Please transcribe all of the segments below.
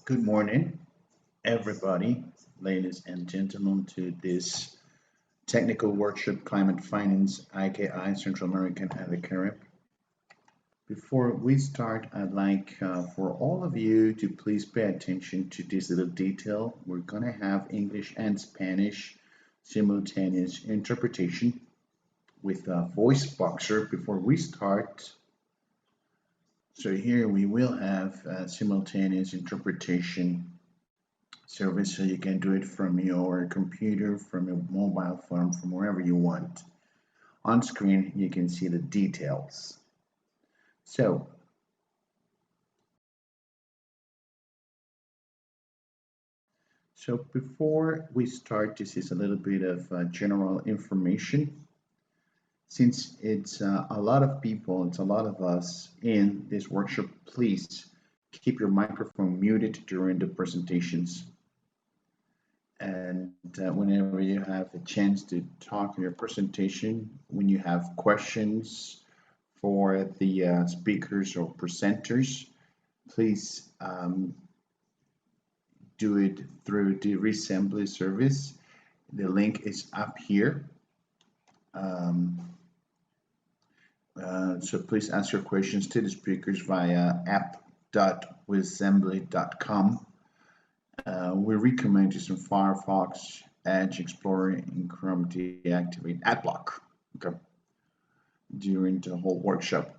Good morning, everybody, ladies and gentlemen, to this technical workshop, Climate Finance, IKI, Central American and the Caribbean. Before we start, I'd like for all of you to please pay attention to this little detail. We're going to have English and Spanish simultaneous interpretation with a voice boxer before we start. So here we will have simultaneous interpretation service, so you can do it from your computer, from your mobile phone, from wherever you want. On screen, you can see the details. So before we start, this is a little bit of general information. Since it's a lot of people, it's a lot of us in this workshop, please keep your microphone muted during the presentations. And whenever you have a chance to talk in your presentation, when you have questions for the speakers or presenters, please do it through the Resembly service. The link is up here. So please ask your questions to the speakers via app.resembly.com. We recommend using Firefox, Edge Explorer, and Chrome to deactivate AdBlock. Okay. During the whole workshop,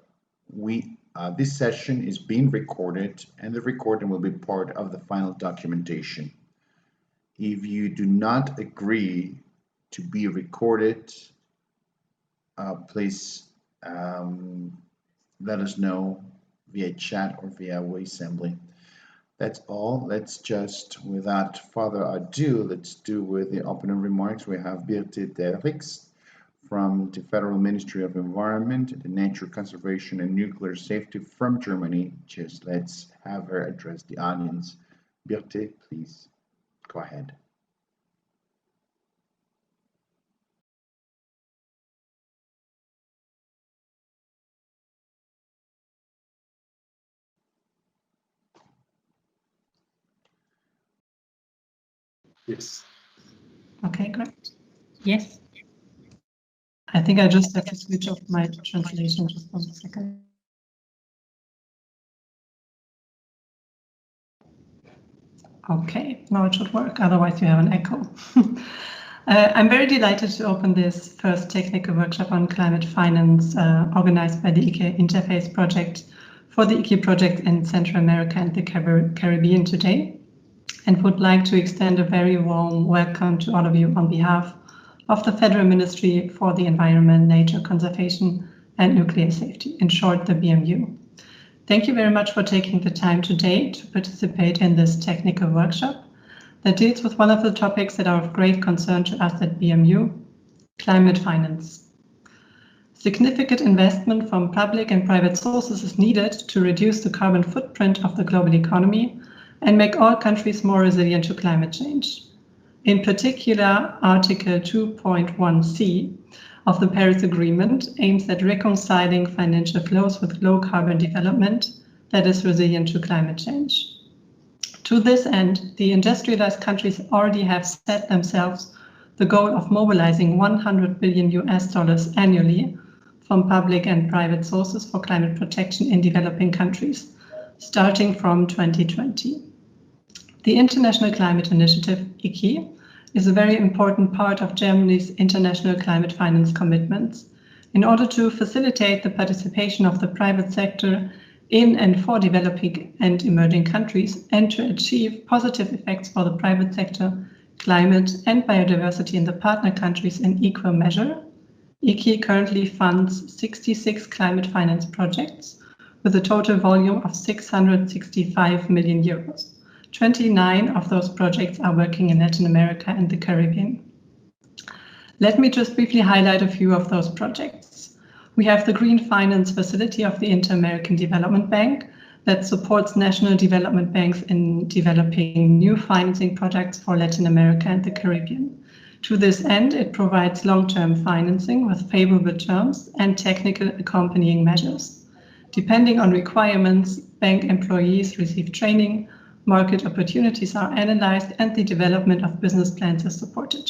this session is being recorded, and the recording will be part of the final documentation. If you do not agree to be recorded, please let us know via chat or via Waysembly. That's all. Let's just, without further ado, let's do with the opening remarks. We have Birte Derrix from the Federal Ministry of Environment, the Nature Conservation and Nuclear Safety from Germany. Just let's have her address the audience. Birte, please go ahead. Yes. Okay, great. Yes. I think I just have to switch off my translation just 1 second. Okay, now it should work, otherwise you have an echo. I'm very delighted to open this first technical workshop on climate finance organized by the IKI Interface Project for the IKI project in Central America and the Caribbean today, and would like to extend a very warm welcome to all of you on behalf of the Federal Ministry for the Environment, Nature Conservation and Nuclear Safety, in short, the BMU. Thank you very much for taking the time today to participate in this technical workshop that deals with one of the topics that are of great concern to us at BMU, climate finance. Significant investment from public and private sources is needed to reduce the carbon footprint of the global economy and make all countries more resilient to climate change. In particular, Article 2.1c of the Paris Agreement aims at reconciling financial flows with low carbon development that is resilient to climate change. To this end, the industrialized countries already have set themselves the goal of mobilizing $100 billion annually from public and private sources for climate protection in developing countries, starting from 2020. The International Climate Initiative, IKI, is a very important part of Germany's international climate finance commitments in order to facilitate the participation of the private sector in and for developing and emerging countries, and to achieve positive effects for the private sector, climate and biodiversity in the partner countries in equal measure. IKI currently funds 66 climate finance projects with a total volume of 665 million euros. 29 of those projects are working in Latin America and the Caribbean. Let me just briefly highlight a few of those projects. We have the Green Finance Facility of the Inter-American Development Bank that supports national development banks in developing new financing projects for Latin America and the Caribbean. To this end, it provides long-term financing with favorable terms and technical accompanying measures. Depending on requirements, bank employees receive training, market opportunities are analyzed, and the development of business plans is supported.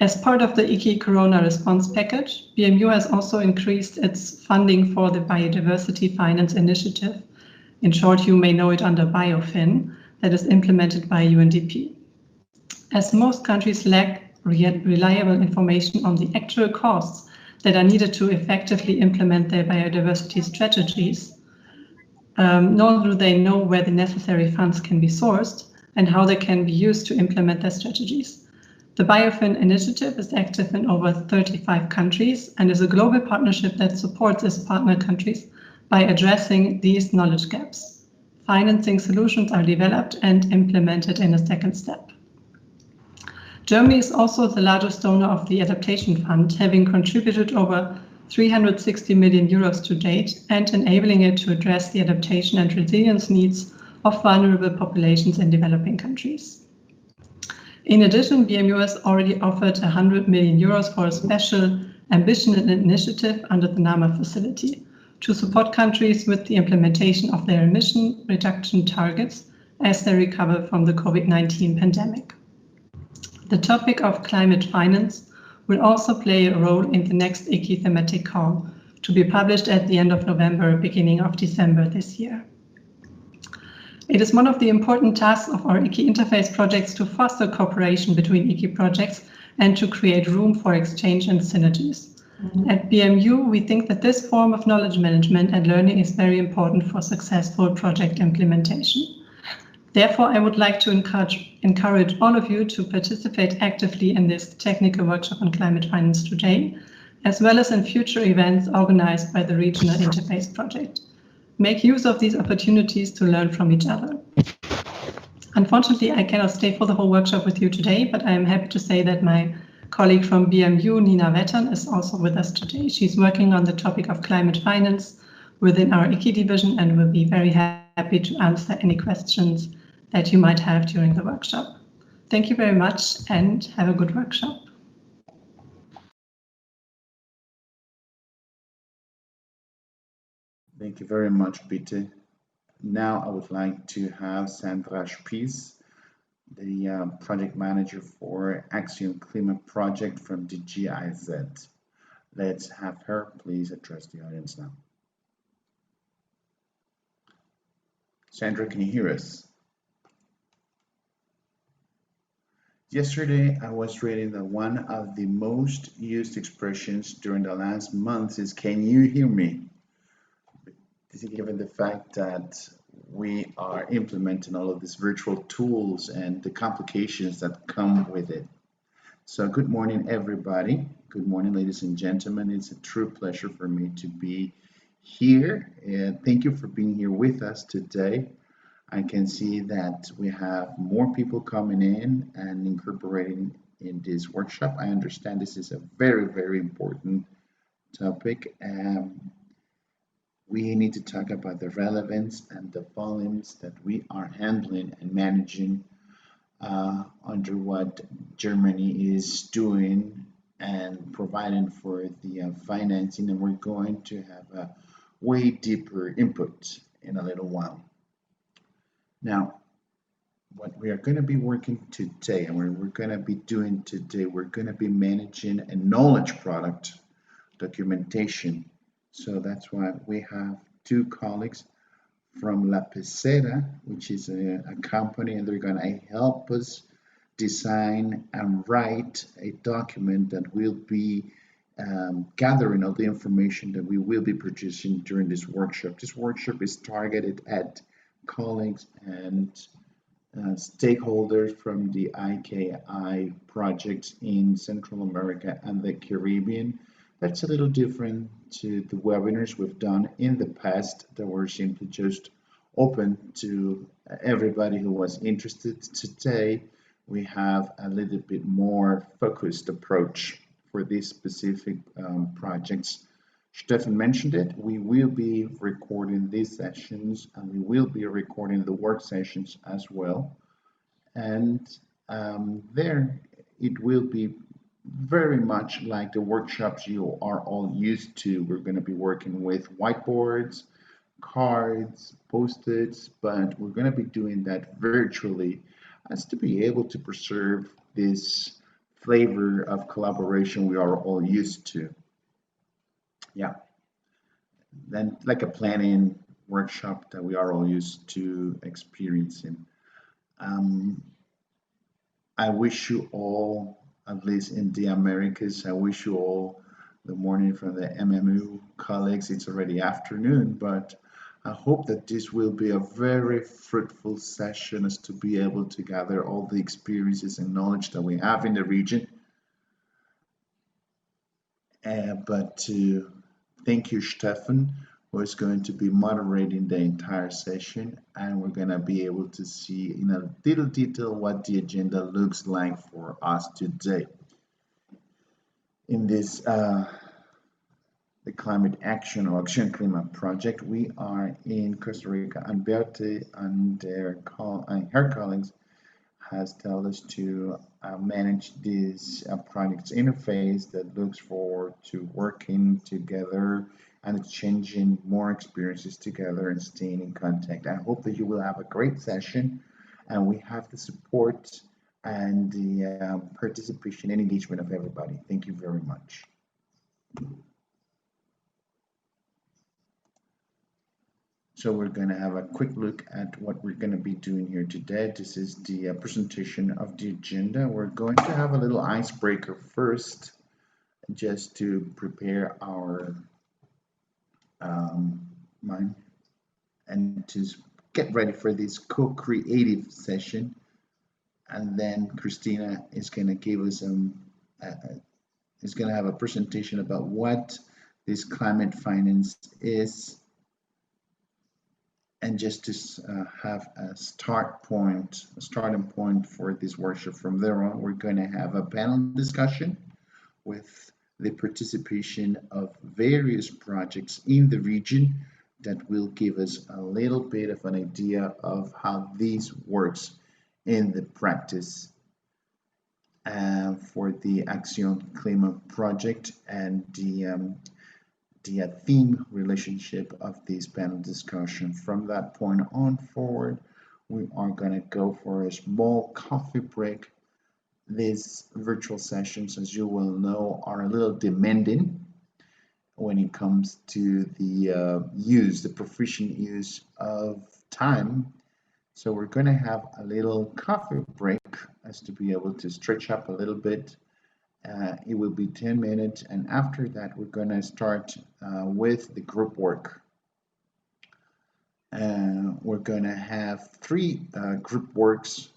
As part of the ICI Corona response package, BMU has also increased its funding for the Biodiversity Finance Initiative. In short, you may know it under BioFin, that is implemented by UNDP. As most countries lack reliable information on the actual costs that are needed to effectively implement their biodiversity strategies, nor do they know where the necessary funds can be sourced and how they can be used to implement their strategies. The BioFin initiative is active in over 35 countries and is a global partnership that supports its partner countries by addressing these knowledge gaps. Financing solutions are developed and implemented in a second step. Germany is also the largest donor of the Adaptation Fund, having contributed over 360 million euros to date and enabling it to address the adaptation and resilience needs of vulnerable populations in developing countries. In addition, BMU has already offered 100 million euros for a special ambition initiative under the NAMA facility to support countries with the implementation of their emission reduction targets as they recover from the COVID-19 pandemic. The topic of climate finance will also play a role in the next ICI thematic call, to be published at the end of November, beginning of December this year. It is one of the important tasks of our ICI interface projects to foster cooperation between ICI projects and to create room for exchange and synergies. At BMU, we think that this form of knowledge management and learning is very important for successful project implementation. Therefore, I would like to encourage all of you to participate actively in this technical workshop on climate finance today, as well as in future events organized by the Regional Interface Project. Make use of these opportunities to learn from each other. Unfortunately, I cannot stay for the whole workshop with you today, but I am happy to say that my colleague from BMU, Nina Wettern, is also with us today. She's working on the topic of climate finance within our ICI division and will be very happy to answer any questions that you might have during the workshop. Thank you very much and have a good workshop. Thank you very much, Birte. Now I would like to have Sandra Spies, the project manager for ACCION Clima project from the GIZ. Let's have her please address the audience now. Sandra, can you hear us? Yesterday, I was reading that one of the most used expressions during the last month is, "Can you hear me?" Given the fact that we are implementing all of these virtual tools and the complications that come with it. So good morning, everybody. Good morning, ladies and gentlemen. It's a true pleasure for me to be here. And thank you for being here with us today. I can see that we have more people coming in and incorporating in this workshop. I understand this is a very, very important topic. We need to talk about the relevance and the volumes that we are handling and managing under what Germany is doing and providing for the financing, and we're going to have a way deeper input in a little while. Now, what we are going to be working today and we're going to be doing today, we're going to be managing a knowledge product documentation. So that's why we have two colleagues from La Pecera, which is a company, and they're going to help us design and write a document that will be gathering all the information that we will be producing during this workshop. This workshop is targeted at colleagues and stakeholders from the IKI projects in Central America and the Caribbean. That's a little different to the webinars we've done in the past that were simply just open to everybody who was interested. Today, we have a little bit more focused approach for these specific projects. Stefan mentioned it. We will be recording these sessions and we will be recording the work sessions as well. And there it will be very much like the workshops you are all used to. We're going to be working with whiteboards, cards, post-its, but we're going to be doing that virtually as to be able to preserve this flavor of collaboration we are all used to. Yeah, then like a planning workshop that we are all used to experiencing. Um, I wish you all, at least in the Americas, I wish you all the morning from the MMU colleagues. It's already afternoon, but I hope that this will be a very fruitful session as to be able to gather all the experiences and knowledge that we have in the region. But to thank you, Stefan, who is going to be moderating the entire session, and we're going to be able to see in a little detail what the agenda looks like for us today. In this the Climate Action or ACCION Clima project, we are in Costa Rica, and Birte and her colleagues has told us to manage this project's interface that looks forward to working together and exchanging more experiences together and staying in contact. I hope that you will have a great session, and we have the support and the participation and engagement of everybody. Thank you very much. So we're going to have a quick look at what we're going to be doing here today. This is the presentation of the agenda. We're going to have a little icebreaker first, just to prepare our mind and to get ready for this co-creative session. And then Christina is going to give us is going to have a presentation about what this climate finance is. And just to have a starting point for this workshop. From there on, we're going to have a panel discussion with the participation of various projects in the region that will give us a little bit of an idea of how this works in the practice for the ACCION Clima project and the theme relationship of this panel discussion. From that point on forward, we are going to go for a small coffee break. These virtual sessions, as you will know, are a little demanding when it comes to the proficient use of time. So we're going to have a little coffee break as to be able to stretch up a little bit. It will be 10 minutes, and after that we're going to start with the group work. We're going to have 3 group works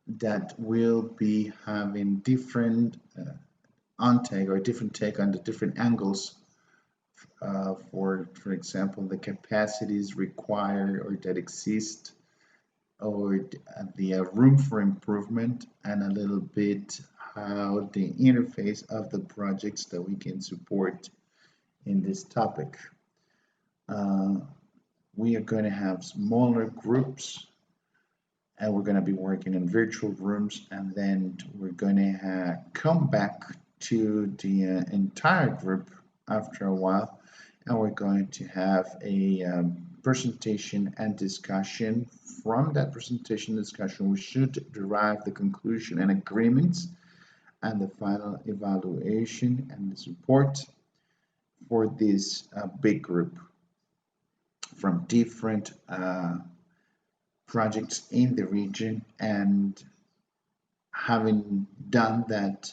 that will be having different different take on the different angles for example, the capacities required or that exist, or the room for improvement, and a little bit how the interface of the projects that we can support in this topic. We are going to have smaller groups, and we're going to be working in virtual rooms, and then we're going to come back to the entire group after a while, and we're going to have a presentation and discussion. From that presentation discussion, we should derive the conclusion and agreements and the final evaluation and the support for this big group from different projects in the region. And having done that,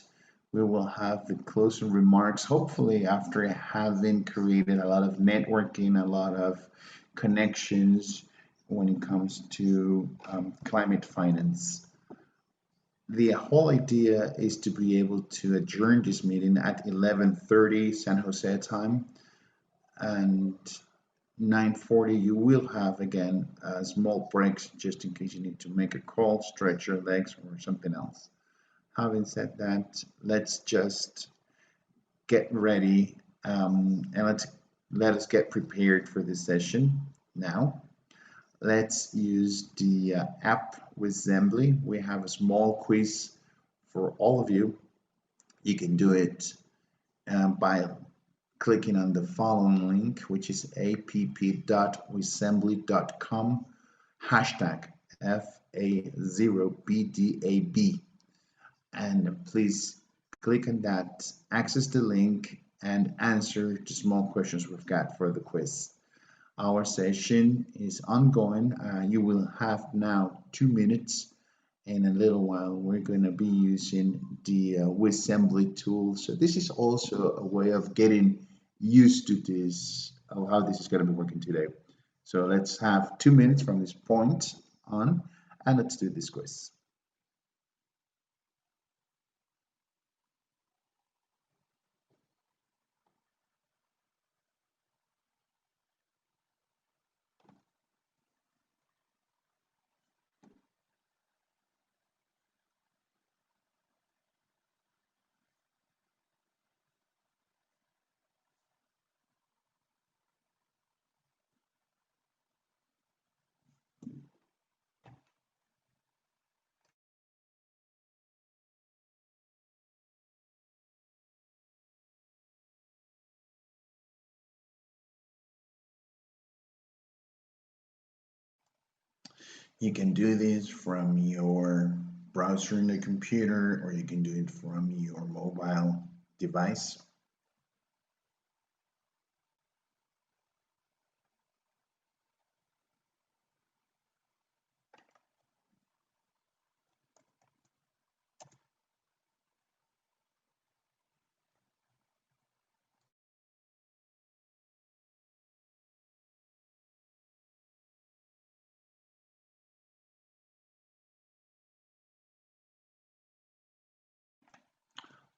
we will have the closing remarks, hopefully after having created a lot of networking, a lot of connections when it comes to climate finance. The whole idea is to be able to adjourn this meeting at 11:30 San Jose time, and 9:40 you will have again small breaks just in case you need to make a call, stretch your legs, or something else. Having said that, let's just get ready and let us get prepared for this session now. Let's use the app with Zembly. We have a small quiz for all of you. You can do it by clicking on the following link, which is app.weassembly.com hashtag FA0BDAB. And please click on that, access the link, and answer the small questions we've got for the quiz. Our session is ongoing. You will have now 2 minutes. In a little while, we're going to be using the WeAssembly tool. So this is also a way of getting used to this, of how this is going to be working today. So let's have 2 minutes from this point on, and let's do this quiz. You can do this from your browser in the computer, or you can do it from your mobile device.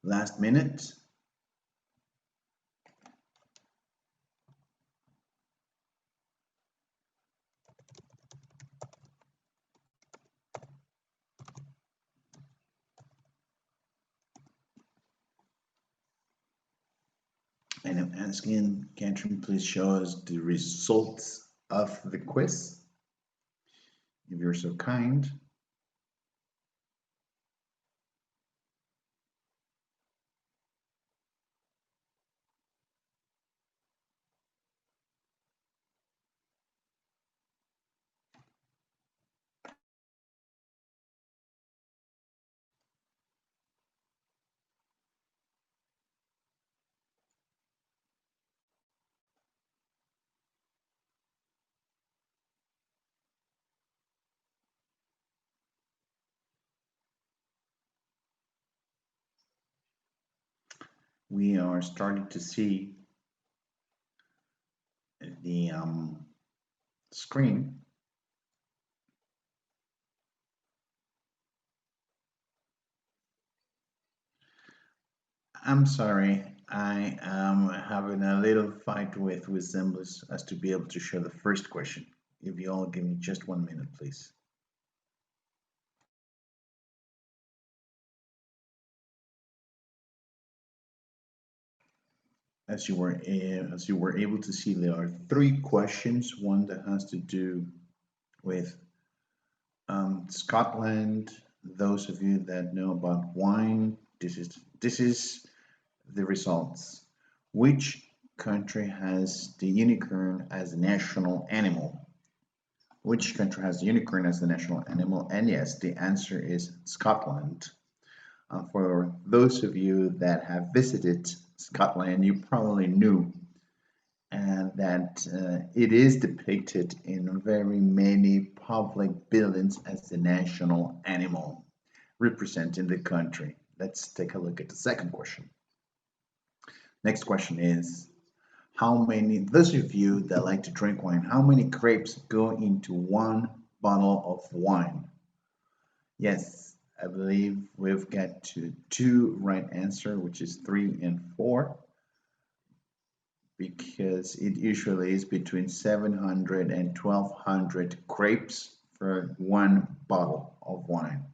Last minute. And I'm asking Catherine, please show us the results of the quiz, if you're so kind. We are starting to see the screen. I'm sorry, I am having a little fight with Zemblis as to be able to show the first question. If you all give me just 1 minute, please. As you were able to see, there are 3 questions. One that has to do with Scotland. Those of you that know about wine, this is the results. Which country has the unicorn as a national animal? Which country has the unicorn as the national animal? And yes, the answer is Scotland. For those of you that have visited Scotland, you probably knew that it is depicted in very many public buildings as the national animal representing the country. Let's take a look at the second question. Next question is, how many, those of you that like to drink wine, how many grapes go into 1 bottle of wine? Yes, I believe we've got to 2 right answer, which is 3 and 4, because it usually is between 700 and 1200 grapes for 1 bottle of wine.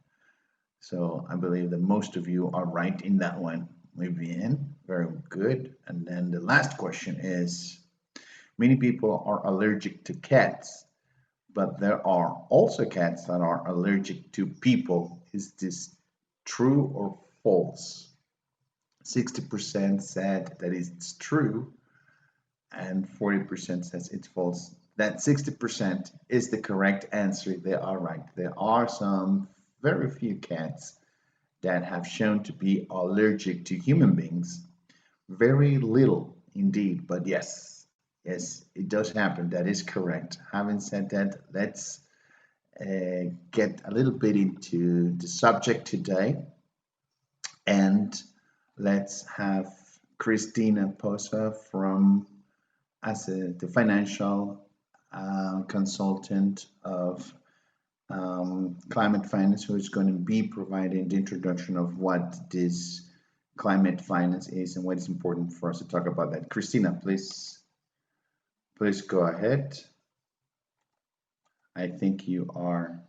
So I believe that most of you are right in that one. Muy bien, very good. And then the last question is, many people are allergic to cats, but there are also cats that are allergic to people. Is this true or false? 60% said that it's true, and 40% says it's false. That 60% is the correct answer. They are right. There are some very few cats that have shown to be allergic to human beings. Very little indeed, but yes, yes, it does happen. That is correct. Having said that, let's get a little bit into the subject today, and let's have Christina Poser from the financial consultant of climate finance, who is going to be providing the introduction of what this climate finance is and what is important for us to talk about that. Christina, please go ahead. I think you are.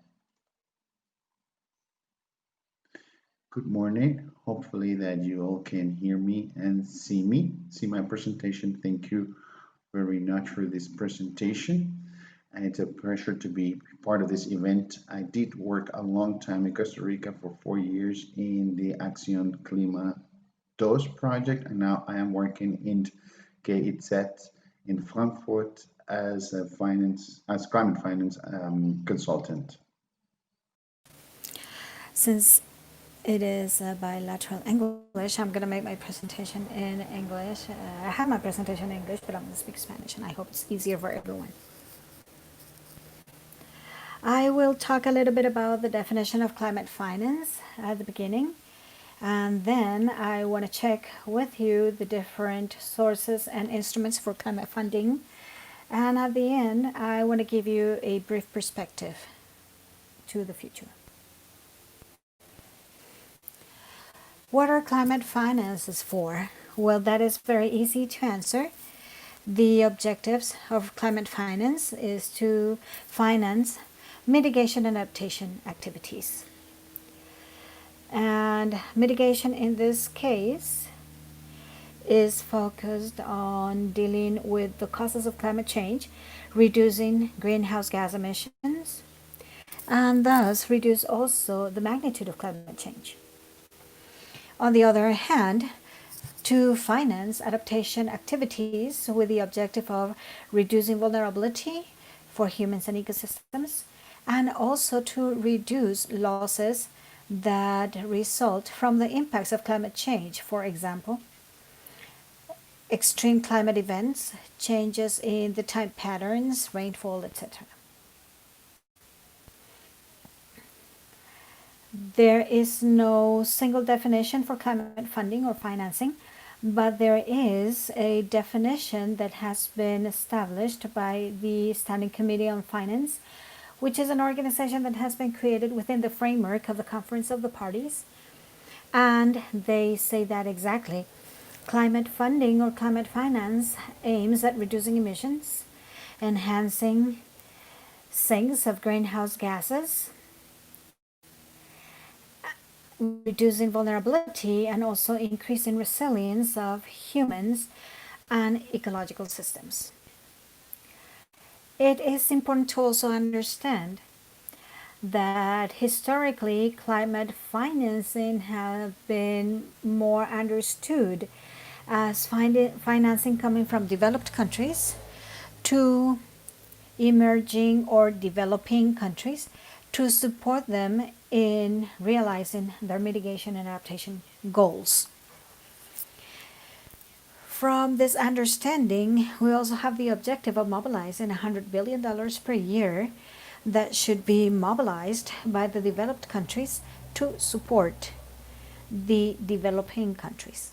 Good morning. Hopefully that you all can hear me and see my presentation. Thank you very much for this presentation. And it's a pleasure to be part of this event. I did work a long time in Costa Rica for 4 years in the ACCION Clima project, and now I am working in Keynote in Frankfurt as climate finance consultant. Since it is a bilateral English, I'm going to make my presentation in English. I have my presentation in English, but I'm going to speak Spanish, and I hope it's easier for everyone. I will talk a little bit about the definition of climate finance at the beginning, and then I want to check with you the different sources and instruments for climate funding. And at the end, I want to give you a brief perspective to the future. What are climate finances for? Well, that is very easy to answer. The objectives of climate finance is to finance mitigation and adaptation activities. And mitigation in this case is focused on dealing with the causes of climate change, reducing greenhouse gas emissions, and thus reduce also the magnitude of climate change. On the other hand, to finance adaptation activities with the objective of reducing vulnerability for humans and ecosystems, and also to reduce losses that result from the impacts of climate change, for example, extreme climate events, changes in the tide patterns, rainfall, etc. There is no single definition for climate funding or financing, but there is a definition that has been established by the Standing Committee on Finance, which is an organization that has been created within the framework of the Conference of the Parties. And they say that exactly. Climate funding or climate finance aims at reducing emissions, enhancing sinks of greenhouse gases, reducing vulnerability, and also increasing resilience of humans and ecological systems. It is important to also understand that historically climate financing has been more understood as financing coming from developed countries to emerging or developing countries to support them in realizing their mitigation and adaptation goals. From this understanding, we also have the objective of mobilizing $100 billion per year that should be mobilized by the developed countries to support the developing countries.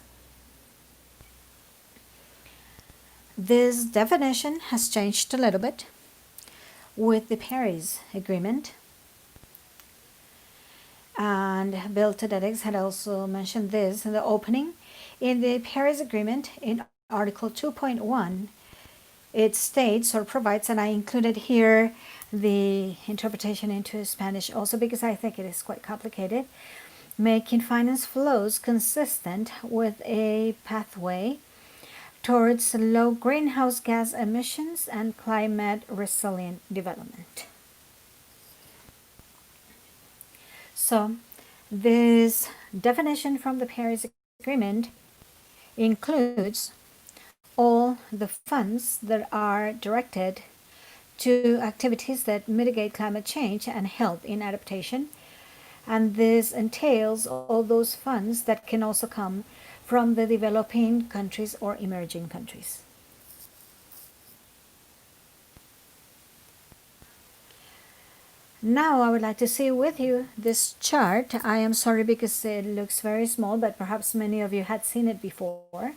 This definition has changed a little bit with the Paris Agreement. And Birte Derrix had also mentioned this in the opening. In the Paris Agreement, in Article 2.1, it states or provides, and I included here the interpretation into Spanish also because I think it is quite complicated, making finance flows consistent with a pathway towards low greenhouse gas emissions and climate resilient development. So this definition from the Paris Agreement includes all the funds that are directed to activities that mitigate climate change and help in adaptation. And this entails all those funds that can also come from the developing countries or emerging countries. Now I would like to see with you this chart. I am sorry because it looks very small, but perhaps many of you had seen it before.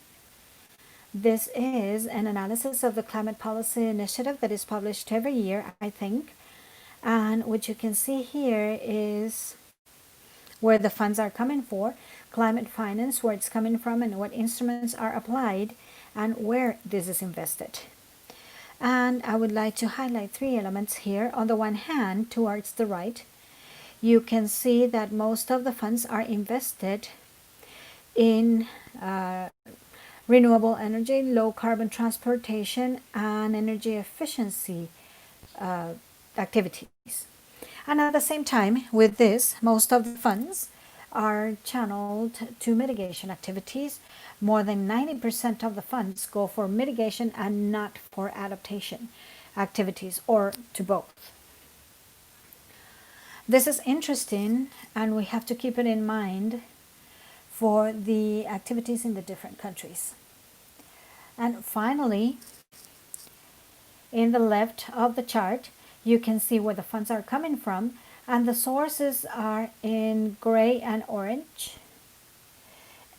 This is an analysis of the climate policy initiative that is published every year, I think. And what you can see here is where the funds are coming for, climate finance, where it's coming from, and what instruments are applied, and where this is invested. And I would like to highlight three elements here. On the one hand, towards the right, you can see that most of the funds are invested in renewable energy, low carbon transportation, and energy efficiency activities. And at the same time, with this, most of the funds are channeled to mitigation activities. More than 90% of the funds go for mitigation and not for adaptation activities, or to both. This is interesting, and we have to keep it in mind for the activities in the different countries. And finally, in the left of the chart, you can see where the funds are coming from, and the sources are in gray and orange.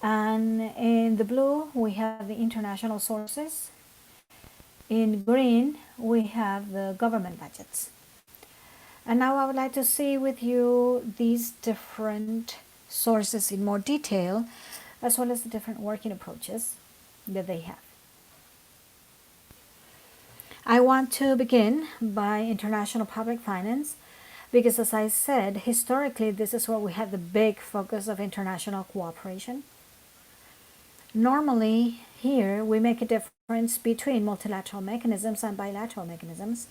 And in the blue, we have the international sources. In green, we have the government budgets. And now I would like to see with you these different sources in more detail, as well as the different working approaches that they have. I want to begin by international public finance, because as I said, historically, this is where we had the big focus of international cooperation. Normally, here we make a difference between multilateral mechanisms and bilateral mechanisms.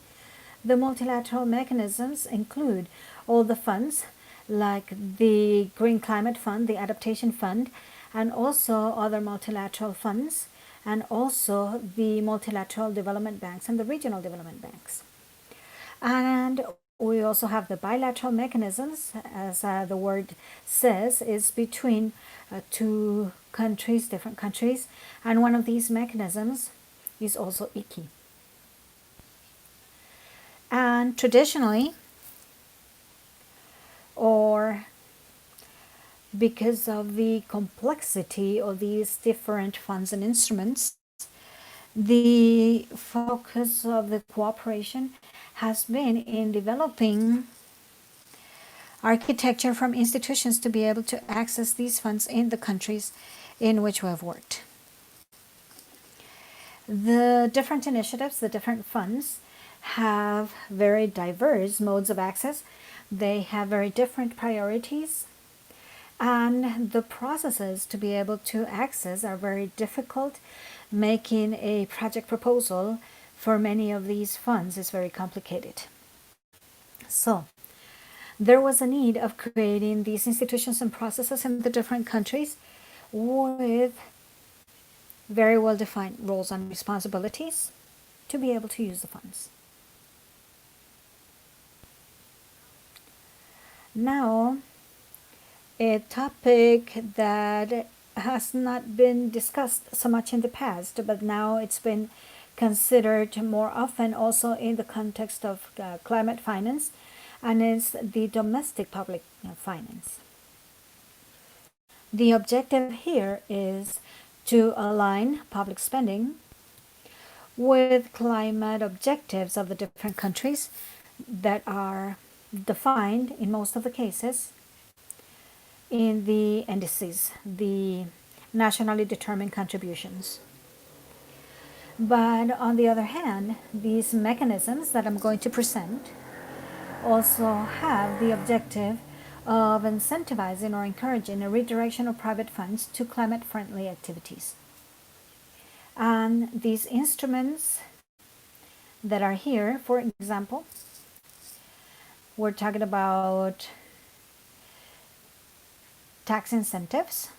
The multilateral mechanisms include all the funds, like the Green Climate Fund, the Adaptation Fund, and also other multilateral funds, and also the multilateral development banks and the regional development banks. And we also have the bilateral mechanisms, as the word says, is between two countries, different countries, and one of these mechanisms is also ICI. And traditionally, or because of the complexity of these different funds and instruments, the focus of the cooperation has been in developing architecture from institutions to be able to access these funds in the countries in which we have worked. The different initiatives, the different funds, have very diverse modes of access. They have very different priorities, and the processes to be able to access are very difficult. Making a project proposal for many of these funds is very complicated. So there was a need of creating these institutions and processes in the different countries with very well-defined roles and responsibilities to be able to use the funds. Now, a topic that has not been discussed so much in the past, but now it's been considered more often also in the context of climate finance, and is the domestic public finance. The objective here is to align public spending with climate objectives of the different countries that are defined in most of the cases in the NDCs, the nationally determined contributions. But on the other hand, these mechanisms that I'm going to present also have the objective of incentivizing or encouraging a redirection of private funds to climate-friendly activities. And these instruments that are here, for example, we're talking about tax incentives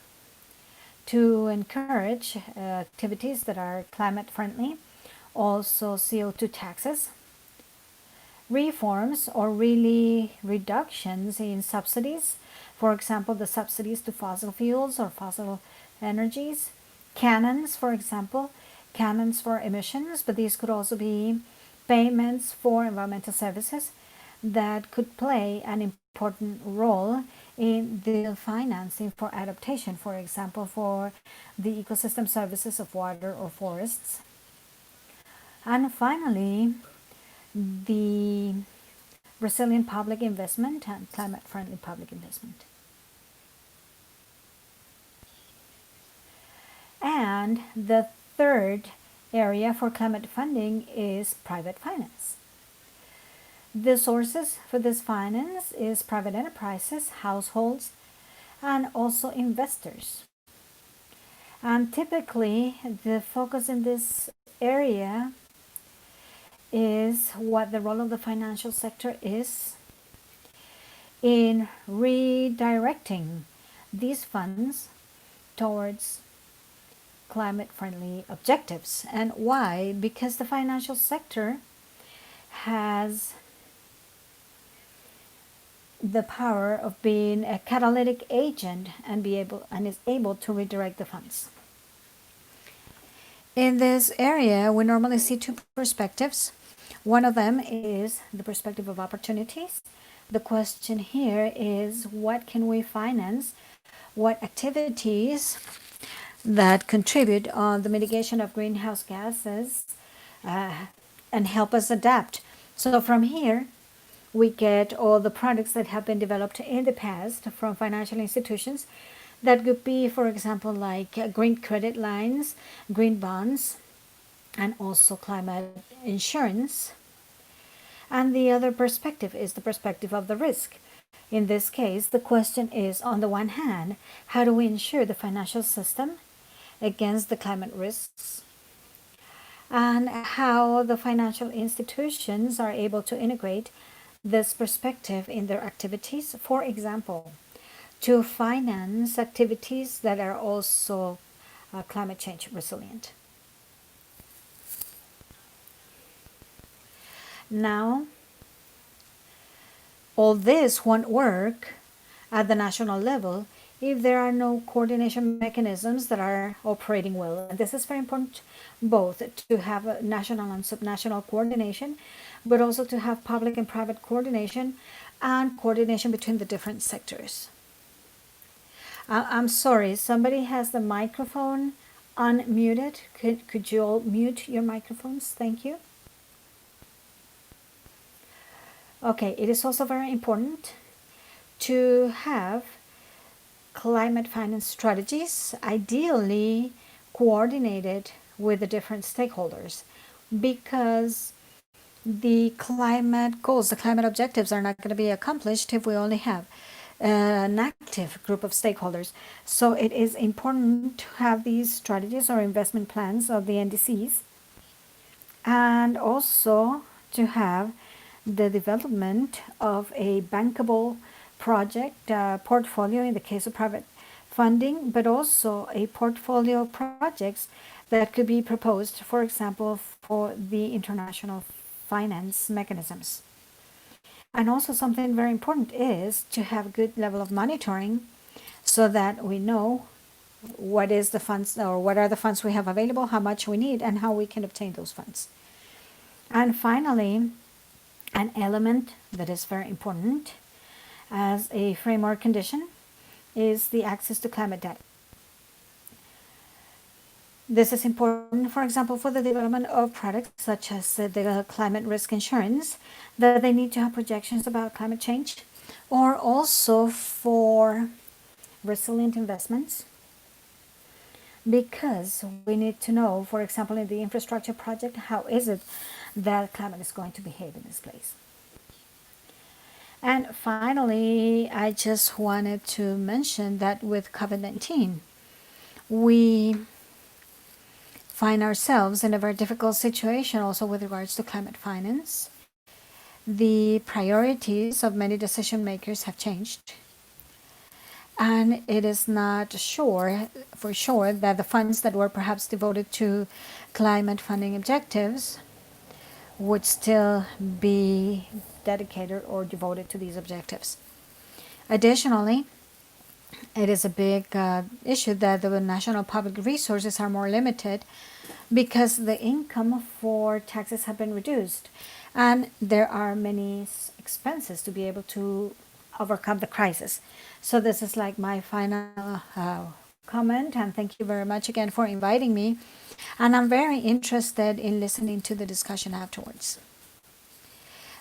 to encourage activities that are climate friendly, also CO2 taxes, reforms or really reductions in subsidies, for example, the subsidies to fossil fuels or fossil energies, cannons, for example, cannons for emissions, but these could also be payments for environmental services that could play an important role in the financing for adaptation, for example, for the ecosystem services of water or forests. And finally, the resilient public investment and climate-friendly public investment. And the third area for climate funding is private finance. The sources for this finance is private enterprises, households, and also investors. And typically, the focus in this area is what the role of the financial sector is in redirecting these funds towards climate-friendly objectives. And why? Because the financial sector has the power of being a catalytic agent and is able to redirect the funds. In this area, we normally see two perspectives. One of them is the perspective of opportunities. The question here is, what can we finance? What activities that contribute on the mitigation of greenhouse gases and help us adapt? So from here, we get all the products that have been developed in the past from financial institutions. That could be, for example, like green credit lines, green bonds, and also climate insurance. And the other perspective is the perspective of the risk. In this case, the question is, on the one hand, how do we ensure the financial system against the climate risks? And how the financial institutions are able to integrate this perspective in their activities. For example, to finance activities that are also climate change resilient. Now, all this won't work at the national level if there are no coordination mechanisms that are operating well. And this is very important, both to have national and subnational coordination, but also to have public and private coordination and coordination between the different sectors. I'm sorry, somebody has the microphone unmuted. Could you all mute your microphones? Thank you. Okay, it is also very important to have climate finance strategies, ideally coordinated with the different stakeholders, because the climate goals, the climate objectives are not going to be accomplished if we only have an active group of stakeholders. So it is important to have these strategies or investment plans of the NDCs, and also to have the development of a bankable project portfolio in the case of private funding, but also a portfolio of projects that could be proposed, for example, for the international finance mechanisms. And also something very important is to have a good level of monitoring so that we know what is the funds, or what are the funds we have available, how much we need, and how we can obtain those funds. And finally, an element that is very important as a framework condition is the access to climate data. This is important, for example, for the development of products such as the climate risk insurance, that they need to have projections about climate change, or also for resilient investments, because we need to know, for example, in the infrastructure project, how is it that climate is going to behave in this place. And finally, I just wanted to mention that with COVID-19, we find ourselves in a very difficult situation also with regards to climate finance. The priorities of many decision makers have changed. and it is not sure for sure that the funds that were perhaps devoted to climate funding objectives would still be dedicated or devoted to these objectives. Additionally, it is a big issue that the national public resources are more limited because the income for taxes have been reduced and there are many expenses to be able to overcome the crisis. So this is like my final comment, and thank you very much again for inviting me, and I'm very interested in listening to the discussion afterwards.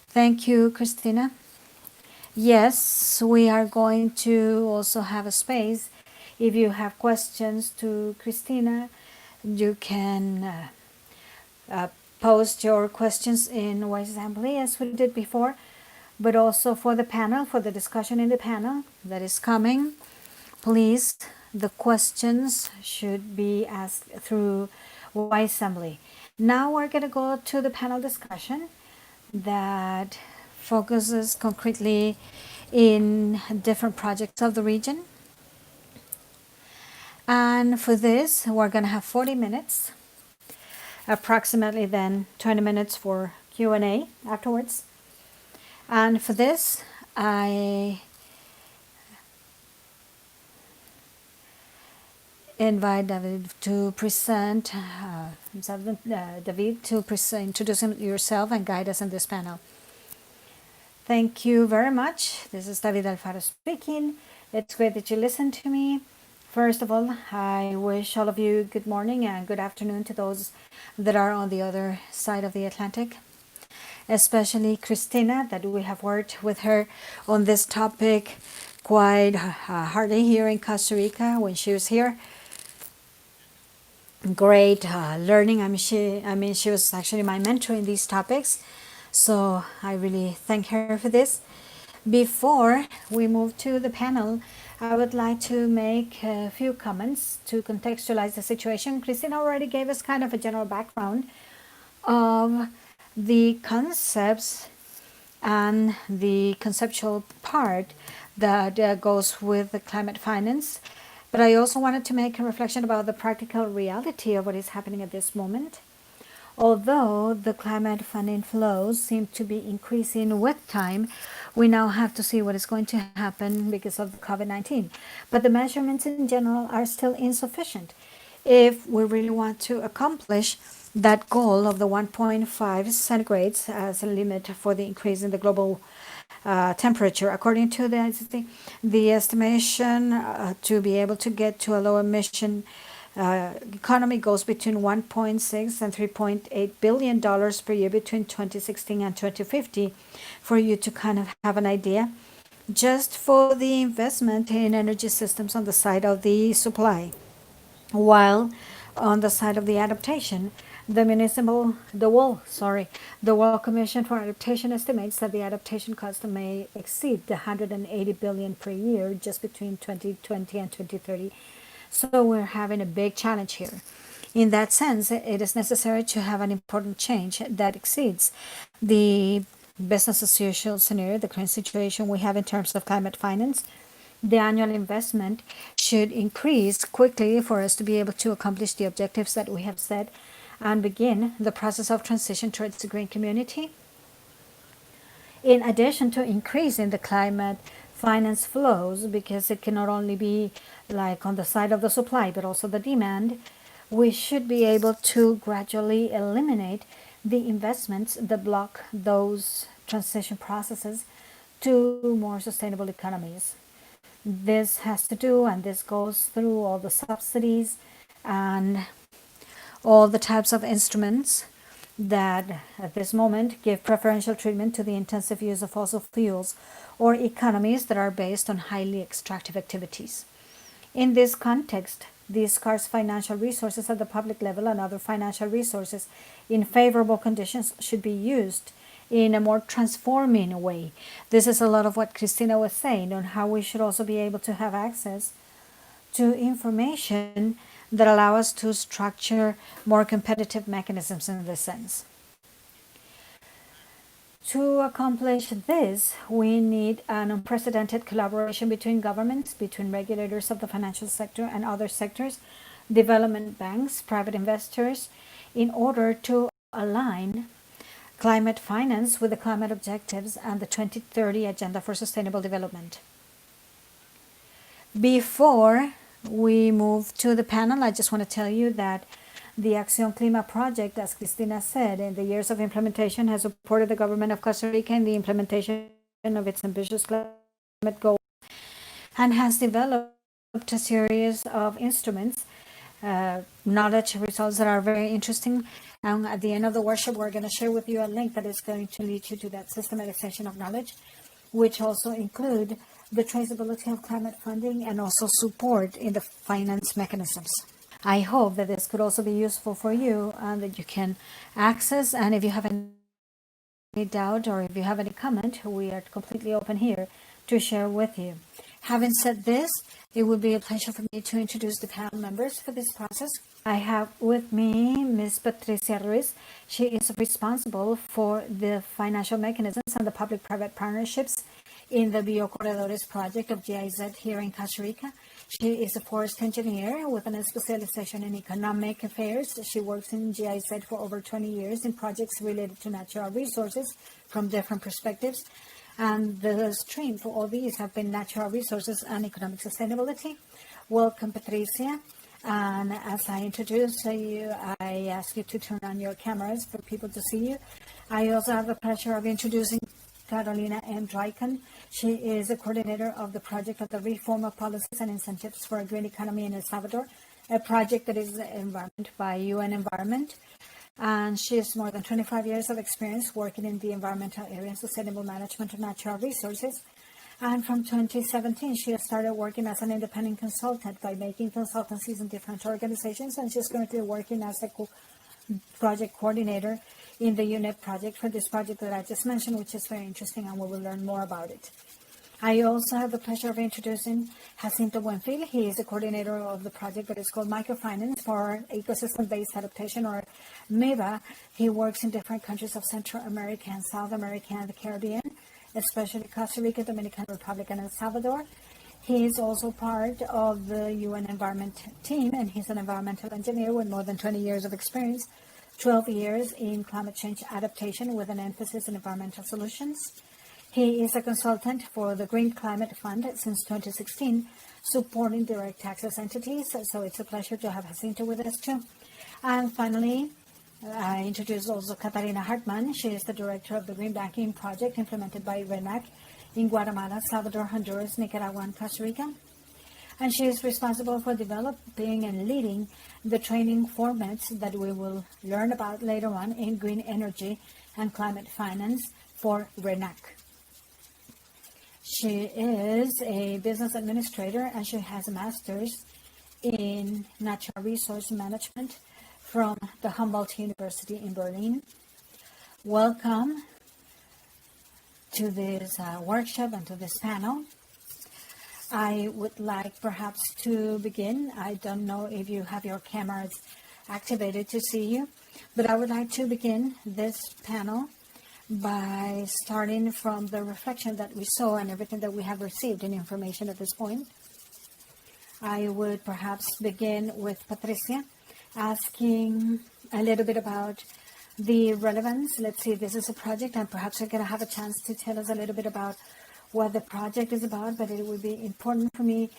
Thank you, Christina. Yes, we are going to also have a space. If you have questions to Christina, you can post your questions in Voice Assembly as we did before, but also for the panel, for the discussion in the panel that is coming. Please, the questions should be asked through Voice Assembly. Now we're going to go to the panel discussion that focuses concretely in different projects of the region. And for this, we're going to have 40 minutes, approximately then 20 minutes for Q&A afterwards. And for this, I invite David to present, David to introduce yourself and guide us in this panel. Thank you very much. This is David Alfaro speaking. It's great that you listened to me. First of all, I wish all of you good morning and good afternoon to those that are on the other side of the Atlantic, especially Christina, that we have worked with her on this topic quite hardly here in Costa Rica when she was here. Great learning. She was actually my mentor in these topics, so I really thank her for this. Before we move to the panel, I would like to make a few comments to contextualize the situation. Christina already gave us kind of a general background of the concepts and the conceptual part that goes with the climate finance. But I also wanted to make a reflection about the practical reality of what is happening at this moment. Although the climate funding flows seem to be increasing with time, we now have to see what is going to happen because of COVID-19. But the measurements in general are still insufficient if we really want to accomplish that goal of the 1.5 centigrades as a limit for the increase in the global temperature. According to the estimation to be able to get to a low emission economy goes between $1.6 and $3.8 billion per year between 2016 and 2050, for you to kind of have an idea, just for the investment in energy systems on the side of the supply. While on the side of the adaptation, the World Commission for Adaptation estimates that the adaptation cost may exceed the 180 billion per year just between 2020 and 2030. So we're having a big challenge here. In that sense, it is necessary to have an important change that exceeds the business as usual scenario, the current situation we have in terms of climate finance. The annual investment should increase quickly for us to be able to accomplish the objectives that we have set and begin the process of transition towards the green community. In addition to increasing the climate finance flows, because it can not only be like on the side of the supply but also the demand, we should be able to gradually eliminate the investments that block those transition processes to more sustainable economies. This has to do, and this goes through all the subsidies and all the types of instruments that at this moment give preferential treatment to the intensive use of fossil fuels or economies that are based on highly extractive activities. In this context, these scarce financial resources at the public level and other financial resources in favorable conditions should be used in a more transforming way. This is a lot of what Christina was saying on how we should also be able to have access to information that allow us to structure more competitive mechanisms in this sense. To accomplish this, we need an unprecedented collaboration between governments, between regulators of the financial sector and other sectors, development banks, private investors, in order to align climate finance with the climate objectives and the 2030 Agenda for Sustainable Development. Before we move to the panel, I just want to tell you that the ACCION Clima project, as Christina said, in the years of implementation has supported the government of Costa Rica in the implementation of its ambitious climate goals and has developed a series of instruments, knowledge results that are very interesting. And at the end of the workshop, we're going to share with you a link that is going to lead you to that systematization of knowledge, which also include the traceability of climate funding and also support in the finance mechanisms. I hope that this could also be useful for you and that you can access. And if you have any doubt or if you have any comment, we are completely open here to share with you. Having said this, it would be a pleasure for me to introduce the panel members for this process. I have with me Ms. Birte Derrix. She is responsible for the financial mechanisms and the public-private partnerships in the Biocorredores project of GIZ here in Costa Rica. She is a forest engineer with an specialization in economic affairs. She works in GIZ for over 20 years in projects related to natural resources from different perspectives. And the stream for all these have been natural resources and economic sustainability. Welcome, Patricia. And as I introduce you, I ask you to turn on your cameras for people to see you. I also have the pleasure of introducing Carolina M. Dryken. She is the coordinator of the project of the Reform of Policies and Incentives for a Green Economy in El Salvador, a project that is environment by UN Environment. And she has more than 25 years of experience working in the environmental area and sustainable management of natural resources. And from 2017, she has started working as an independent consultant by making consultancies in different organizations. And she's currently working as a project coordinator in the UNEP project for this project that I just mentioned, which is very interesting, and we will learn more about it. I also have the pleasure of introducing Jacinto Buenfil. He is the coordinator of the project that is called Microfinance for Ecosystem-Based Adaptation, or MEBA. He works in different countries of Central America and South America and the Caribbean, especially Costa Rica, Dominican Republic, and El Salvador. He is also part of the UN Environment team, and he's an environmental engineer with more than 20 years of experience, 12 years in climate change adaptation with an emphasis in environmental solutions. He is a consultant for the Green Climate Fund since 2016, supporting direct access entities. So it's a pleasure to have Jacinto with us too. And finally, I introduce also Catarina Hartmann. She is the director of the Green Banking Project implemented by RENAC in Guatemala, Salvador, Honduras, Nicaragua, and Costa Rica. And she is responsible for developing and leading the training formats that we will learn about later on in green energy and climate finance for RENAC. She is a business administrator and she has a master's in natural resource management from the Humboldt University in Berlin. Welcome to this workshop and to this panel. I would like perhaps to begin. I don't know if you have your cameras activated to see you, but I would like to begin this panel by starting from the reflection that we saw and everything that we have received in information at this point. I would perhaps begin with Patricia, asking a little bit about the relevance. Let's see, this is a project, and perhaps you're going to have a chance to tell us a little bit about what the project is about, but it would be important for me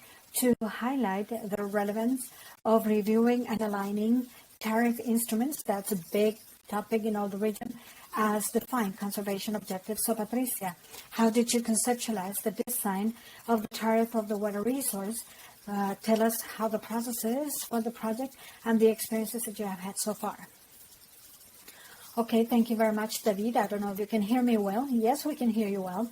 to highlight the relevance of reviewing and aligning tariff instruments. That's a big topic in all the region, as defined conservation objectives. So Patricia, how did you conceptualize the design of the tariff of the water resource? Tell us how the process is for the project and the experiences that you have had so far. Okay, thank you very much, David. I don't know if you can hear me well. Yes, we can hear you well.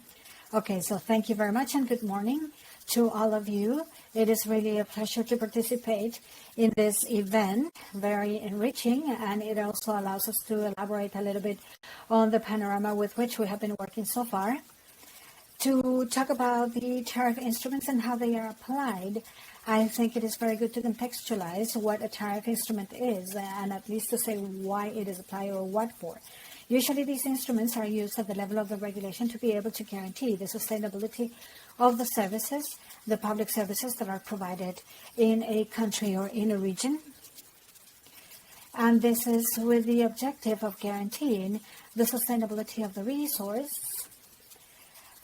Okay, so thank you very much and good morning to all of you. It is really a pleasure to participate in this event, very enriching, and it also allows us to elaborate a little bit on the panorama with which we have been working so far. To talk about the tariff instruments and how they are applied, I think it is very good to contextualize what a tariff instrument is and at least to say why it is applied or what for. Usually these instruments are used at the level of the regulation to be able to guarantee the sustainability of the services, the public services that are provided in a country or in a region. And this is with the objective of guaranteeing the sustainability of the resource,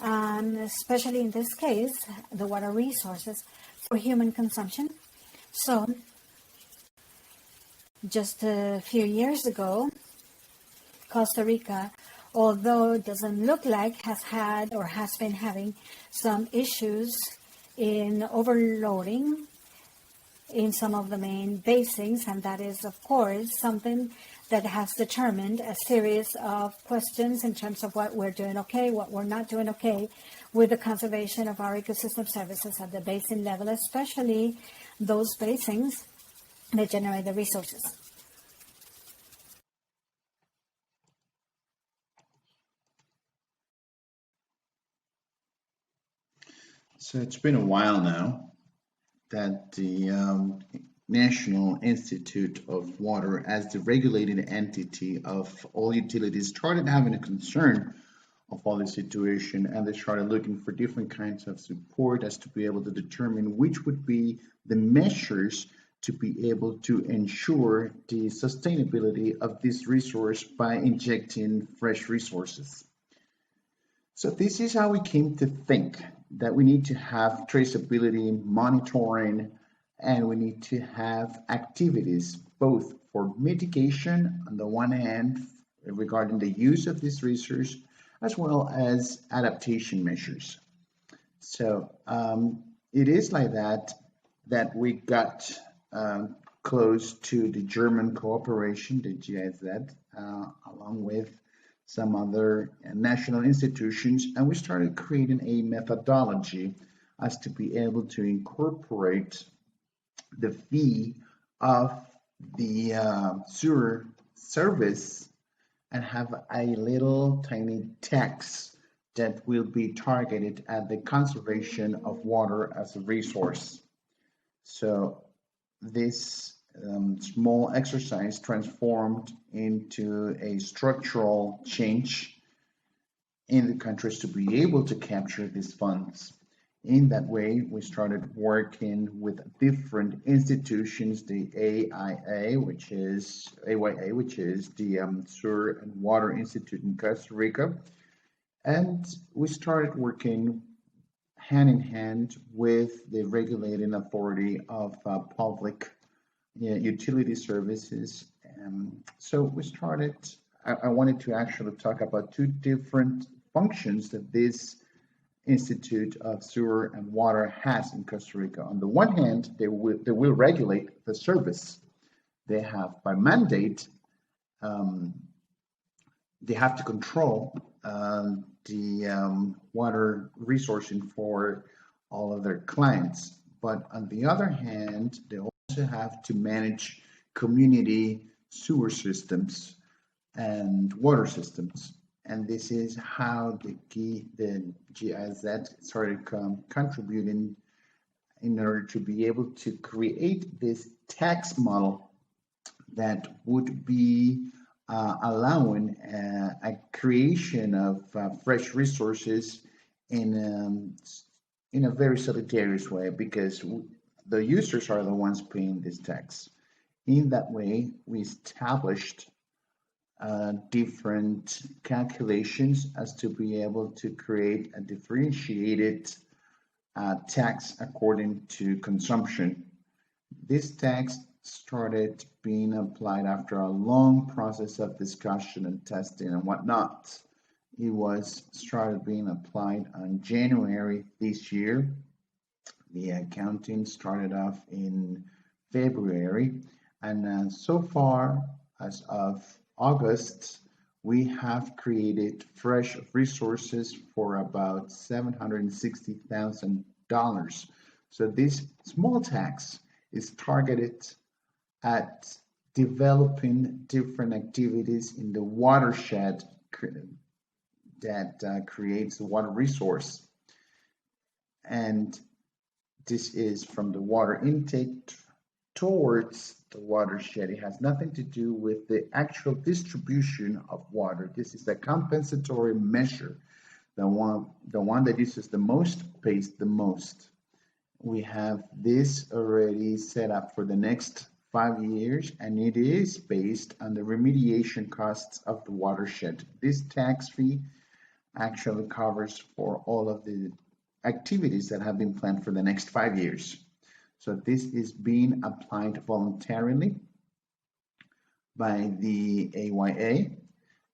and especially in this case, the water resources for human consumption. So, just a few years ago, Costa Rica, although it doesn't look like, has had or has been having some issues in overloading in some of the main basins, and that is, of course, something that has determined a series of questions in terms of what we're doing okay, what we're not doing okay with the conservation of our ecosystem services at the basin level, especially those basins that generate the resources. So it's been a while now that the National Institute of Water, as the regulated entity of all utilities, started having a concern of all the situation, and they started looking for different kinds of support as to be able to determine which would be the measures to be able to ensure the sustainability of this resource by injecting fresh resources. So this is how we came to think that we need to have traceability, monitoring, and we need to have activities both for mitigation on the one hand regarding the use of this resource, as well as adaptation measures. So it is like that we got close to the German cooperation, the GIZ, along with some other national institutions, and we started creating a methodology as to be able to incorporate the fee of the sewer service and have a little tiny tax that will be targeted at the conservation of water as a resource. So this small exercise transformed into a structural change in the countries to be able to capture these funds. In that way, we started working with different institutions, the AYA, which is the Sewer and Water Institute in Costa Rica, and we started working hand in hand with the regulating authority of public utility services. So we started, I wanted to actually talk about two different functions that this Institute of Sewer and Water has in Costa Rica. On the one hand, they will regulate the service. They have, by mandate, they have to control the water resourcing for all of their clients. But on the other hand, they also have to manage community sewer systems and water systems. And this is how the GIZ started contributing in order to be able to create this tax model that would be allowing a creation of fresh resources in a very solitarious way, because the users are the ones paying this tax. In that way, we established different calculations as to be able to create a differentiated tax according to consumption. This tax started being applied after a long process of discussion and testing and whatnot. It was started being applied on January this year. The accounting started off in February, and so far as of August, we have created fresh resources for about $760,000. So this small tax is targeted at developing different activities in the watershed that creates the water resource. And this is from the water intake towards the watershed. It has nothing to do with the actual distribution of water. This is a compensatory measure. The one that uses the most pays the most. We have this already set up for the next 5 years, and it is based on the remediation costs of the watershed. This tax fee actually covers for all of the activities that have been planned for the next 5 years. So this is being applied voluntarily by the AYA,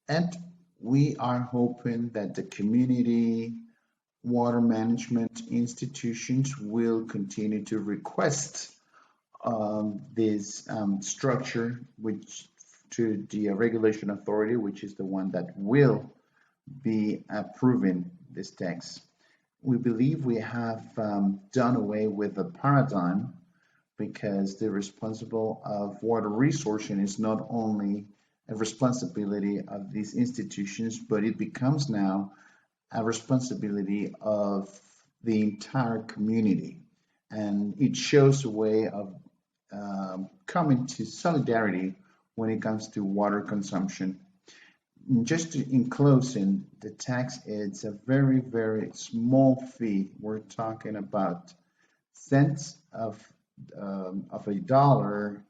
and we are hoping that the community water management institutions will continue to request this structure, which to the regulation authority, which is the one that will be approving this tax. We believe we have done away with the paradigm, because the responsible of water resourcing is not only a responsibility of these institutions, but it becomes now a responsibility of the entire community. And it shows a way of coming to solidarity when it comes to water consumption. Just in closing, the tax is a very, very small fee. We're talking about cents of a dollar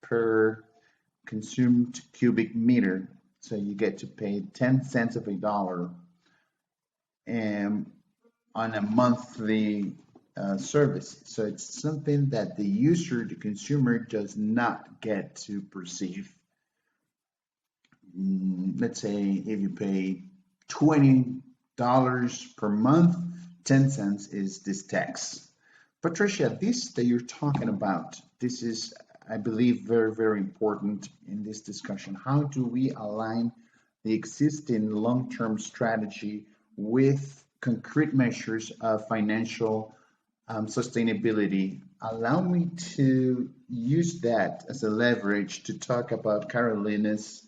per consumed cubic meter. So you get to pay 10 cents of a dollar on a monthly service. So it's something that the user, the consumer, does not get to perceive. Let's say if you pay $20 per month, 10 cents is this tax. Patricia, this that you're talking about, this is, I believe, very, very important in this discussion. How do we align the existing long-term strategy with concrete measures of financial sustainability? Allow me to use that as a leverage to talk about Carolina's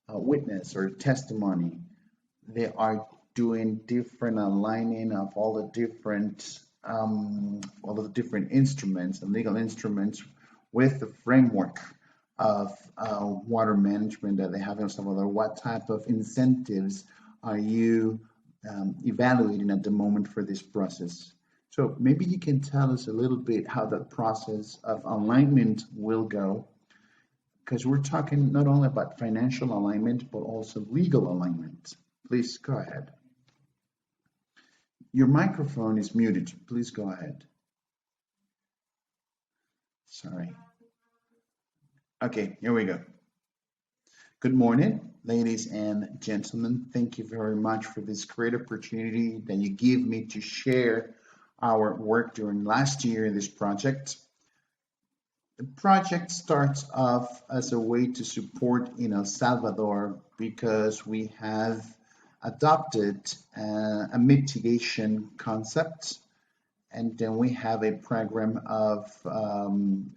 witness or testimony. They are doing different aligning of all the different instruments and legal instruments with the framework of water management that they have in El Salvador. What type of incentives are you evaluating at the moment for this process? So maybe you can tell us a little bit how that process of alignment will go, because we're talking not only about financial alignment, but also legal alignment. Please go ahead. Your microphone is muted. Please go ahead. Sorry. Okay, here we go. Good morning, ladies and gentlemen. Thank you very much for this great opportunity that you give me to share our work during last year in this project. The project starts off as a way to support in El Salvador, because we have adopted a mitigation concept, and then we have a program of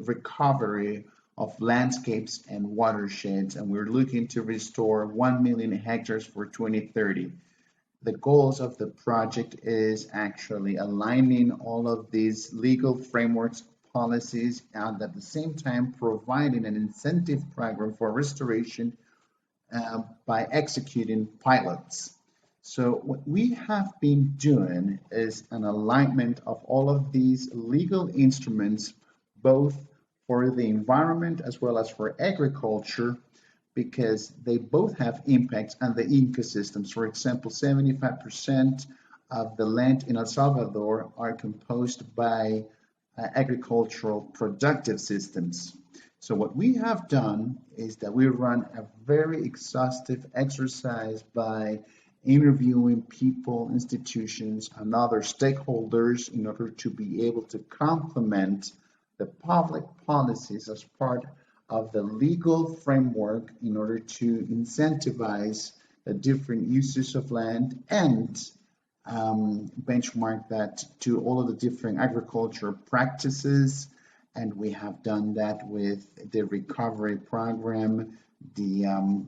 recovery of landscapes and watersheds, and we're looking to restore 1 million hectares for 2030. The goals of the project is actually aligning all of these legal frameworks, policies, and at the same time providing an incentive program for restoration by executing pilots. So what we have been doing is an alignment of all of these legal instruments, both for the environment as well as for agriculture, because they both have impacts on the ecosystems. For example, 75% of the land in El Salvador are composed by agricultural productive systems. So what we have done is that we run a very exhaustive exercise by interviewing people, institutions, and other stakeholders in order to be able to complement the public policies as part of the legal framework in order to incentivize the different uses of land and benchmark that to all of the different agriculture practices. And we have done that with the recovery program, the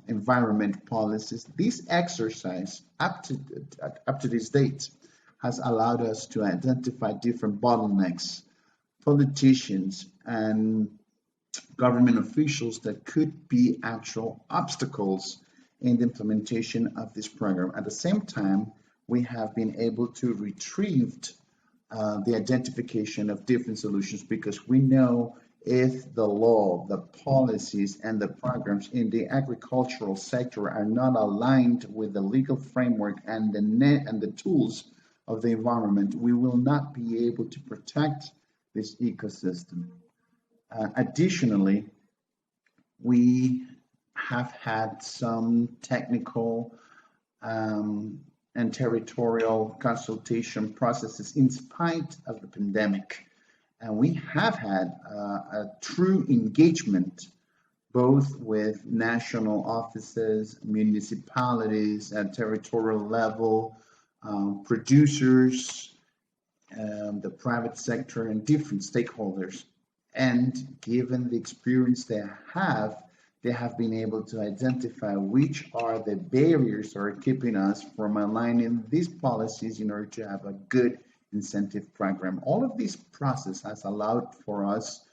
environment policies. This exercise up to this date has allowed us to identify different bottlenecks. Politicians and government officials that could be actual obstacles in the implementation of this program. At the same time, we have been able to retrieve the identification of different solutions, because we know if the law, the policies, and the programs in the agricultural sector are not aligned with the legal framework and the tools of the environment, we will not be able to protect this ecosystem. Additionally, we have had some technical and territorial consultation processes in spite of the pandemic. And we have had a true engagement both with national offices, municipalities at territorial level, producers, the private sector, and different stakeholders. And given the experience they have been able to identify which are the barriers that are keeping us from aligning these policies in order to have a good incentive program. All of this process has allowed for us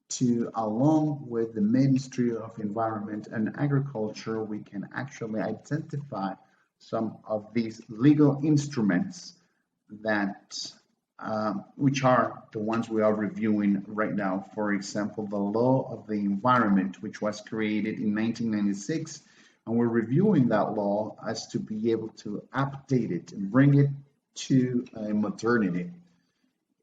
to, along with the Ministry of Environment and Agriculture, we can actually identify some of these legal instruments that which are the ones we are reviewing right now. For example, the Law of the Environment, which was created in 1996, and we're reviewing that law as to be able to update it and bring it to modernity.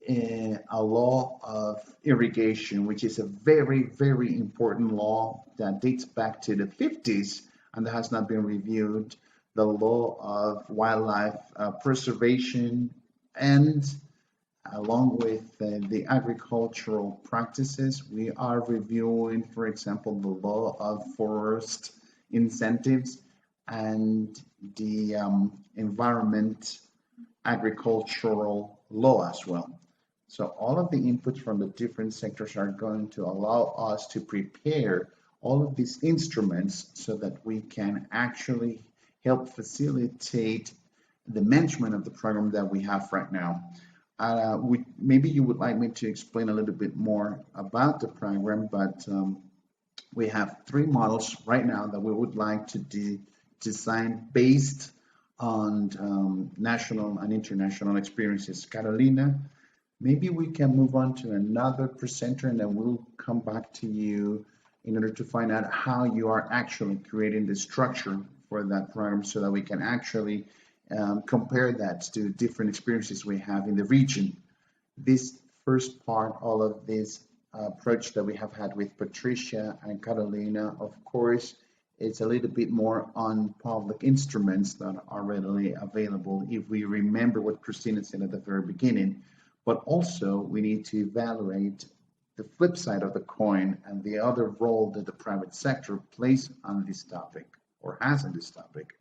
A law of irrigation, which is a very, very important law that dates back to the 50s and that has not been reviewed. The law of wildlife preservation, and along with the agricultural practices, we are reviewing, for example, the law of forest incentives and the environment agricultural law as well. So all of the inputs from the different sectors are going to allow us to prepare all of these instruments so that we can actually help facilitate the management of the program that we have right now. Maybe you would like me to explain a little bit more about the program, but we have 3 models right now that we would like to design based on national and international experiences. Carolina, maybe we can move on to another presenter and then we'll come back to you in order to find out how you are actually creating the structure for that program so that we can actually compare that to different experiences we have in the region. This first part, all of this approach that we have had with Patricia and Carolina, of course, it's a little bit more on public instruments that are readily available if we remember what Christina said at the very beginning, but also we need to evaluate the flip side of the coin and the other role that the private sector plays on this topic or has on this topic.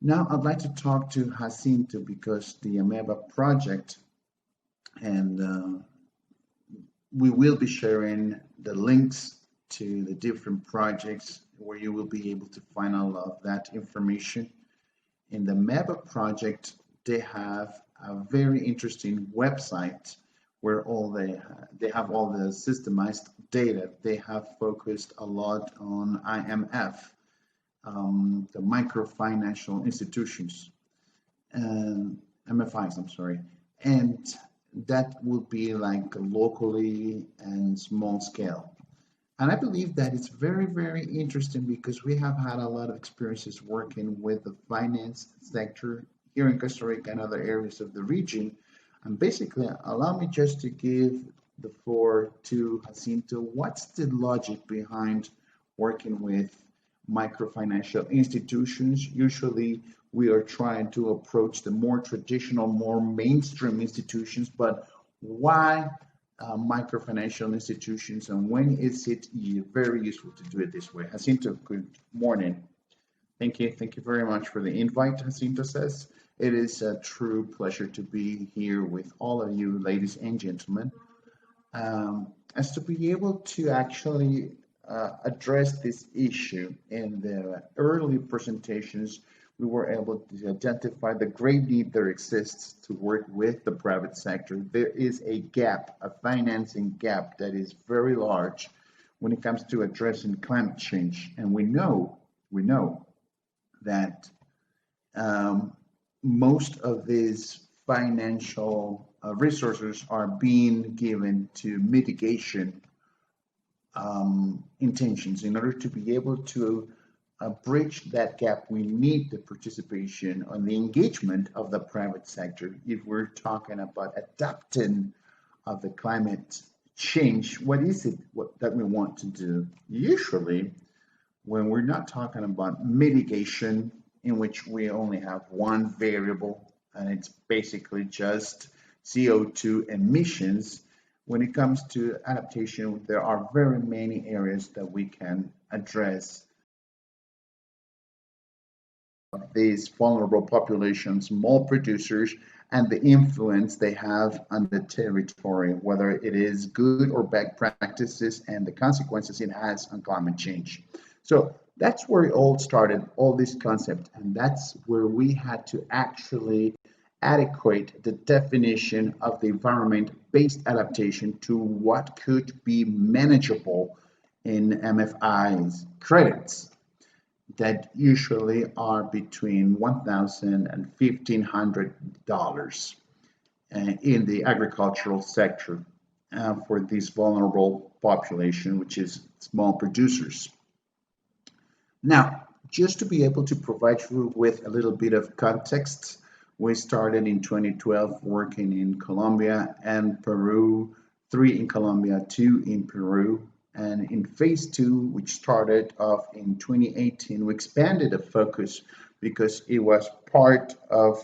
Now I'd like to talk to Jacinto because the Ameba project, and we will be sharing the links to the different projects where you will be able to find all of that information. In the Ameba project, they have a very interesting website where they have all the systemized data. They have focused a lot on IMF, the microfinancial institutions, MFIs, I'm sorry, and that will be like locally and small scale. And I believe that it's very, very interesting because we have had a lot of experiences working with the finance sector here in Costa Rica and other areas of the region. And basically, allow me just to give the floor to Jacinto. What's the logic behind working with microfinancial institutions? Usually, we are trying to approach the more traditional, more mainstream institutions, but why microfinancial institutions, and when is it very useful to do it this way? Jacinto, good morning. Thank you very much for the invite, Jacinto says. It is a true pleasure to be here with all of you, ladies and gentlemen, as to be able to actually address this issue. In the early presentations, we were able to identify the great need there exists to work with the private sector. There is a gap, a financing gap that is very large when it comes to addressing climate change. And we know that most of these financial resources are being given to mitigation intentions. In order to be able to bridge that gap, we need the participation and the engagement of the private sector. If we're talking about adapting of the climate change, what is it that we want to do? Usually, when we're not talking about mitigation, in which we only have one variable, and it's basically just CO2 emissions. When it comes to adaptation, there are very many areas that we can address these vulnerable populations, small producers, and the influence they have on the territory, whether it is good or bad practices and the consequences it has on climate change. So that's where it all started, all this concept, and that's where we had to actually adequate the definition of the environment-based adaptation to what could be manageable in MFI's credits that usually are between $1,000 and $1,500 in the agricultural sector for this vulnerable population, which is small producers. Now, just to be able to provide you with a little bit of context, we started in 2012 working in Colombia and Peru, 3 in Colombia, 2 in Peru. And in phase 2, which started off in 2018, we expanded the focus because it was part of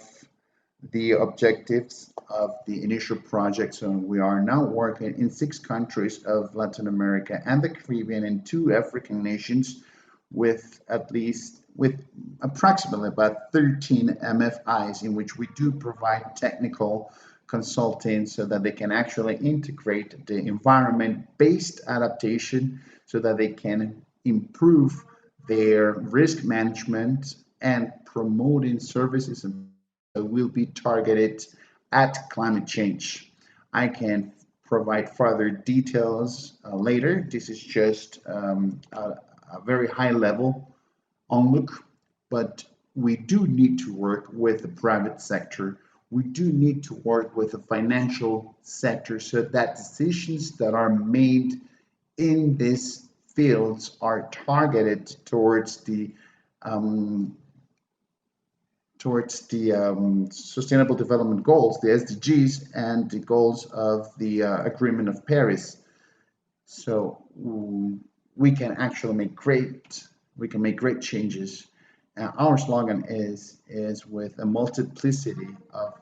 the objectives of the initial project. So we are now working in 6 countries of Latin America and the Caribbean and 2 African nations with approximately about 13 MFIs in which we do provide technical consulting so that they can actually integrate the environment-based adaptation so that they can improve their risk management and promoting services that will be targeted at climate change. I can provide further details later. This is just a very high level onlook, but we do need to work with the private sector. We do need to work with the financial sector so that decisions that are made in these fields are targeted towards the Sustainable Development Goals, the SDGs, and the goals of the Agreement of Paris. So we can actually make great changes. Our slogan is with a multiplicity of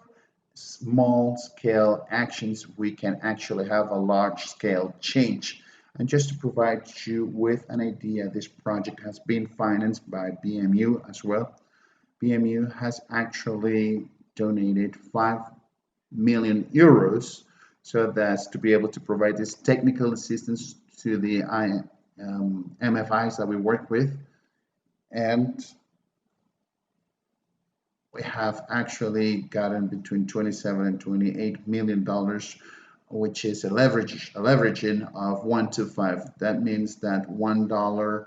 small-scale actions, we can actually have a large-scale change. And just to provide you with an idea, this project has been financed by BMU as well. BMU has actually donated 5 million euros so that's to be able to provide this technical assistance to the MFIs that we work with. And we have actually gotten between 27 and 28 million dollars, which is a leveraging of 1 to 5. That means that $1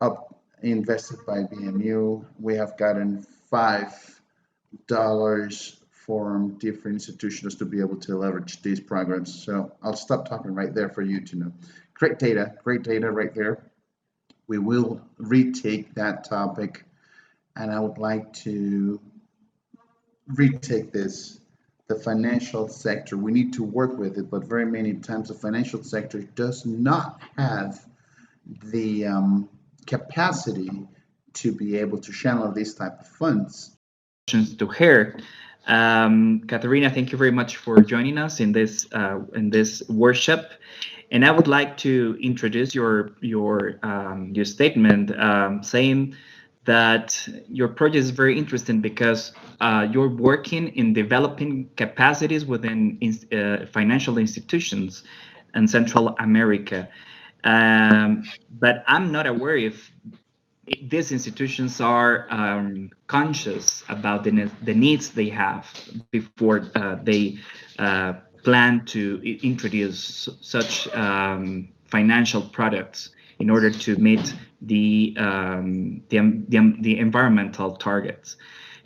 up invested by BMU, we have gotten $5 from different institutions to be able to leverage these programs. So I'll stop talking right there for you to know. Great data right there. We will retake that topic, and I would like to retake this. The financial sector, we need to work with it, but very many times the financial sector does not have the capacity to be able to channel these type of funds. To her. Katharina, thank you very much for joining us in this workshop. And I would like to introduce your statement, saying that your project is very interesting because you're working in developing capacities within financial institutions in Central America. But I'm not aware if these institutions are conscious about the needs they have before they plan to introduce such financial products in order to meet the environmental targets.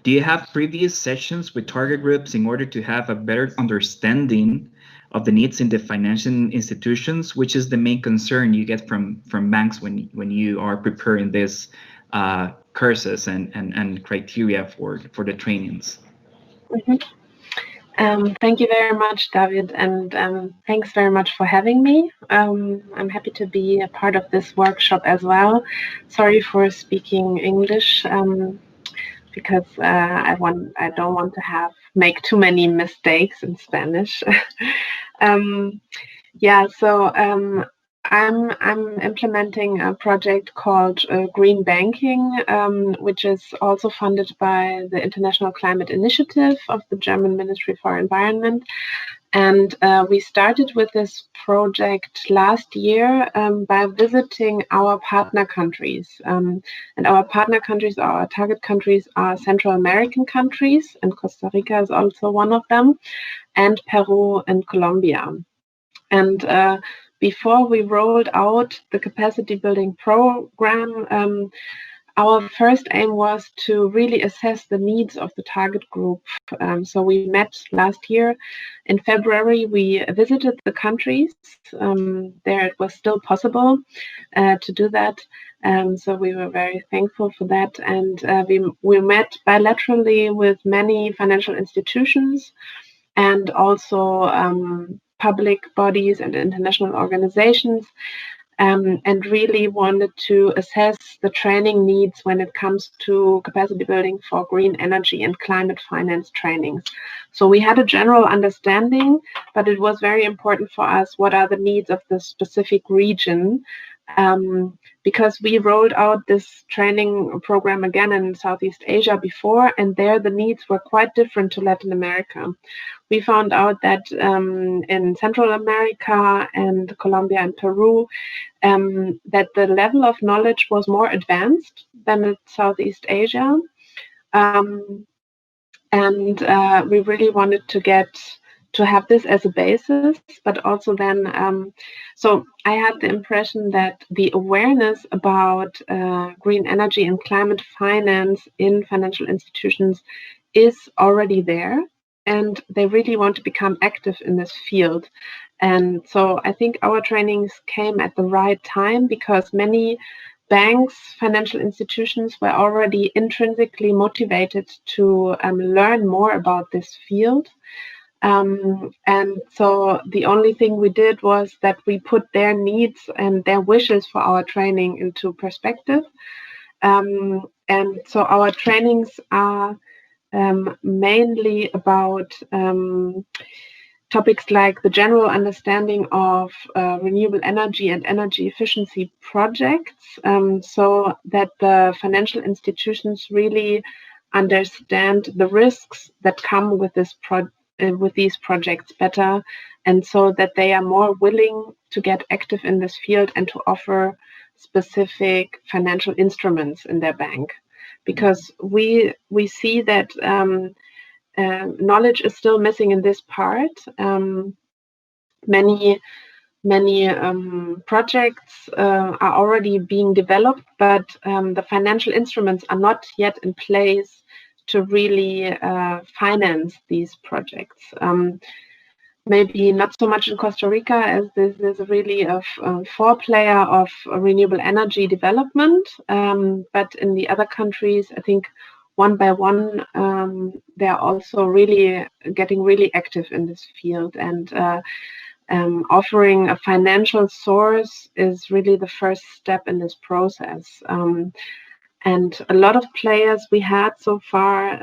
Do you have previous sessions with target groups in order to have a better understanding of the needs in the financial institutions, which is the main concern you get from banks when you are preparing these courses and criteria for the trainings? Thank you very much, David, and thanks very much for having me. I'm happy to be a part of this workshop as well. Sorry for speaking English, because I don't want to make too many mistakes in Spanish. Yeah, so I'm implementing a project called Green Banking, which is also funded by the International Climate Initiative of the German Ministry for Environment. And we started with this project last year by visiting our partner countries. And our partner countries, our target countries, are Central American countries, and Costa Rica is also one of them, and Peru and Colombia. And before we rolled out the capacity building program, our first aim was to really assess the needs of the target group. So we met last year. In February, we visited the countries. There it was still possible to do that. So we were very thankful for that. And we met bilaterally with many financial institutions and also public bodies and international organizations, and really wanted to assess the training needs when it comes to capacity building for green energy and climate finance trainings. So we had a general understanding, but it was very important for us what are the needs of the specific region, because we rolled out this training program again in Southeast Asia before, and there the needs were quite different to Latin America. We found out that in Central America and Colombia and Peru, that the level of knowledge was more advanced than in Southeast Asia. And we really wanted to have this as a basis, but also then, so I had the impression that the awareness about green energy and climate finance in financial institutions is already there, and they really want to become active in this field. And so I think our trainings came at the right time, because many banks, financial institutions were already intrinsically motivated to learn more about this field. And so the only thing we did was that we put their needs and their wishes for our training into perspective. And so our trainings are mainly about topics like the general understanding of renewable energy and energy efficiency projects, so that the financial institutions really understand the risks that come with with these projects better, and so that they are more willing to get active in this field and to offer specific financial instruments in their bank. Because we see that knowledge is still missing in this part. Many projects are already being developed, but the financial instruments are not yet in place to really finance these projects. Maybe not so much in Costa Rica, as this is really a foreplayer of renewable energy development, but in the other countries, I think one by one, they're also really getting really active in this field, and offering a financial source is really the first step in this process. And a lot of players we had so far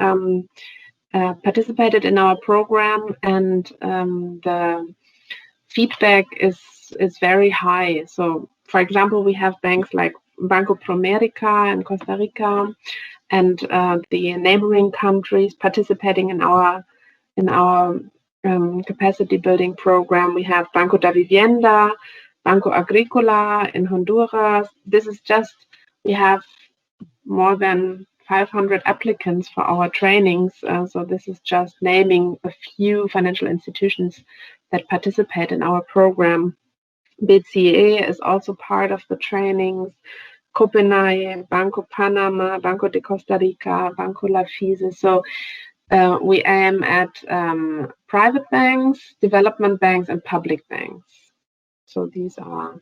participated in our program, and the feedback is very high. So, for example, we have banks like Banco Promérica in Costa Rica, and the neighboring countries participating in our capacity building program. We have Banco da Vivienda, Banco Agrícola in Honduras. This is just, we have more than 500 applicants for our trainings. So this is just naming a few financial institutions that participate in our program. BCE is also part of the trainings. Copenhagen, Banco Panama, Banco de Costa Rica, Banco La Fise. So we aim at private banks, development banks, and public banks. So these are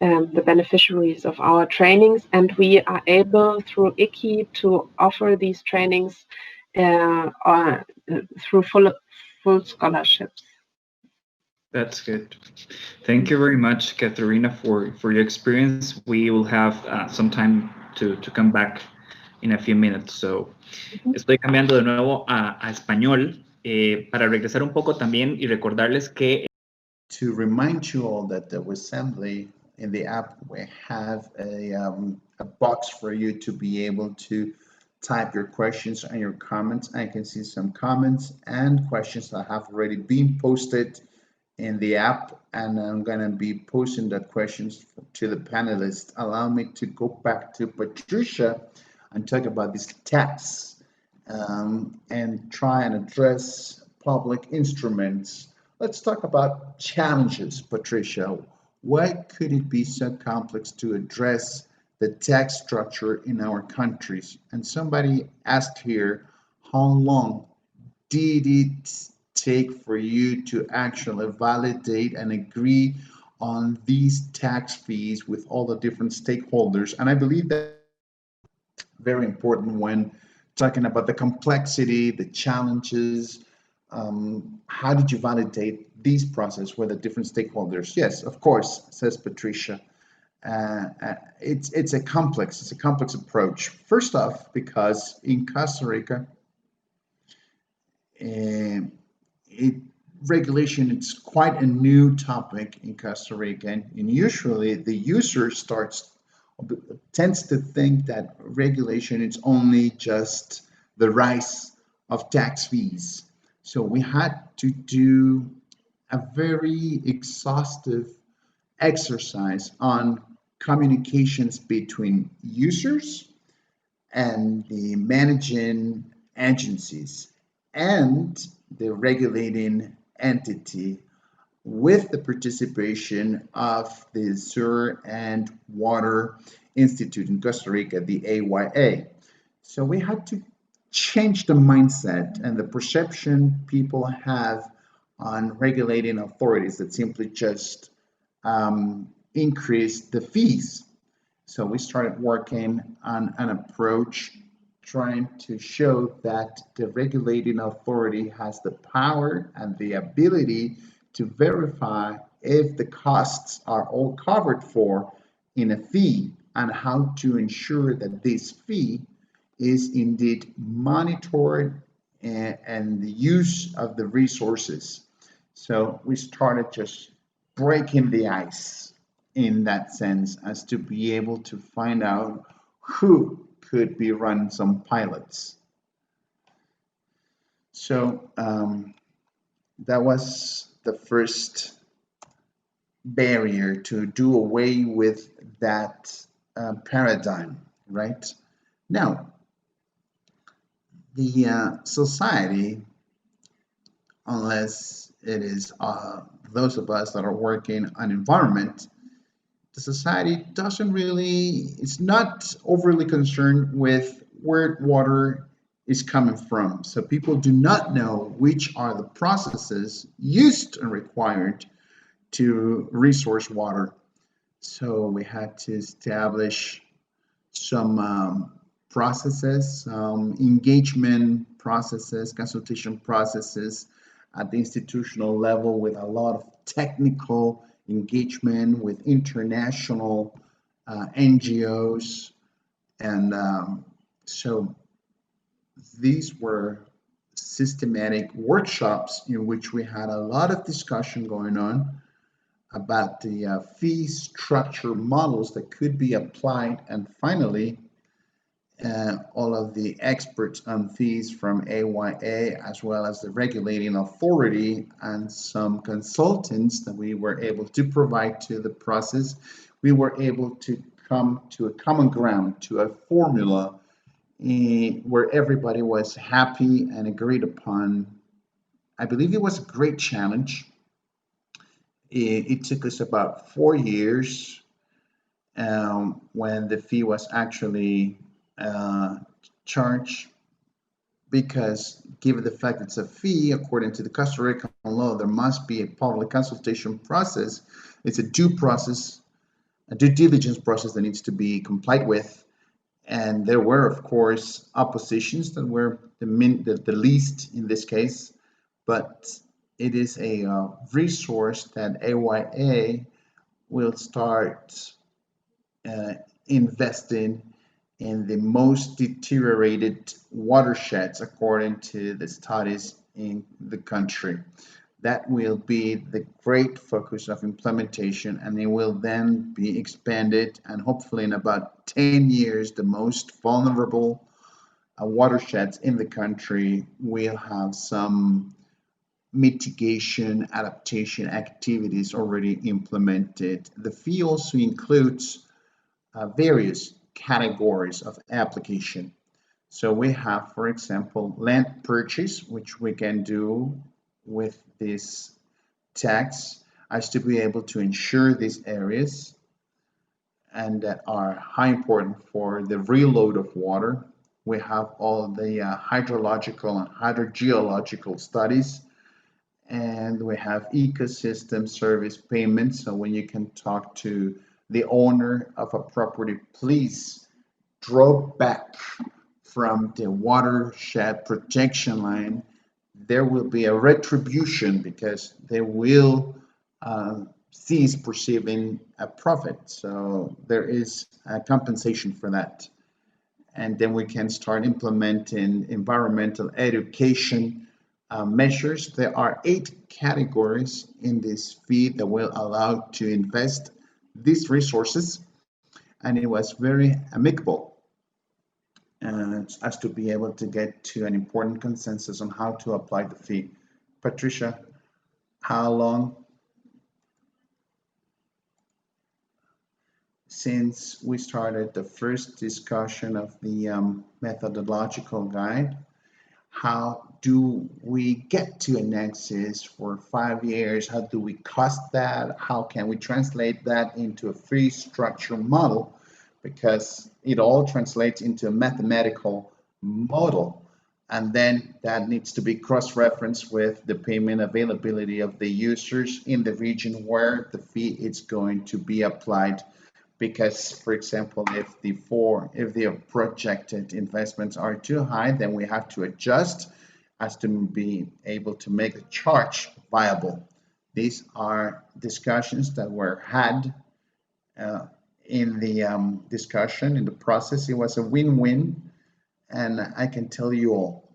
the beneficiaries of our trainings, and we are able through ICCI to offer these trainings through full scholarships. That's good. Thank you very much, Caterina, for your experience. We will have some time to come back in a few minutes. So, estoy cambiando de nuevo a español para regresar un poco también y recordarles que to remind you all that the assembly in the app, we have a box for you to be able to type your questions and your comments. I can see some comments and questions that have already been posted in the app, and I'm going to be posting the questions to the panelists. Allow me to go back to Patricia and talk about these tax and try and address public instruments. Let's talk about challenges, Patricia. Why could it be so complex to address the tax structure in our countries? And somebody asked here, how long did it take for you to actually validate and agree on these tax fees with all the different stakeholders? And I believe that very important when talking about the complexity, the challenges. How did you validate these process with the different stakeholders? Yes, of course, says Patricia. It's a complex approach. First off, because in Costa Rica, regulation, it's quite a new topic in Costa Rica, and usually the user tends to think that regulation is only just the rise of tax fees. So we had to do a very exhaustive exercise on communications between users and the managing agencies and the regulating entity, with the participation of the Sewer and Water Institute in Costa Rica, the AYA. So we had to change the mindset and the perception people have on regulating authorities that simply just increase the fees. So we started working on an approach trying to show that the regulating authority has the power and the ability to verify if the costs are all covered for in a fee, and how to ensure that this fee is indeed monitored and the use of the resources. So we started just breaking the ice in that sense, as to be able to find out who could be run some pilots. So that was the first barrier, to do away with that paradigm, right? Now, the society, unless it is those of us that are working on environment, the society doesn't really, it's not overly concerned with where water is coming from. So people do not know which are the processes used and required to resource water. So we had to establish some processes, engagement processes, consultation processes at the institutional level, with a lot of technical engagement with international NGOs. And so these were systematic workshops in which we had a lot of discussion going on about the fee structure models that could be applied. And finally, all of the experts on fees from AYA, as well as the regulating authority and some consultants that we were able to provide to the process, we were able to come to a common ground, to a formula where everybody was happy and agreed upon. I believe it was a great challenge. It took us about 4 years when the fee was actually charged, because given the fact it's a fee, according to the Costa Rican law, there must be a public consultation process. It's a due diligence process that needs to be complied with. And there were, of course, oppositions that were the least in this case, but it is a resource that AYA will start investing in the most deteriorated watersheds according to the studies in the country. That will be the great focus of implementation, and it will then be expanded, and hopefully in about 10 years, the most vulnerable watersheds in the country will have some mitigation, adaptation activities already implemented. The fee also includes various categories of application. So we have, for example, land purchase, which we can do with this tax, as to be able to ensure these areas and that are high important for the reload of water. We have all the hydrological and hydrogeological studies, and we have ecosystem service payments. So when you can talk to the owner of a property, please draw back from the watershed protection line, there will be a retribution, because they will cease perceiving a profit. So there is a compensation for that. And then we can start implementing environmental education measures. There are 8 categories in this fee that will allow to invest these resources, and it was very amicable as to be able to get to an important consensus on how to apply the fee. Patricia, how long since we started the first discussion of the methodological guide? How do we get to a nexus for 5 years? How do we cost that? How can we translate that into a fee structure model? Because it all translates into a mathematical model. And then that needs to be cross-referenced with the payment availability of the users in the region where the fee is going to be applied. Because, for example, if the projected investments are too high, then we have to adjust as to be able to make the charge viable. These are discussions that were had in the discussion, in the process. It was a win-win, and I can tell you all,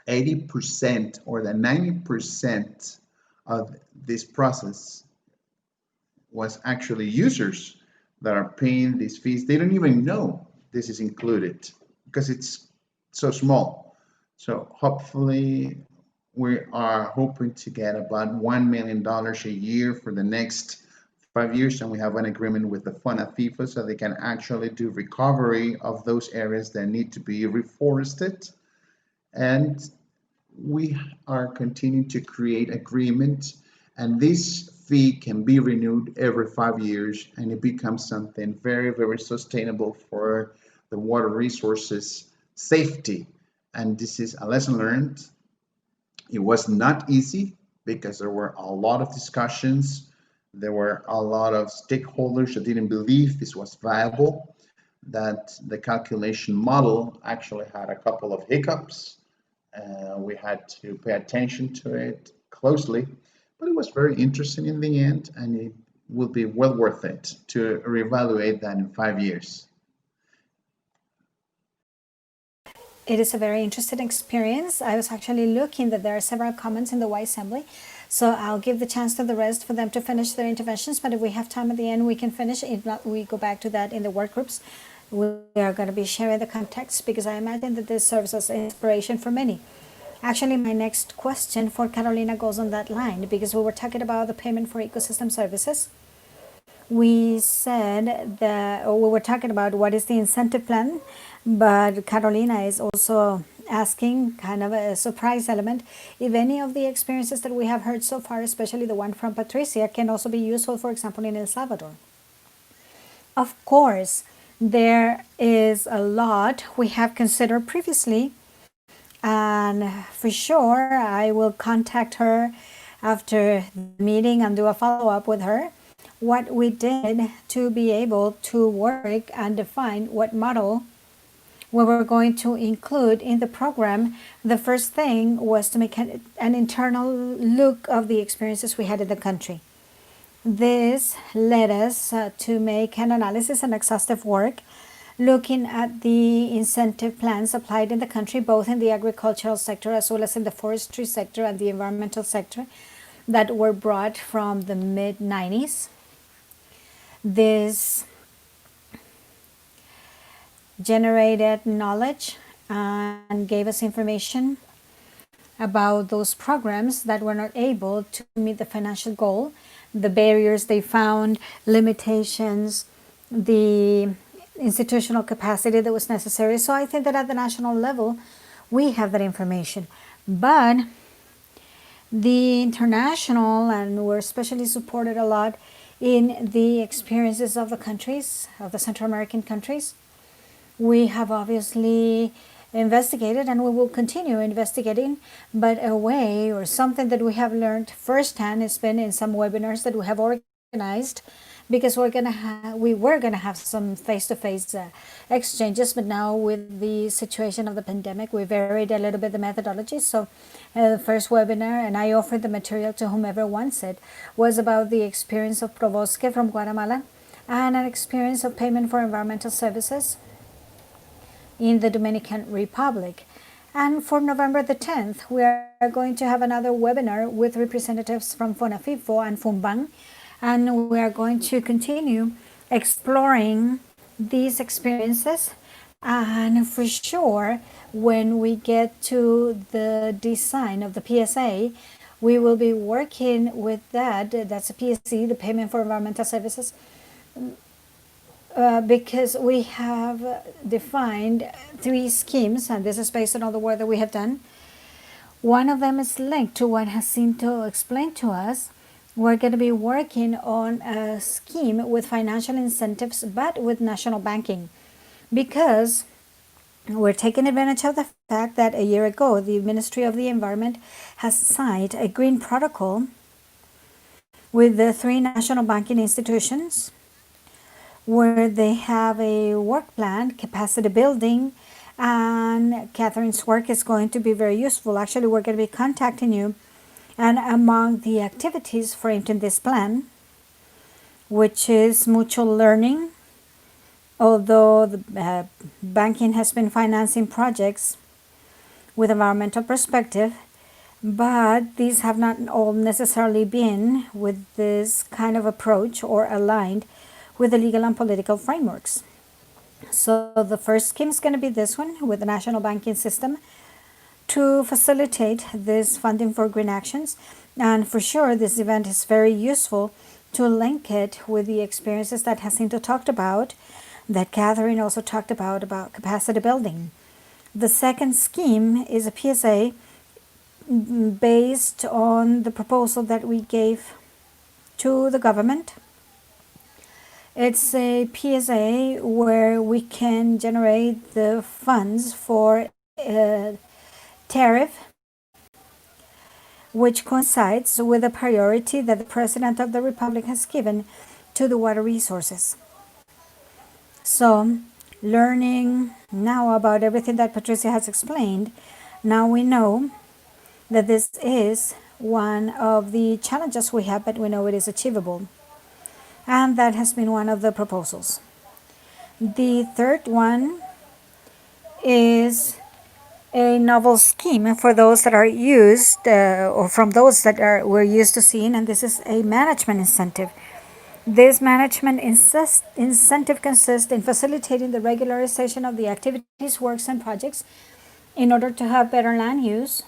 80% or the 90% of this process was actually users that are paying these fees. They don't even know this is included because it's so small. So hopefully we are hoping to get about $1 million a year for the next 5 years, and we have an agreement with the FONAFIFA so they can actually do recovery of those areas that need to be reforested. And we are continuing to create agreement, and this fee can be renewed every 5 years, and it becomes something very, very sustainable for the water resources safety. And this is a lesson learned. It was not easy because there were a lot of discussions. There were a lot of stakeholders that didn't believe this was viable, that the calculation model actually had a couple of hiccups. We had to pay attention to it closely, but it was very interesting in the end, and it will be well worth it to reevaluate that in 5 years. It is a very interesting experience. I was actually looking that there are several comments in the Y Assembly, so I'll give the chance to the rest for them to finish their interventions, but if we have time at the end, we can finish. If not, we go back to that in the work groups. We are going to be sharing the context because I imagine that this serves as inspiration for many. Actually, my next question for Carolina goes on that line because we were talking about the payment for ecosystem services. we said that, or we were talking about what is the incentive plan, but Carolina is also asking, kind of a surprise element, if any of the experiences that we have heard so far, especially the one from Patricia, can also be useful, for example, in El Salvador. Of course, there is a lot we have considered previously, and for sure I will contact her after the meeting and do a follow-up with her what we did to be able to work and define what model we were going to include in the program. The first thing was to make an internal look of the experiences we had in the country. This led us to make an analysis and exhaustive work looking at the incentive plans applied in the country, both in the agricultural sector as well as in the forestry sector and the environmental sector, that were brought from the mid-90s. This generated knowledge and gave us information about those programs that were not able to meet the financial goal, the barriers they found, limitations, the institutional capacity that was necessary. So I think that at the national level, we have that information. But the international, and we're especially supported a lot in the experiences of the countries, of the Central American countries. We have obviously investigated and we will continue investigating, but a way or something that we have learned firsthand has been in some webinars that we have organized, because we were gonna have some face-to-face exchanges, but now with the situation of the pandemic, we varied a little bit the methodology. So the first webinar, and I offered the material to whomever wants it, was about the experience of Probosque from Guatemala and an experience of payment for environmental services in the Dominican Republic. And for November the 10th, we are going to have another webinar with representatives from FONAFIFO and FUNBAN, and we are going to continue exploring these experiences. And for sure, when we get to the design of the PSA, we will be working with that. That's a PSC, the Payment for Environmental Services, because we have defined 3 schemes, and this is based on all the work that we have done. One of them is linked to what Jacinto explained to us. We're going to be working on a scheme with financial incentives, but with national banking, because we're taking advantage of the fact that a year ago, the Ministry of the Environment has signed a green protocol with the 3 national banking institutions, where they have a work plan, capacity building, and Catherine's work is going to be very useful. Actually, we're going to be contacting you, and among the activities framed in this plan, which is mutual learning, although the banking has been financing projects with environmental perspective, but these have not all necessarily been with this kind of approach or aligned with the legal and political frameworks. So the first scheme is going to be this one with the national banking system to facilitate this funding for green actions. And for sure, this event is very useful to link it with the experiences that Jacinto talked about, that Catherine also talked about capacity building. The second scheme is a PSA based on the proposal that we gave to the government. It's a PSA where we can generate the funds for a tariff which coincides with the priority that the President of the Republic has given to the water resources. So, learning now about everything that Patricia has explained, now we know that this is one of the challenges we have, but we know it is achievable. And that has been one of the proposals. The third one is a novel scheme for those that are used, or from those that we're used to seeing, and this is a management incentive. This management incentive consists in facilitating the regularization of the activities, works, and projects in order to have better land use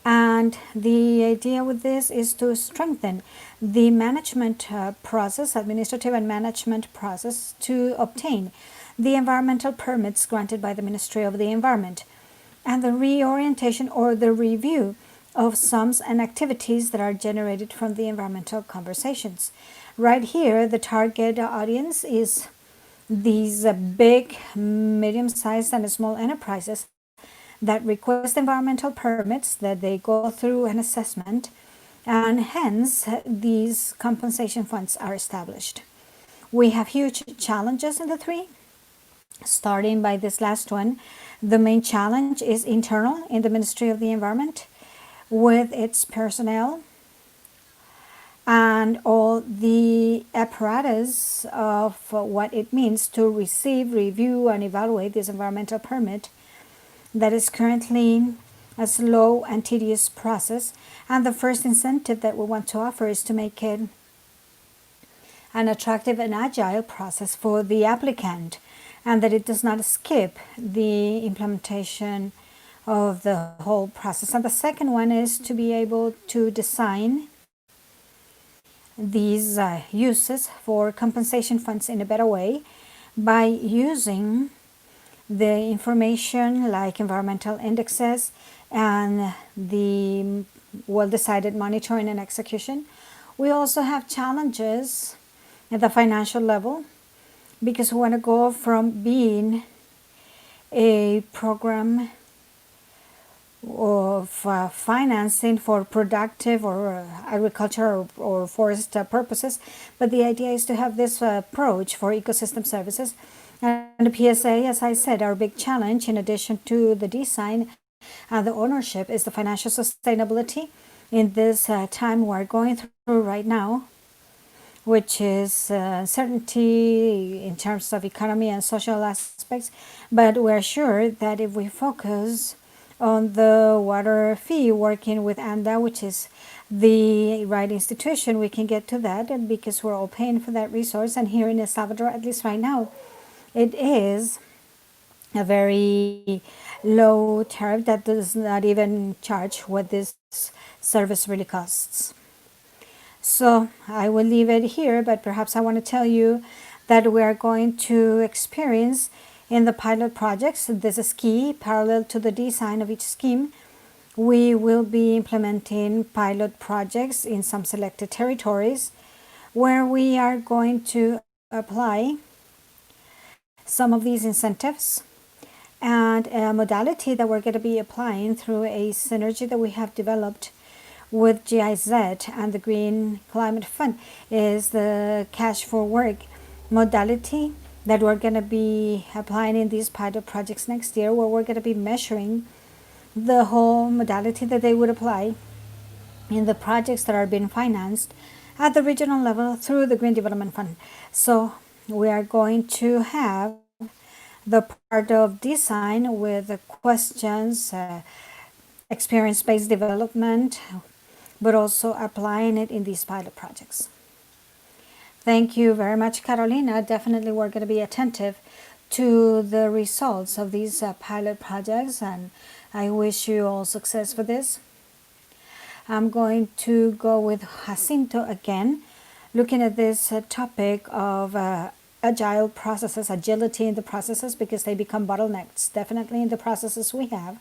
And the idea with this is to strengthen the management process, administrative and management process, to obtain the environmental permits granted by the Ministry of the Environment, and the reorientation or the review of sums and activities that are generated from the environmental conversations. Right here, the target audience is these big, medium-sized, and small enterprises that request environmental permits, that they go through an assessment, and hence these compensation funds are established. We have huge challenges in the three. Starting by this last one, the main challenge is internal in the Ministry of the Environment with its personnel and all the apparatus of what it means to receive, review, and evaluate this environmental permit that is currently a slow and tedious process. And the first incentive that we want to offer is to make it an attractive and agile process for the applicant, and that it does not skip the implementation of the whole process. And the second one is to be able to design these uses for compensation funds in a better way by using the information like environmental indexes and the well-decided monitoring and execution. We also have challenges at the financial level because we want to go from being a program of financing for productive or agriculture or forest purposes, but the idea is to have this approach for ecosystem services. And the PSA, as I said, our big challenge, in addition to the design and the ownership, is the financial sustainability in this time we're going through right now, which is uncertainty in terms of economy and social aspects. But we're sure that if we focus on the water fee, working with ANDA, which is the right institution, we can get to that, and because we're all paying for that resource. And here in El Salvador, at least right now, it is a very low tariff that does not even charge what this service really costs. So I will leave it here, but perhaps I want to tell you that we are going to experience in the pilot projects, this is key, parallel to the design of each scheme, we will be implementing pilot projects in some selected territories where we are going to apply some of these incentives, and a modality that we're going to be applying through a synergy that we have developed with GIZ and the Green Climate Fund is the cash for work modality that we're going to be applying in these pilot projects next year, where we're going to be measuring the whole modality that they would apply in the projects that are being financed at the regional level through the Green Development Fund. So we are going to have the part of design with the questions, experience-based development, but also applying it in these pilot projects. Thank you very much, Carolina. Definitely we're going to be attentive to the results of these pilot projects, and I wish you all success for this. I'm going to go with Jacinto again, looking at this topic of agile processes, agility in the processes, because they become bottlenecks, definitely in the processes we have.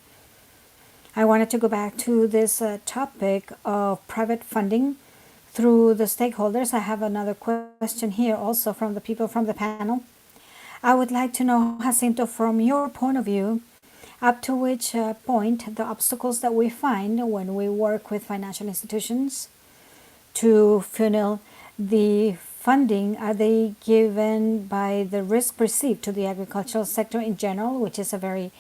I wanted to go back to this topic of private funding through the stakeholders. I have another question here also from the people from the panel. I would like to know, Jacinto, from your point of view, up to which point the obstacles that we find when we work with financial institutions to funnel the funding, are they given by the risk perceived to the agricultural sector in general, which is a very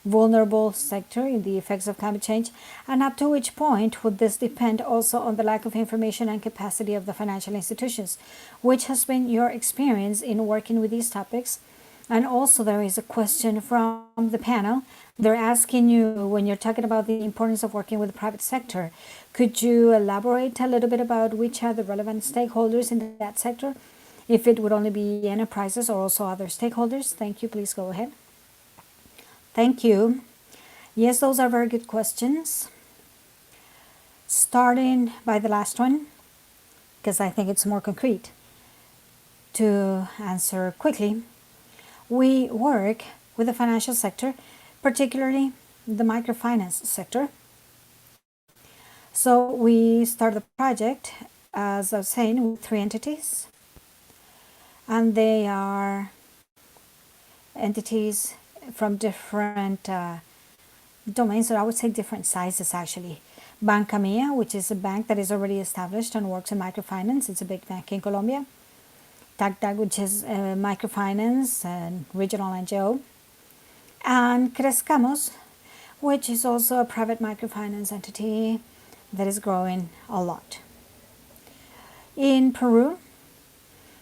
vulnerable sector in the effects of climate change, and up to which point would this depend also on the lack of information and capacity of the financial institutions? Which has been your experience in working with these topics? And also there is a question from the panel. They're asking you, when you're talking about the importance of working with the private sector, could you elaborate a little bit about which are the relevant stakeholders in that sector? If it would only be enterprises or also other stakeholders? Thank you. Please go ahead. Thank you. Yes, those are very good questions. Starting by the last one, because I think it's more concrete to answer quickly. We work with the financial sector, particularly the microfinance sector. So we start the project, as I was saying, with 3 entities, and they are entities from different domains, or I would say different sizes actually. Banca Mia, which is a bank that is already established and works in microfinance. It's a big bank in Colombia. TAC, which is microfinance and regional NGO. And Crezcamos, which is also a private microfinance entity that is growing a lot. In Peru,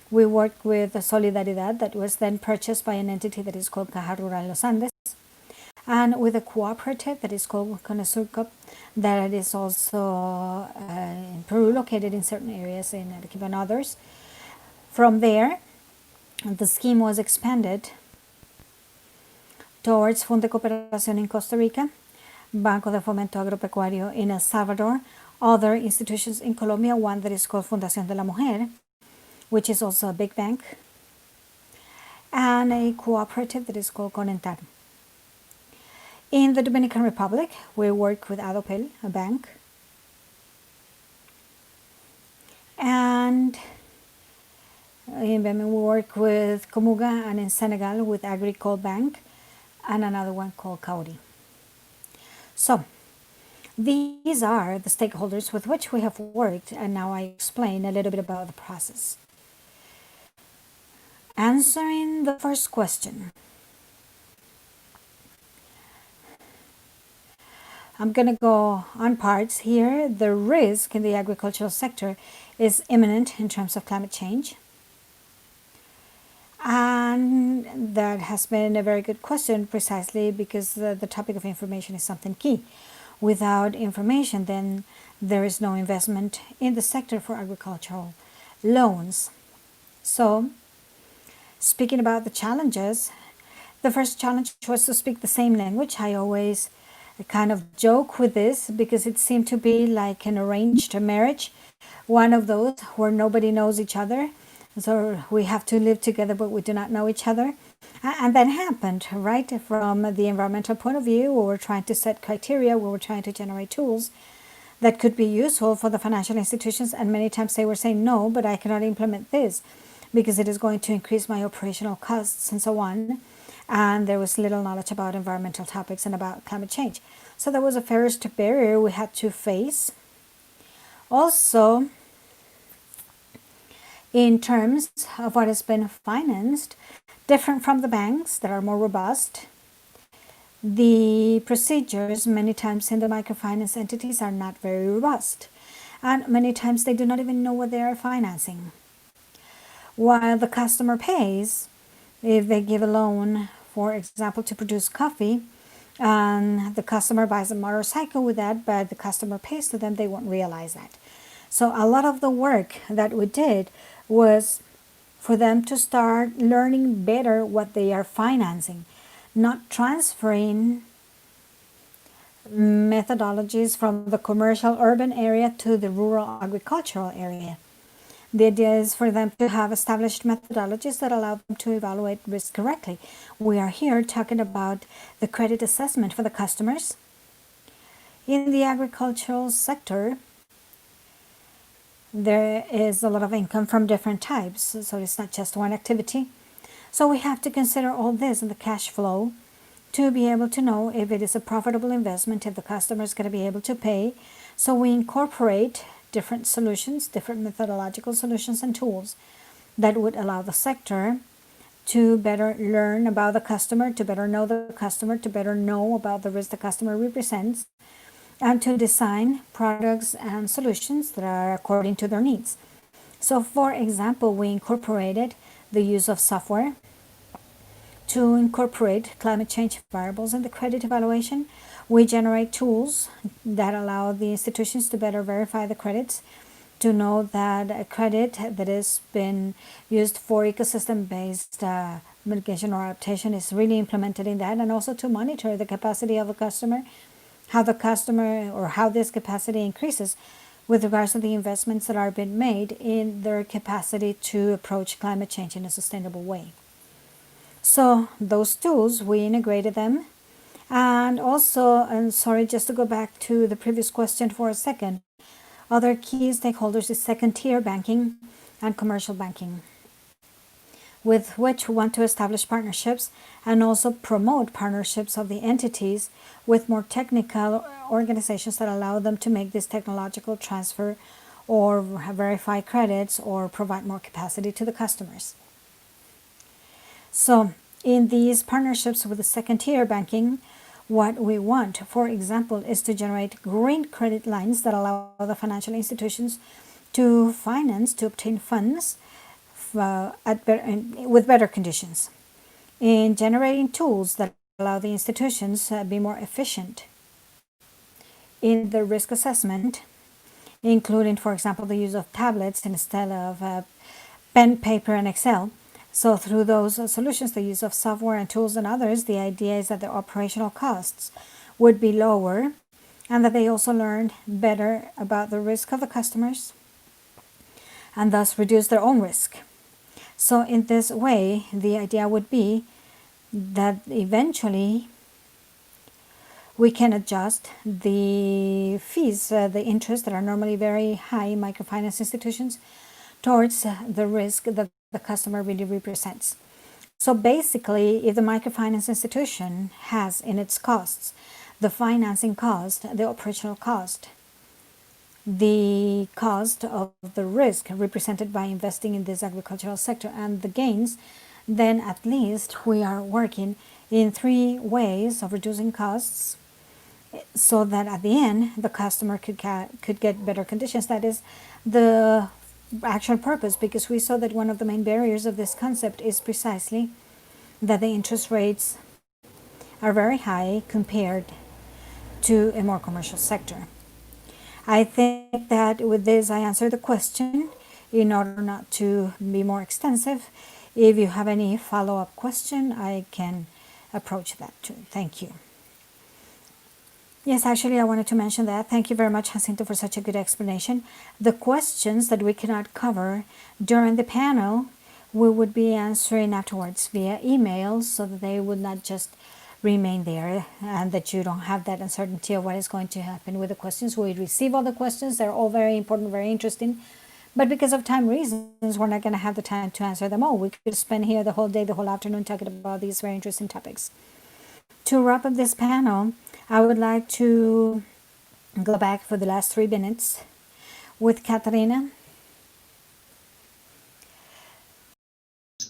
we work with Solidaridad, that was then purchased by an entity that is called Caja Rural Los Andes, and with a cooperative that is called Conasurco, that is also in Peru, located in certain areas in Arequipa and others. From there, the scheme was expanded towards Funde Cooperación in Costa Rica, Banco de Fomento Agropecuario in El Salvador, other institutions in Colombia, one that is called Fundación de la Mujer, which is also a big bank, and a cooperative that is called Conentar. In the Dominican Republic, we work with Adopel, a bank, and in Benin we work with Comuga, and in Senegal with Agricole Bank, and another one called Kauri. So these are the stakeholders with which we have worked, and now I explain a little bit about the process. Answering the first question, I'm going to go on parts here. The risk in the agricultural sector is imminent in terms of climate change. And that has been a very good question, precisely because the topic of information is something key. Without information, then there is no investment in the sector for agricultural loans. So, speaking about the challenges, the first challenge was to speak the same language. I always kind of joke with this because it seemed to be like an arranged marriage, one of those where nobody knows each other. So we have to live together, but we do not know each other. And that happened, right? From the environmental point of view, we were trying to set criteria, we were trying to generate tools that could be useful for the financial institutions. And many times they were saying, no, but I cannot implement this because it is going to increase my operational costs and so on. And there was little knowledge about environmental topics and about climate change. So that was a first barrier we had to face. Also, in terms of what has been financed, different from the banks that are more robust, the procedures many times in the microfinance entities are not very robust. And many times they do not even know what they are financing. While the customer pays, if they give a loan, for example, to produce coffee, and the customer buys a motorcycle with that, but the customer pays to them, they won't realize that. So a lot of the work that we did was for them to start learning better what they are financing, not transferring methodologies from the commercial urban area to the rural agricultural area. The idea is for them to have established methodologies that allow them to evaluate risk correctly. We are here talking about the credit assessment for the customers. In the agricultural sector, there is a lot of income from different types, so it's not just one activity. So we have to consider all this in the cash flow to be able to know if it is a profitable investment, if the customer is going to be able to pay. So we incorporate different solutions, different methodological solutions and tools that would allow the sector to better learn about the customer, to better know the customer, to better know about the risk the customer represents, and to design products and solutions that are according to their needs. So, for example, we incorporated the use of software to incorporate climate change variables in the credit evaluation. We generate tools that allow the institutions to better verify the credits, to know that a credit that has been used for ecosystem-based mitigation or adaptation is really implemented in that, and also to monitor the capacity of the customer how the customer or how this capacity increases with regards to the investments that are being made in their capacity to approach climate change in a sustainable way. So those tools, we integrated them. And also, and sorry, just to go back to the previous question for a second, other key stakeholders is second-tier banking and commercial banking, with which we want to establish partnerships and also promote partnerships of the entities with more technical organizations that allow them to make this technological transfer or verify credits or provide more capacity to the customers. So in these partnerships with the second-tier banking, what we want, for example, is to generate green credit lines that allow the financial institutions to finance, to obtain funds with better conditions. In generating tools that allow the institutions to be more efficient in the risk assessment, including, for example, the use of tablets instead of pen, paper, and Excel. So through those solutions, the use of software and tools and others, the idea is that the operational costs would be lower and that they also learn better about the risk of the customers and thus reduce their own risk. So in this way, the idea would be that eventually we can adjust the fees, the interest that are normally very high in microfinance institutions towards the risk that the customer really represents. So basically, if the microfinance institution has in its costs the financing cost, the operational cost, the cost of the risk represented by investing in this agricultural sector and the gains, then at least we are working in 3 ways of reducing costs so that at the end the customer could get better conditions. That is the actual purpose, because we saw that one of the main barriers of this concept is precisely that the interest rates are very high compared to a more commercial sector. I think that with this I answered the question in order not to be more extensive. If you have any follow-up question, I can approach that too. Thank you. Yes, actually, I wanted to mention that. Thank you very much, Jacinto, for such a good explanation. The questions that we cannot cover during the panel, we would be answering afterwards via email so that they would not just remain there and that you don't have that uncertainty of what is going to happen with the questions. We receive all the questions. They're all very important, very interesting. But because of time reasons, we're not going to have the time to answer them all. We could spend here the whole day, the whole afternoon talking about these very interesting topics. To wrap up this panel, I would like to go back for the last 3 minutes with Katarina.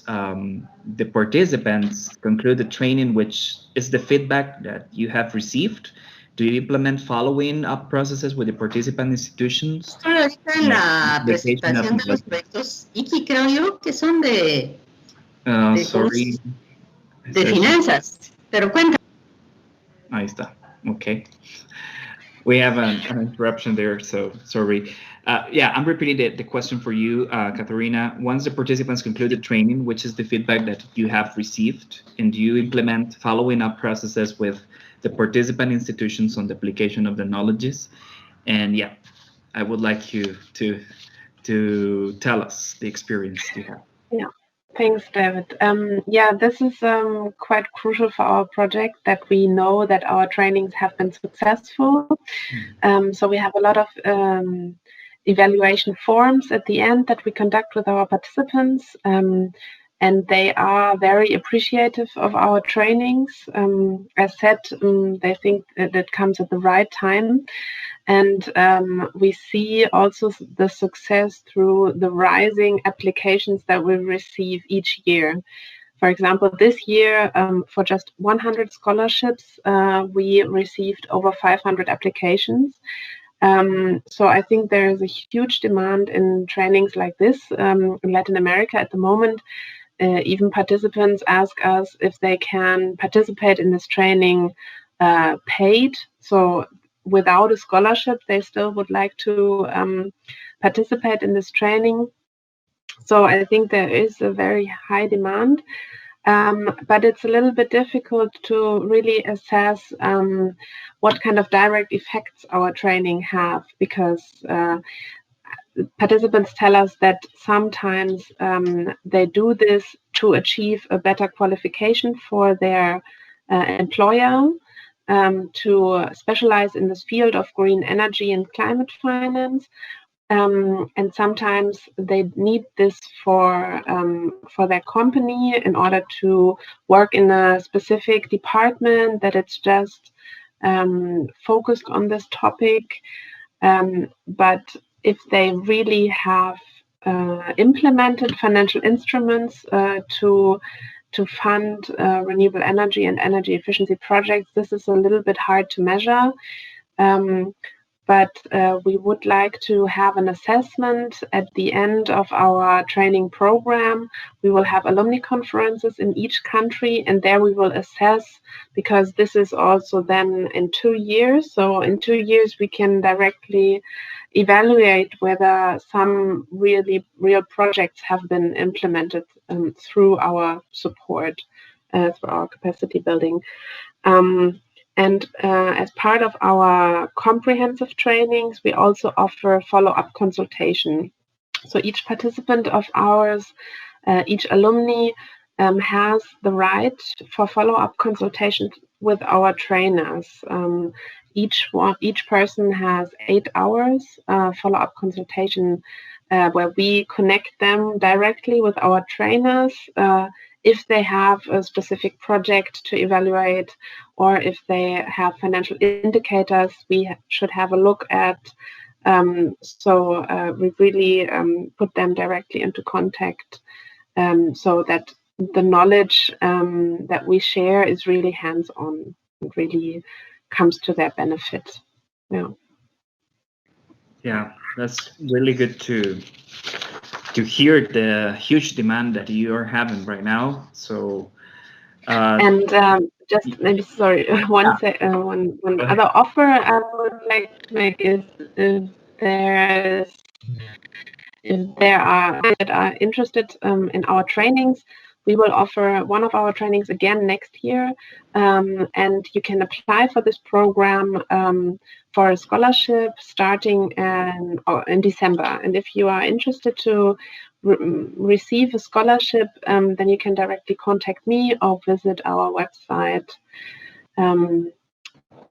The participants conclude the training, which is the feedback that you have received. Do you implement following up processes with the participant institutions? Ahorita en la presentación de los proyectos IKI, creo yo, que son de sorry. De finanzas, pero cuenta. Ahí está. Okay. We have an interruption there, so sorry. Yeah, I'm repeating the question for you, Katarina. Once the participants conclude the training, which is the feedback that you have received, and do you implement following up processes with the participant institutions on the application of the knowledges? And yeah, I would like you to tell us the experience you have. Yeah. Thanks, David. Yeah, this is quite crucial for our project, that we know that our trainings have been successful. So we have a lot of evaluation forums at the end that we conduct with our participants, and they are very appreciative of our trainings. As said, they think that it comes at the right time. And we see also the success through the rising applications that we receive each year. For example, this year, for just 100 scholarships, we received over 500 applications. So I think there is a huge demand in trainings like this. In Latin America at the moment, even participants ask us if they can participate in this training paid. So without a scholarship, they still would like to participate in this training. So I think there is a very high demand. But it's a little bit difficult to really assess what kind of direct effects our training have, because participants tell us that sometimes they do this to achieve a better qualification for their employer, to specialize in this field of green energy and climate finance. And sometimes they need this for their company in order to work in a specific department that it's just focused on this topic. But if they really have implemented financial instruments to fund renewable energy and energy efficiency projects, this is a little bit hard to measure. But we would like to have an assessment at the end of our training program. We will have alumni conferences in each country, and there we will assess, because this is also then in 2 years. So in 2 years, we can directly evaluate whether some real projects have been implemented through our support, through our capacity building. And as part of our comprehensive trainings, we also offer follow-up consultation. So each participant of ours, each alumni, has the right for follow-up consultation with our trainers. Each person has 8 hours follow-up consultation where we connect them directly with our trainers if they have a specific project to evaluate, or if they have financial indicators we should have a look at. So we really put them directly into contact, so that the knowledge that we share is really hands-on and really comes to their benefit. Yeah, that's really good to hear the huge demand that you are having right now. So and just maybe, sorry, one other offer I would like to make is, if there are that are interested in our trainings, we will offer one of our trainings again next year, and you can apply for this program for a scholarship starting in December. And if you are interested to receive a scholarship, then you can directly contact me or visit our website.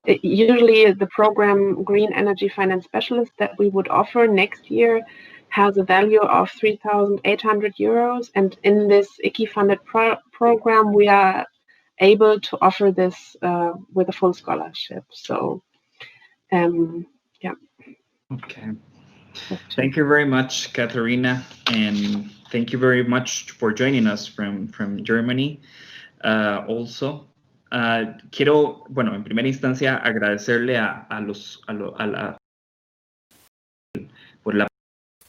Usually the program Green Energy Finance Specialist that we would offer next year has a value of 3,800 euros. And in this ICI-funded program, we are able to offer this with a full scholarship. So, yeah. Okay. Thank you very much, Katharina, and thank you very much for joining us from Germany. Also, quiero, bueno, en primera instancia agradecerle por la.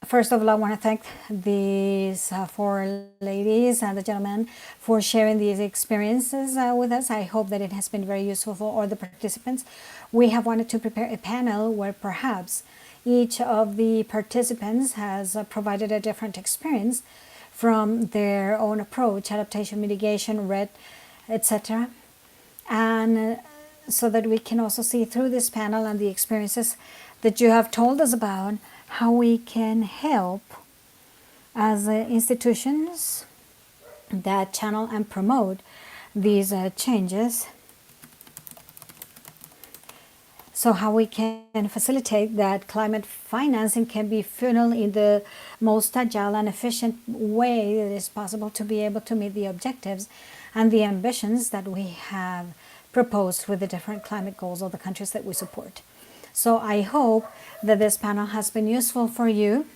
First of all, I want to thank these 4 ladies and the gentlemen for sharing these experiences with us. I hope that it has been very useful for all the participants. We have wanted to prepare a panel where perhaps each of the participants has provided a different experience from their own approach, adaptation, mitigation, RED, etc. And so that we can also see through this panel and the experiences that you have told us about, how we can help as institutions that channel and promote these changes. So how we can facilitate that climate financing can be funneled in the most agile and efficient way that is possible to be able to meet the objectives and the ambitions that we have proposed with the different climate goals of the countries that we support. So I hope that this panel has been useful for you.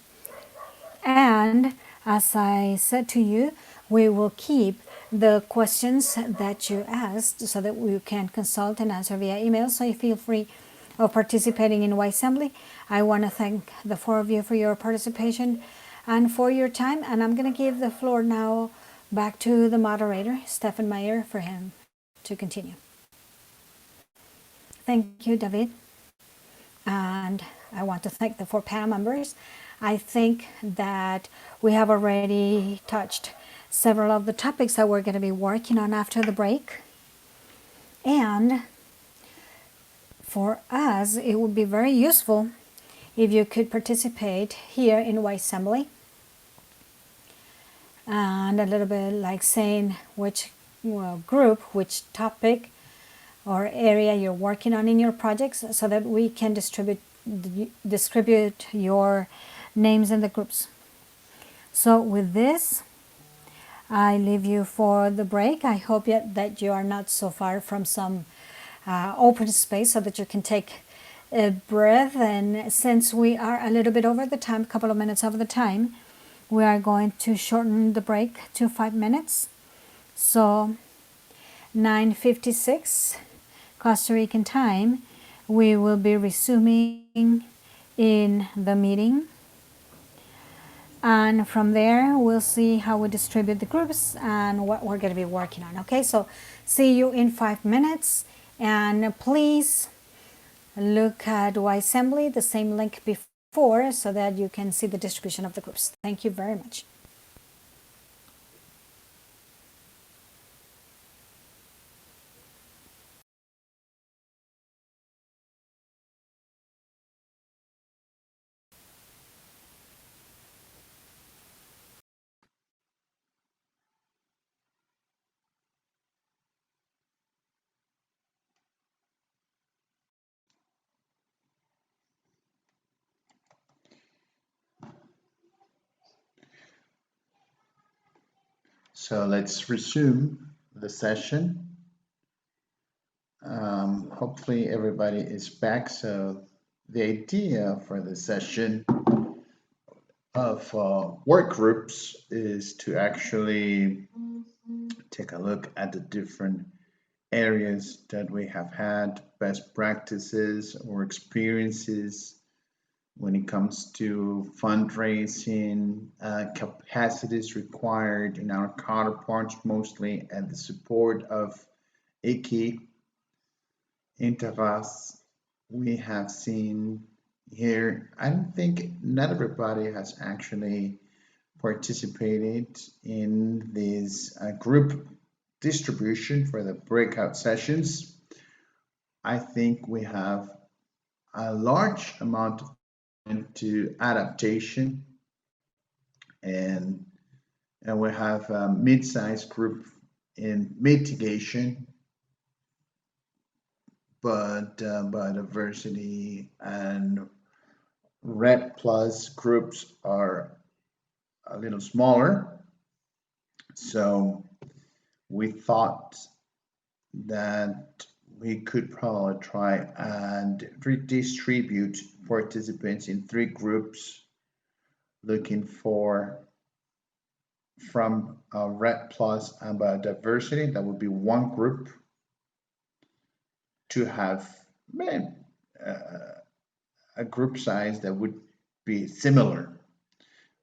And as I said to you, we will keep the questions that you asked so that we can consult and answer via email. So you feel free of participating in Y Assembly. I want to thank the 4 of you for your participation and for your time. And I'm going to give the floor now back to the moderator, Stefan Meyer, for him to continue. Thank you, David. And I want to thank the 4 panel members. I think that we have already touched several of the topics that we're going to be working on after the break. And for us, it would be very useful if you could participate here in YAssembly, and a little bit like saying which group, which topic or area you're working on in your projects, so that we can distribute your names in the groups. So with this, I leave you for the break. I hope that you are not so far from some open space so that you can take a breath. And since we are a little bit over the time, a couple of minutes over the time, we are going to shorten the break to 5 minutes. So 9:56 Costa Rican time, we will be resuming in the meeting. And from there, we'll see how we distribute the groups and what we're going to be working on. Okay, so see you in 5 minutes. And please look at YAssembly, the same link before, so that you can see the distribution of the groups. Thank you very much. So let's resume the session. Hopefully everybody is back. So the idea for the session of work groups is to actually take a look at the different areas that we have had, best practices or experiences when it comes to fundraising, capacities required in our counterparts mostly, and the support of ACCION Interras. We have seen here, I don't think not everybody has actually participated in this group distribution for the breakout sessions. I think we have a large amount of into adaptation, and we have a mid-sized group in mitigation, but biodiversity and RED plus groups are a little smaller. So we thought that we could probably try and redistribute participants in 3 groups, looking for from RED plus and biodiversity. That would be 1 group to have a group size that would be similar.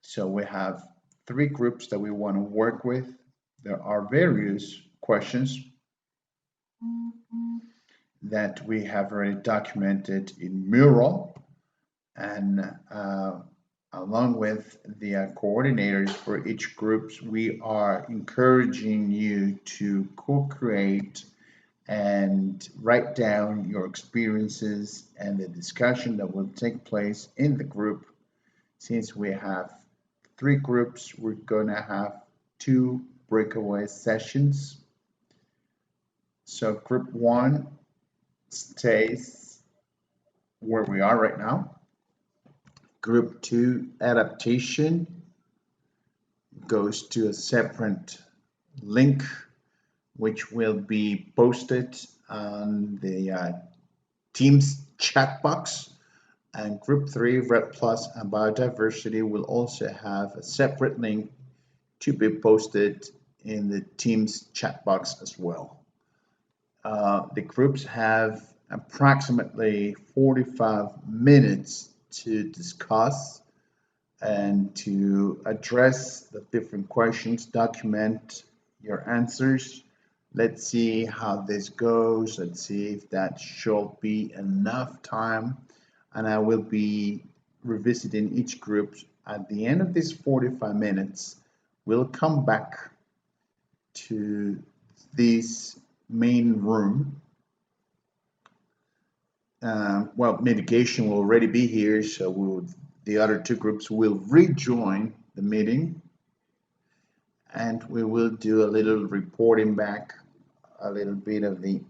So we have 3 groups that we want to work with. There are various questions that we have already documented in Mural, and along with the coordinators for each groups, we are encouraging you to co-create and write down your experiences and the discussion that will take place in the group. Since we have 3 groups, we're going to have 2 breakaway sessions. So group 1 stays where we are right now. Group 2 adaptation goes to a separate link, which will be posted on the Teams chat box. And group 3, RED plus and biodiversity, will also have a separate link to be posted in the Teams chat box as well. The groups have approximately 45 minutes to discuss and to address the different questions, document your answers. Let's see how this goes. Let's see if that should be enough time. And I will be revisiting each group. At the end of these 45 minutes, we'll come back to this main room. Well, mitigation will already be here, so the other two groups will rejoin the meeting, and we will do a little reporting back, a little bit of the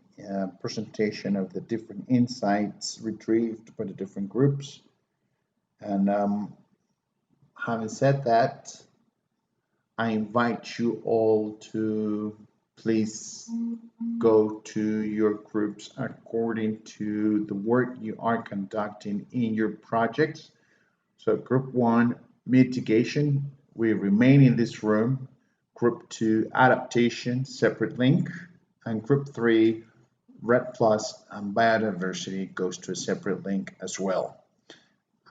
presentation of the different insights retrieved by the different groups. And having said that, I invite you all to please go to your groups according to the work you are conducting in your projects. So group 1, mitigation, we remain in this room. Group 2, adaptation, separate link. And group 3, REDD+ and biodiversity goes to a separate link as well.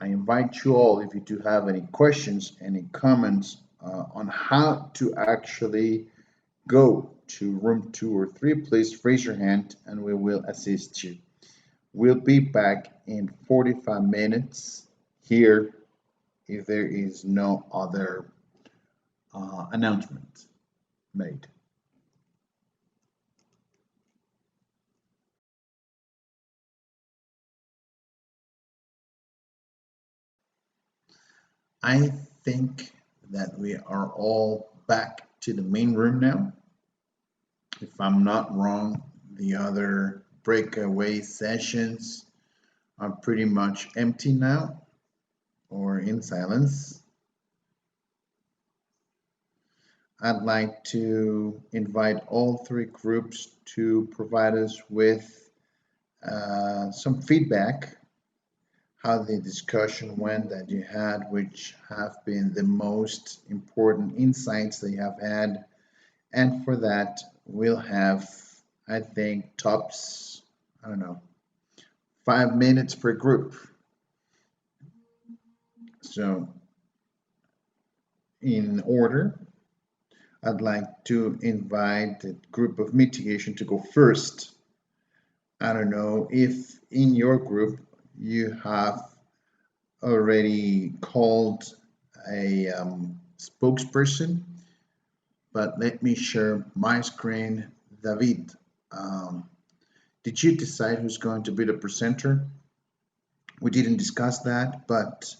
I invite you all, if you do have any questions, any comments on how to actually go to room 2 or 3, please raise your hand and we will assist you. We'll be back in 45 minutes here if there is no other announcement made. I think that we are all back to the main room now. If I'm not wrong, the other breakaway sessions are pretty much empty now or in silence. I'd like to invite all 3 groups to provide us with some feedback, how the discussion went that you had, which have been the most important insights that you have had. And for that, we'll have, I think, tops, I don't know, 5 minutes per group. So in order, I'd like to invite the group of mitigation to go first. I don't know if in your group you have already called a spokesperson, but let me share my screen. David, did you decide who's going to be the presenter? We didn't discuss that, but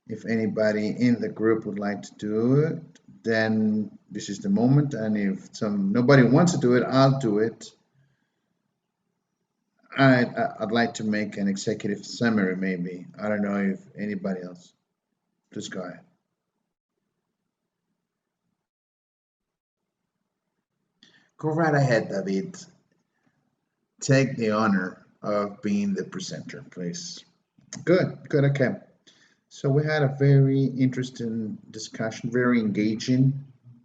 if anybody in the group would like to do it, then this is the moment. And if nobody wants to do it, I'll do it. I'd like to make an executive summary, maybe. I don't know if anybody else. Please go ahead. Go right ahead, David. Take the honor of being the presenter, please. Good, okay. So we had a very interesting discussion, very engaging,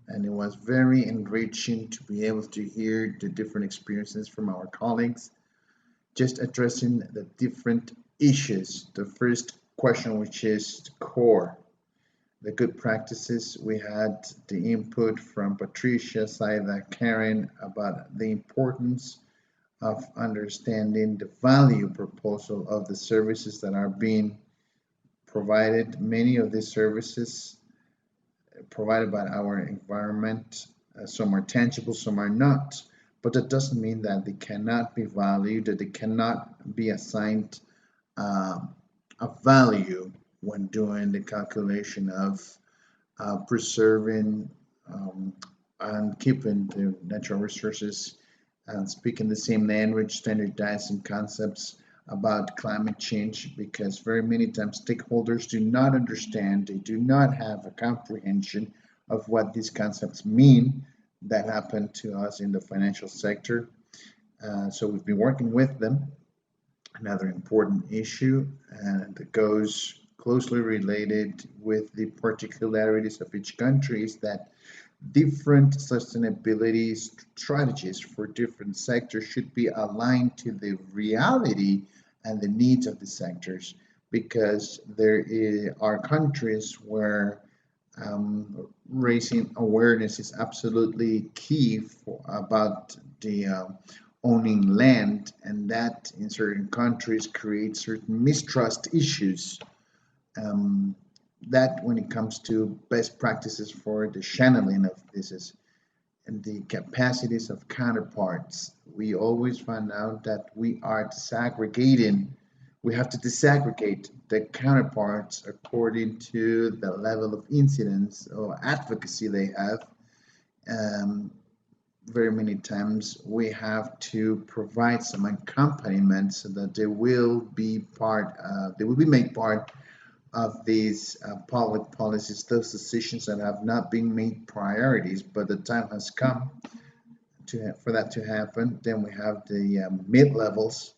and it was very enriching to be able to hear the different experiences from our colleagues, just addressing the different issues. The first question, which is core, the good practices. We had the input from Patricia, Saida, Karen about the importance of understanding the value proposal of the services that are being provided. Many of these services provided by our environment, some are tangible, some are not, but that doesn't mean that they cannot be valued, that they cannot be assigned a value when doing the calculation of preserving and keeping the natural resources and speaking the same language, standardizing concepts about climate change, because very many times stakeholders do not understand, they do not have a comprehension of what these concepts mean that happen to us in the financial sector. So we've been working with them. Another important issue, and that goes closely related with the particularities of each country, is that different sustainability strategies for different sectors should be aligned to the reality and the needs of the sectors, because there are countries where raising awareness is absolutely key about the owning land, and that in certain countries creates certain mistrust issues. That when it comes to best practices for the channeling of this and the capacities of counterparts. We always find out that we are disaggregating. We have to disaggregate the counterparts according to the level of incidence or advocacy they have. Very many times we have to provide some accompaniment so that they will be made part of these public policies, those decisions that have not been made priorities, but the time has come for that to happen. Then we have the mid-levels,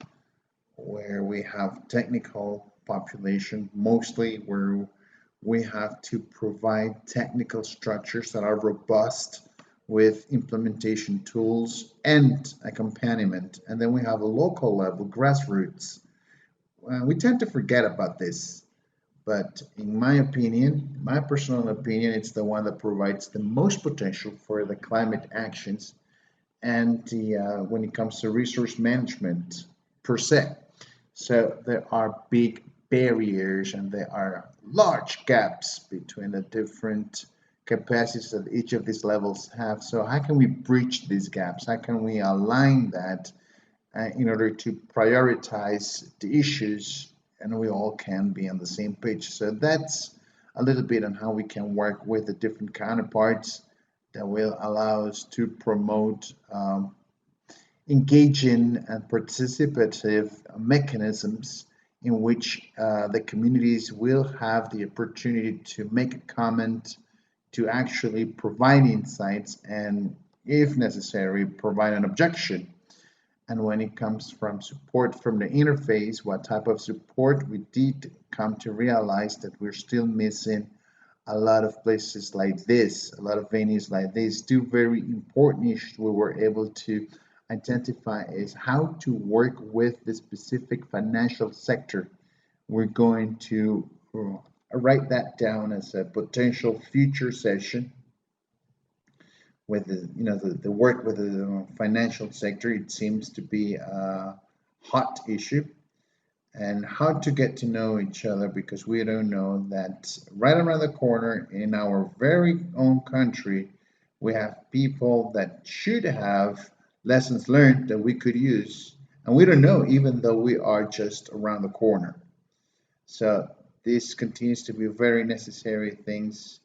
where we have technical population, mostly where we have to provide technical structures that are robust with implementation tools and accompaniment. And then we have a local level, grassroots. We tend to forget about this, but in my opinion, my personal opinion, it's the one that provides the most potential for the climate actions and when it comes to resource management per se. So there are big barriers and there are large gaps between the different capacities that each of these levels have. So how can we bridge these gaps? How can we align that in order to prioritize the issues and we all can be on the same page? So that's a little bit on how we can work with the different counterparts that will allow us to promote engaging and participative mechanisms in which the communities will have the opportunity to make a comment, to actually provide insights, and if necessary, provide an objection. And when it comes from support from the interface, what type of support, we did come to realize that we're still missing a lot of places like this, a lot of venues like this. Two very important issues we were able to identify is how to work with the specific financial sector. We're going to write that down as a potential future session with the work with the financial sector. It seems to be a hot issue, and how to get to know each other, because we don't know that right around the corner in our very own country we have people that should have lessons learned that we could use, and we don't know, even though we are just around the corner. So this continues to be very necessary things,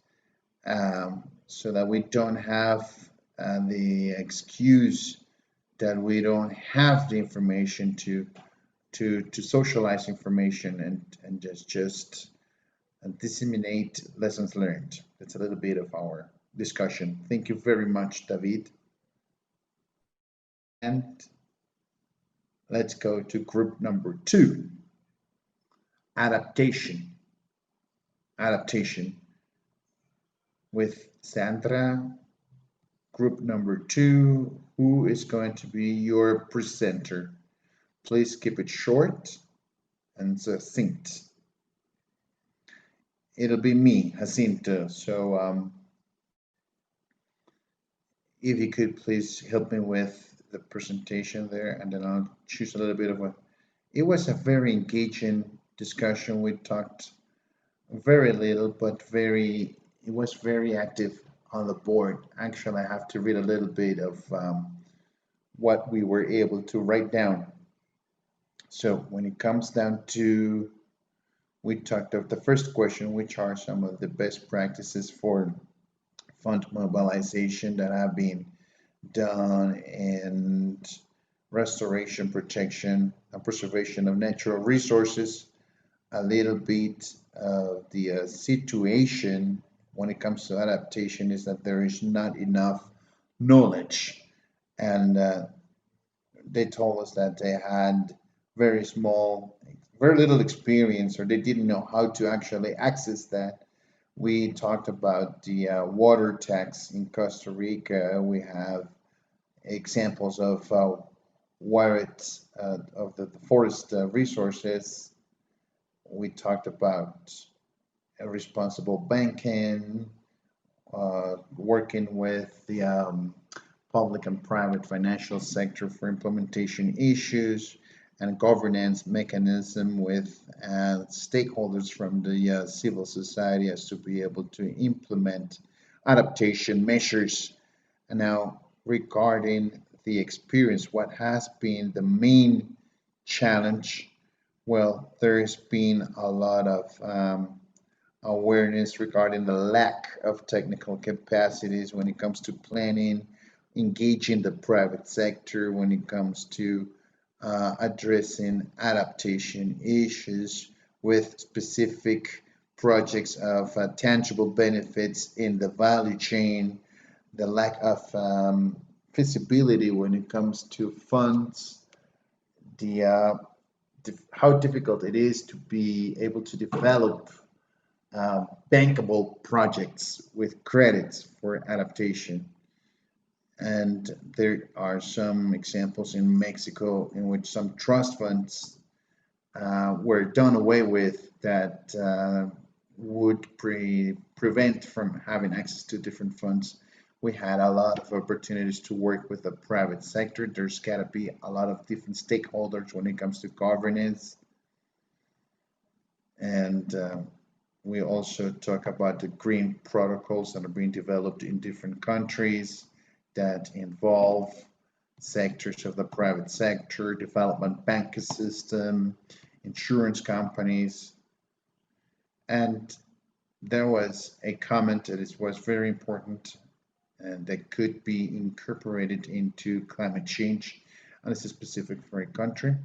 so that we don't have the excuse that we don't have the information to socialize information and just disseminate lessons learned. That's a little bit of our discussion. Thank you very much, David. And let's go to group number 2, adaptation. Adaptation with Sandra. Group number 2, who is going to be your presenter? Please keep it short and succinct. It'll be me, Jacinto. So if you could please help me with the presentation there, and then I'll choose a little bit of it was a very engaging discussion. We talked very little, but it was very active on the board. Actually, I have to read a little bit of what we were able to write down. So when it comes down to, we talked of the first question, which are some of the best practices for fund mobilization that have been done in restoration, protection, and preservation of natural resources. A little bit of the situation when it comes to adaptation is that there is not enough knowledge, and they told us that they had very little experience, or they didn't know how to actually access that. We talked about the water tax in Costa Rica. We have examples of of the forest resources. We talked about responsible banking, working with the public and private financial sector for implementation issues, and governance mechanism with stakeholders from the civil society as to be able to implement adaptation measures And now regarding the experience, what has been the main challenge? Well, there's been a lot of awareness regarding the lack of technical capacities when it comes to planning, engaging the private sector when it comes to addressing adaptation issues with specific projects of tangible benefits in the value chain, the lack of feasibility when it comes to funds, the how difficult it is to be able to develop bankable projects with credits for adaptation. And there are some examples in Mexico in which some trust funds were done away with that would prevent from having access to different funds. We had a lot of opportunities to work with the private sector. There's got to be a lot of different stakeholders when it comes to governance. And we also talk about the green protocols that are being developed in different countries that involve sectors of the private sector, development banking system, insurance companies. And there was a comment that was very important and that could be incorporated into climate change, and this is specific for a country.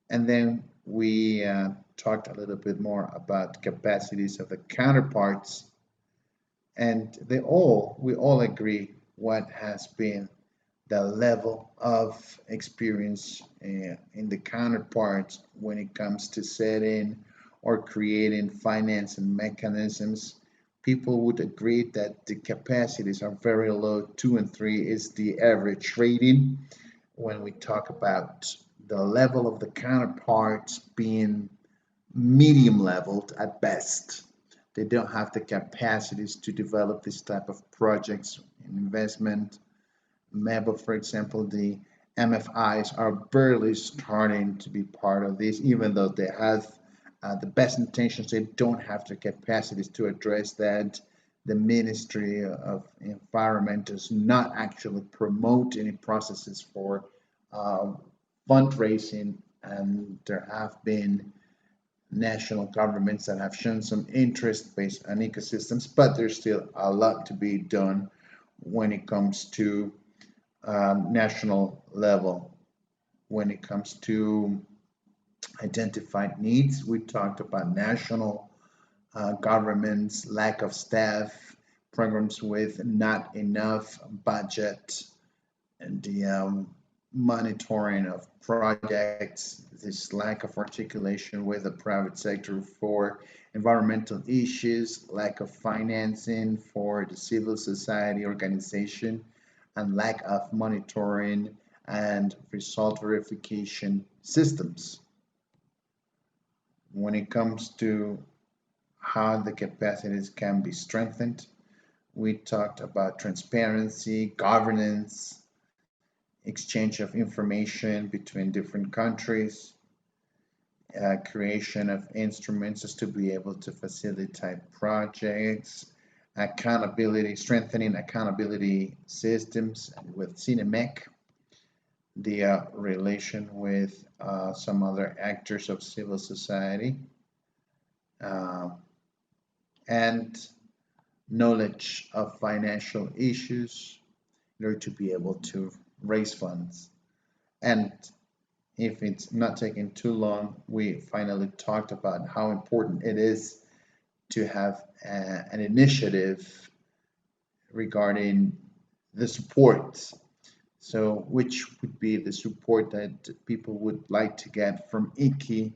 And then we talked a little bit more about capacities of the counterparts, and we all agree what has been the level of experience in the counterparts when it comes to setting or creating financing mechanisms. People would agree that the capacities are very low. 2 and 3 is the average rating. When we talk about the level of the counterparts being medium leveled at best, they don't have the capacities to develop this type of projects and investment. MEBA, for example, the MFIs are barely starting to be part of this, even though they have the best intentions. They don't have the capacities to address that. The Ministry of Environment does not actually promote any processes for fundraising, and there have been national governments that have shown some interest based on ecosystems, but there's still a lot to be done when it comes to national level. When it comes to identified needs, we talked about national governments, lack of staff, programs with not enough budget, and the monitoring of projects, this lack of articulation with the private sector for environmental issues, lack of financing for the civil society organization, and lack of monitoring and result verification systems. When it comes to how the capacities can be strengthened, we talked about transparency, governance, exchange of information between different countries, creation of instruments just to be able to facilitate projects, accountability, strengthening accountability systems with CINEMEC, the relation with some other actors of civil society, and knowledge of financial issues in order to be able to raise funds. And if it's not taking too long, we finally talked about how important it is to have an initiative regarding the support. So which would be the support that people would like to get from ICCI,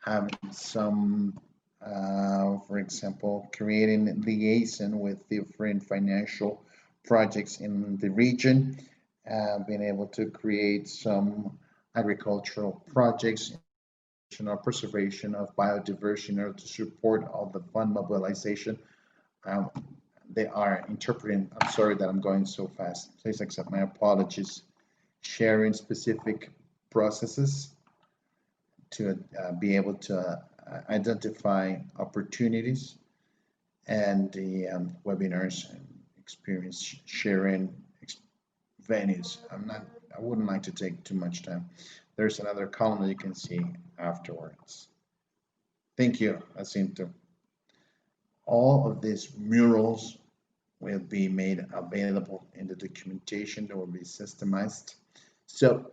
having some, for example, creating liaison with different financial projects in the region, being able to create some agricultural projects, preservation of biodiversity in order to support all the fund mobilization. They are interpreting, I'm sorry that I'm going so fast, please accept my apologies, sharing specific processes to be able to identify opportunities, and the webinars and experience sharing, venues. I wouldn't like to take too much time. There's another column that you can see afterwards. Thank you, Jacinto. All of these murals will be made available in the documentation that will be systemized. So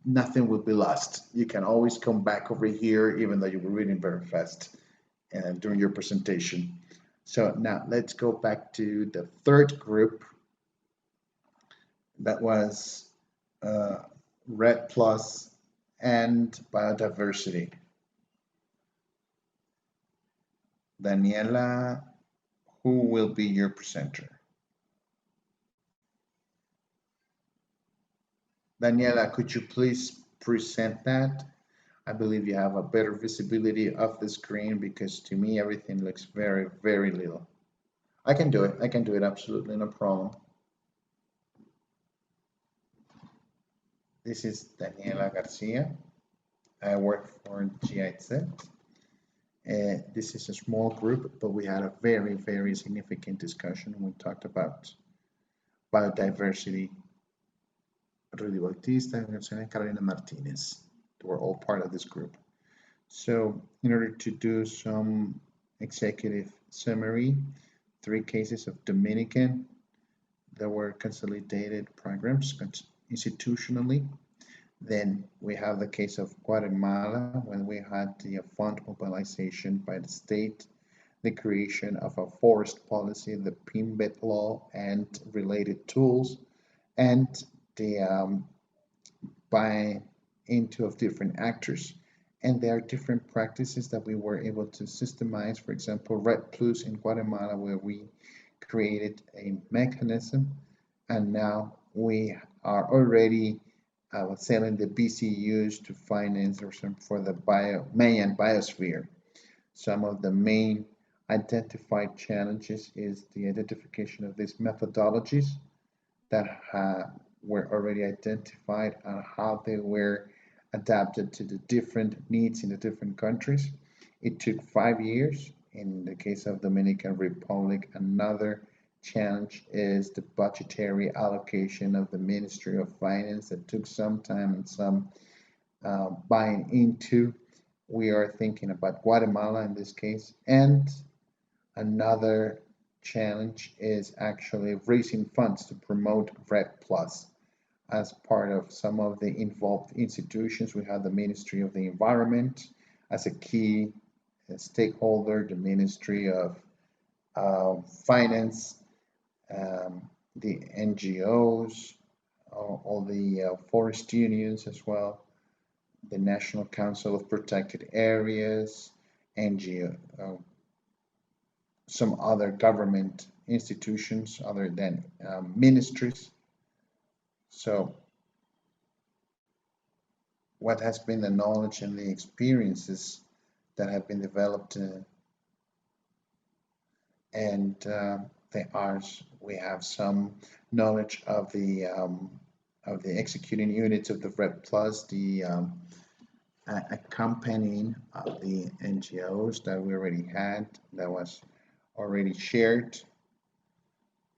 nothing will be lost. You can always come back over here, even though you were reading very fast during your presentation. So now let's go back to the third group. That was REDD+ and biodiversity. Daniela, who will be your presenter? Daniela, could you please present that? I believe you have a better visibility of the screen because to me everything looks very, very little. I can do it. I can do it. Absolutely no problem. This is Daniela Garcia. I work for GIZ. This is a small group, but we had a very, very significant discussion. We talked about biodiversity. Rudy Bautista and Carolina Martinez. They were all part of this group. So in order to do some executive summary, 3 cases of Dominican that were consolidated programs institutionally. Then we have the case of Guatemala when we had the fund mobilization by the state, the creation of a forest policy, the PIMBET law and related tools, and the buying into of different actors. And there are different practices that we were able to systemize. For example, REDD+ in Guatemala, where we created a mechanism, and now we are already selling the BCUs to finance or some for the Mayan biosphere. Some of the main identified challenges is the identification of these methodologies that were already identified and how they were adapted to the different needs in the different countries. It took 5 years. In the case of Dominican Republic, another challenge is the budgetary allocation of the Ministry of Finance that took some time and some buying into. We are thinking about Guatemala in this case. And another challenge is actually raising funds to promote REDD+. As part of some of the involved institutions, we have the Ministry of the Environment as a key stakeholder, the Ministry of Finance, the NGOs, all the forest unions as well, the National Council of Protected Areas, NGO, some other government institutions other than ministries. So what has been the knowledge and the experiences that have been developed and we have some knowledge of the executing units of the REDD+, the accompanying of the NGOs that we already had, that was already shared,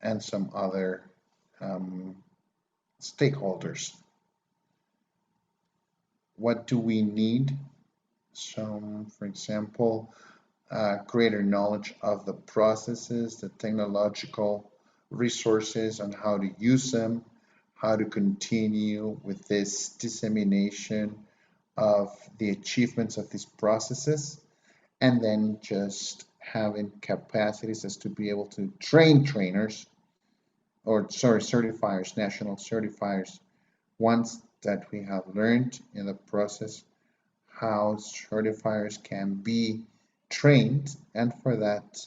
and some other stakeholders. What do we need? Some, for example, greater knowledge of the processes, the technological resources on how to use them, how to continue with this dissemination of the achievements of these processes, and then just having capacities as to be able to train trainers, or sorry, certifiers, national certifiers, once that we have learned in the process how certifiers can be trained. And for that,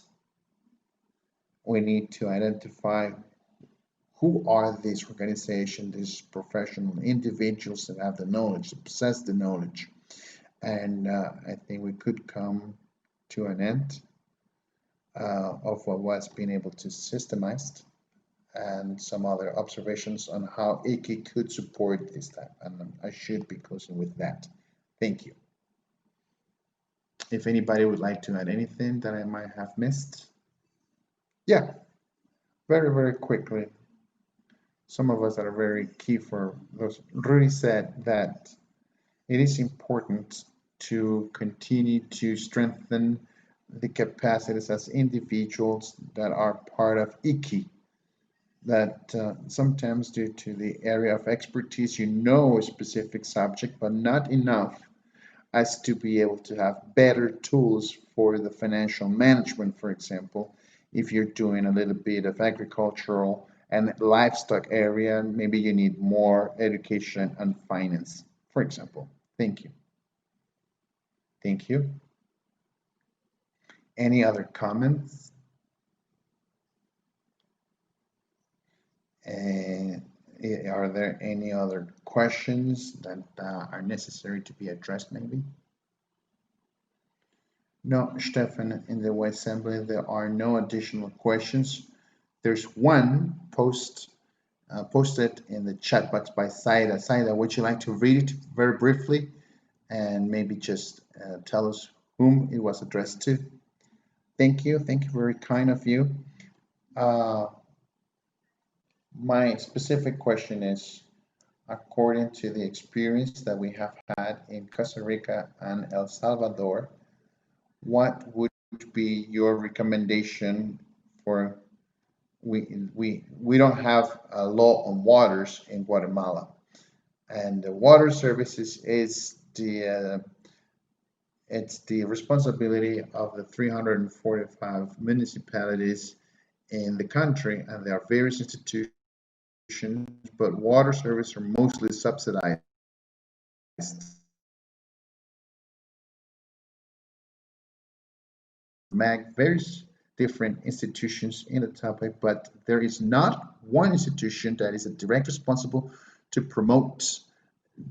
we need to identify who are these organizations, these professional individuals that have the knowledge, that possess the knowledge. And I think we could come to an end of what was being able to systemize, and some other observations on how ICI could support this type. And I should be closing with that. Thank you. If anybody would like to add anything that I might have missed. Yeah, very, very quickly. some of us that are very key for those. Rudy said that it is important to continue to strengthen the capacities as individuals that are part of ICCI, that sometimes due to the area of expertise, you know a specific subject, but not enough as to be able to have better tools for the financial management, for example. If you're doing a little bit of agricultural and livestock area, maybe you need more education on finance, for example. Thank you. Thank you. Any other comments? Are there any other questions that are necessary to be addressed maybe? No, Stefan, in the Web Assembly, there are no additional questions. There's one posted in the chat box by Saida. Saida, would you like to read it very briefly and maybe just tell us whom it was addressed to? Thank you. Thank you. Very kind of you. My specific question is, according to the experience that we have had in Costa Rica and El Salvador, what would be your recommendation for, we don't have a law on waters in Guatemala, and the water services is it's the responsibility of the 345 municipalities in the country, and there are various institutions, but water services are mostly subsidized. Various different institutions in the topic, but there is not one institution that is a direct responsible to promote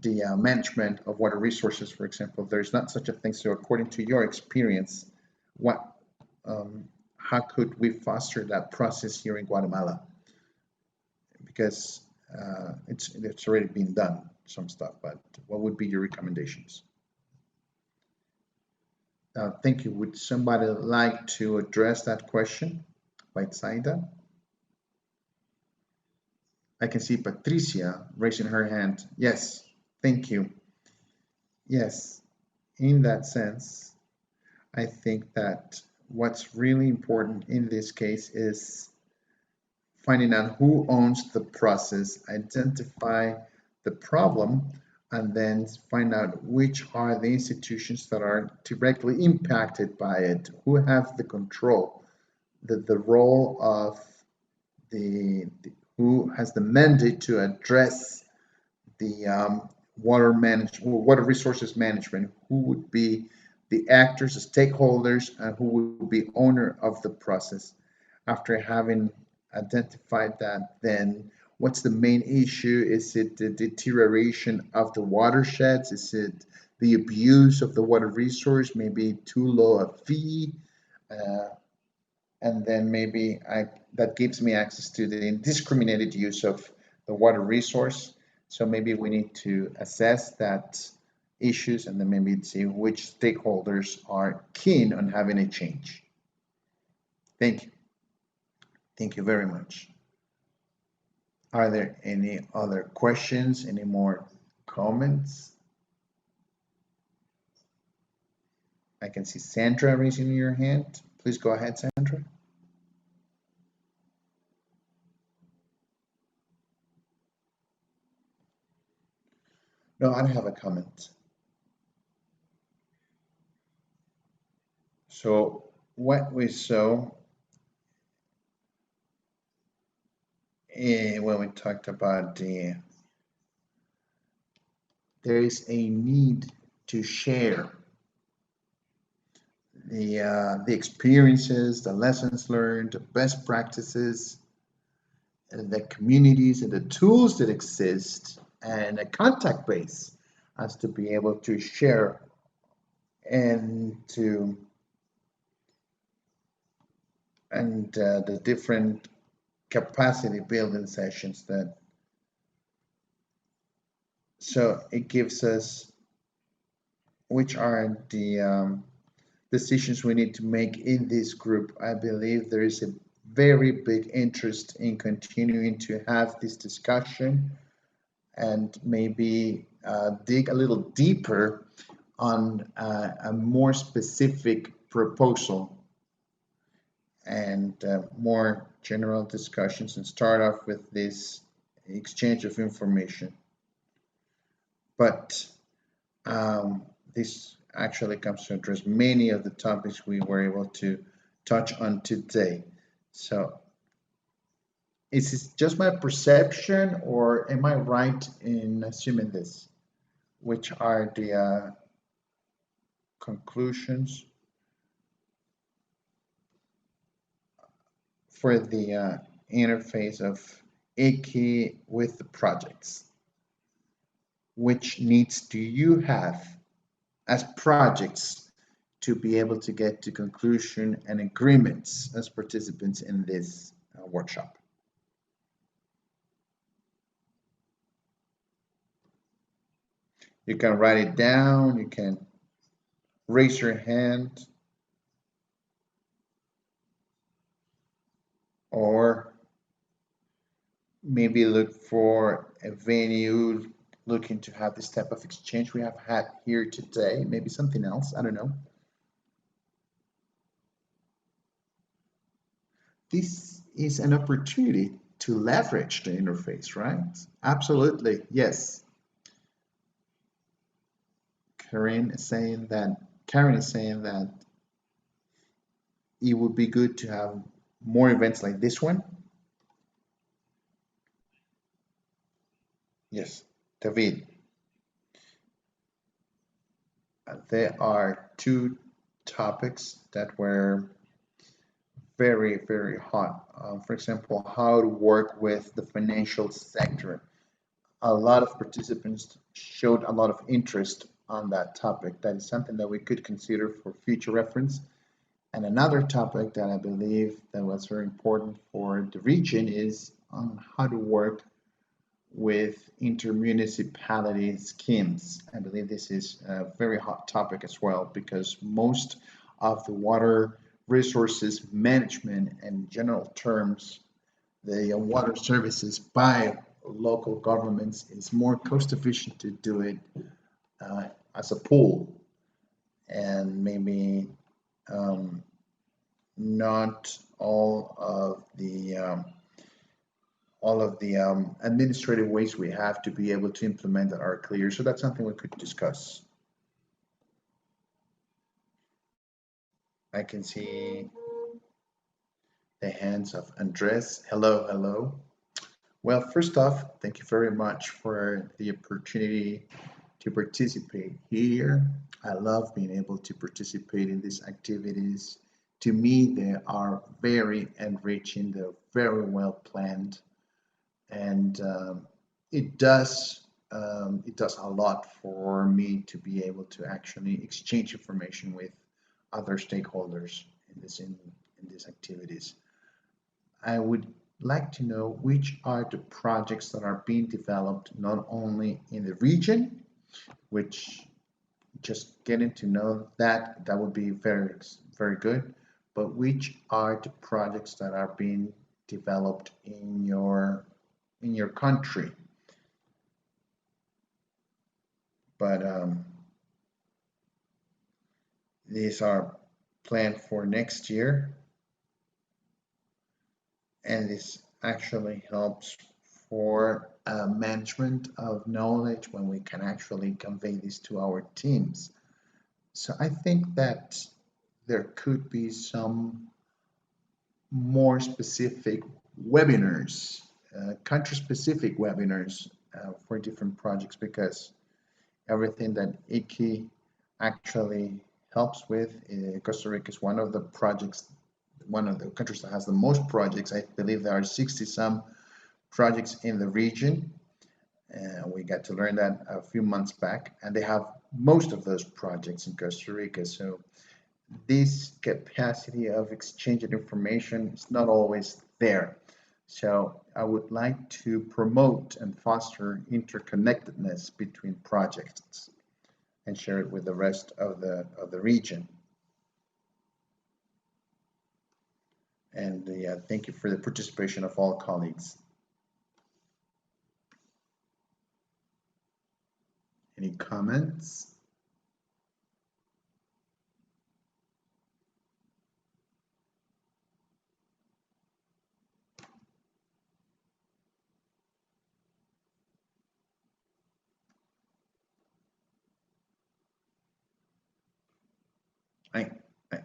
the management of water resources, for example. There's not such a thing. So according to your experience, how could we foster that process here in Guatemala? Because it's already been done, some stuff, but what would be your recommendations? Thank you. Would somebody like to address that question by Saida? I can see Patricia raising her hand. Yes, thank you. Yes, in that sense, I think that what's really important in this case is finding out who owns the process, identify the problem, and then find out which are the institutions that are directly impacted by it, who have the control, the role of who has the mandate to address the water resources management, who would be the actors, the stakeholders, and who would be owner of the process. After having identified that, then what's the main issue? Is it the deterioration of the watersheds? Is it the abuse of the water resource? Maybe too low a fee? And then maybe that gives me access to the indiscriminated use of the water resource. So maybe we need to assess that issues and then maybe see which stakeholders are keen on having a change. Thank you. Thank you very much. Are there any other questions? Any more comments? I can see Sandra raising your hand. Please go ahead, Sandra. No, I don't have a comment. So what we saw when we talked about there is a need to share the experiences, the lessons learned, the best practices, and the communities and the tools that exist, and a contact base as to be able to share and the different capacity building sessions that, so it gives us which are the decisions we need to make in this group. I believe there is very big interest in continuing to have this discussion and maybe dig a little deeper on a more specific proposal and more general discussions, and start off with this exchange of information. But this actually comes to address many of the topics we were able to touch on today. So is this just my perception, or am I right in assuming this? Which are the conclusions for the interface of ICCI with the projects? Which needs do you have as projects to be able to get to conclusion and agreements as participants in this workshop? You can write it down, you can raise your hand, or maybe look for a venue looking to have this type of exchange we have had here today, maybe something else, I don't know. This is an opportunity to leverage the interface, right? Absolutely, yes. Karen is saying that it would be good to have more events like this one. Yes, David. There are two topics that were very, very hot. For example, how to work with the financial sector. A lot of participants showed a lot of interest on that topic. That is something that we could consider for future reference. And another topic that I believe that was very important for the region is on how to work with intermunicipality schemes. I believe this is a very hot topic as well, because most of the water resources management and general terms, the water services by local governments is more cost efficient to do it as a pool, and maybe not all of the administrative ways we have to be able to implement that are clear. So that's something we could discuss. I can see the hands of Andres. Hello, hello. Well, first off, thank you very much for the opportunity to participate here. I love being able to participate in these activities. To me, they are very enriching. They're very well planned, and it does a lot for me to be able to actually exchange information with other stakeholders in these activities. I would like to know which are the projects that are being developed not only in the region, which just getting to know that would be very, very good, but which are the projects that are being developed in your country. But these are planned for next year, and this actually helps for management of knowledge when we can actually convey this to our teams. So I think that there could be some more specific webinars, country-specific webinars for different projects, because everything that ICCI actually helps with, Costa Rica is one of the countries that has the most projects. I believe there are 60-some projects in the region. We got to learn that a few months back, and they have most of those projects in Costa Rica. So this capacity of exchanging information is not always there. So I would like to promote and foster interconnectedness between projects and share it with the rest of the region. And thank you for the participation of all colleagues. Any comments?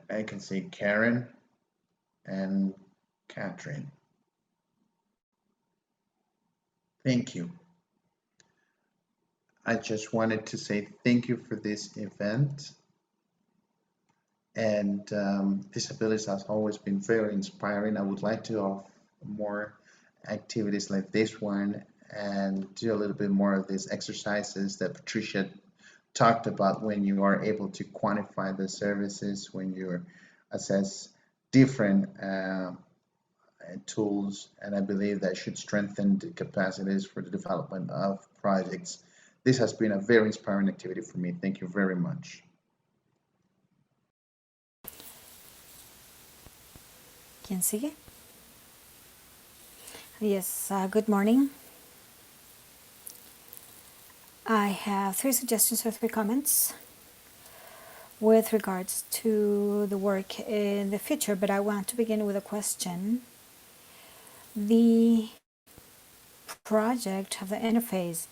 I can see Karen and Catherine. Thank you. I just wanted to say thank you for this event. And disabilities has always been very inspiring. I would like to offer more activities like this one and do a little bit more of these exercises that Patricia talked about when you are able to quantify the services, when you assess different tools, and I believe that should strengthen the capacities for the development of projects. This has been a very inspiring activity for me. Thank you very much. ¿Quién sigue? Yes, good morning. I have 3 suggestions or 3 comments with regards to the work in the future, but I want to begin with a question. The project of the interface,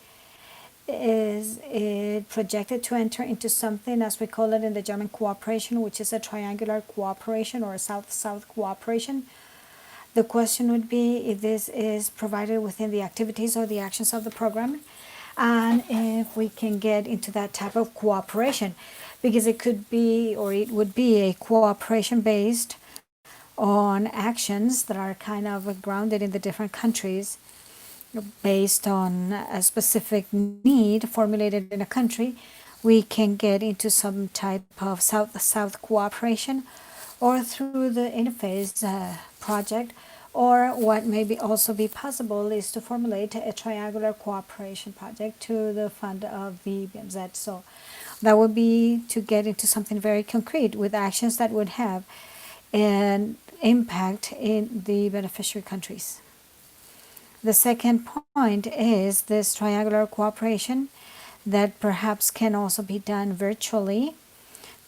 is it projected to enter into something, as we call it in the German, cooperation, which is a triangular cooperation or a south-south cooperation? The question would be if this is provided within the activities or the actions of the program, and if we can get into that type of cooperation, because it could be, or it would be, a cooperation based on actions that are kind of grounded in the different countries based on a specific need formulated in a country. We can get into some type of south-south cooperation, or through the interface project, or what may also be possible is to formulate a triangular cooperation project to the fund of the BMZ. So that would be to get into something very concrete with actions that would have an impact in the beneficiary countries. The second point is this triangular cooperation that perhaps can also be done virtually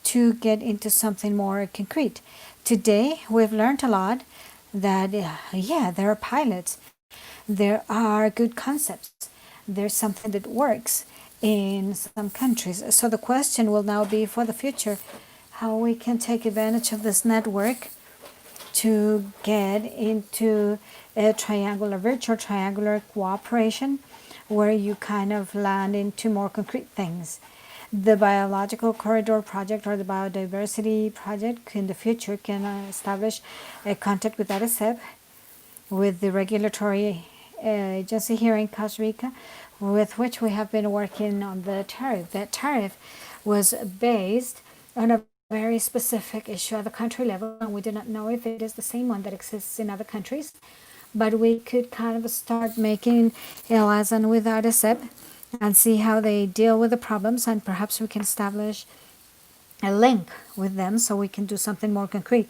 to get into something more concrete. Today, we've learned a lot that, yeah, there are pilots, there are good concepts, there's something that works in some countries. So the question will now be for the future, how we can take advantage of this network to get into a virtual triangular cooperation where you kind of land into more concrete things. The biological corridor project or the biodiversity project in the future can establish a contact with ACCION, with the regulatory agency here in Costa Rica, with which we have been working on the tariff. That tariff was based on a very specific issue at the country level, and we do not know if it is the same one that exists in other countries, but we could kind of start making a liaison with ACCION and see how they deal with the problems, and perhaps we can establish a link with them so we can do something more concrete.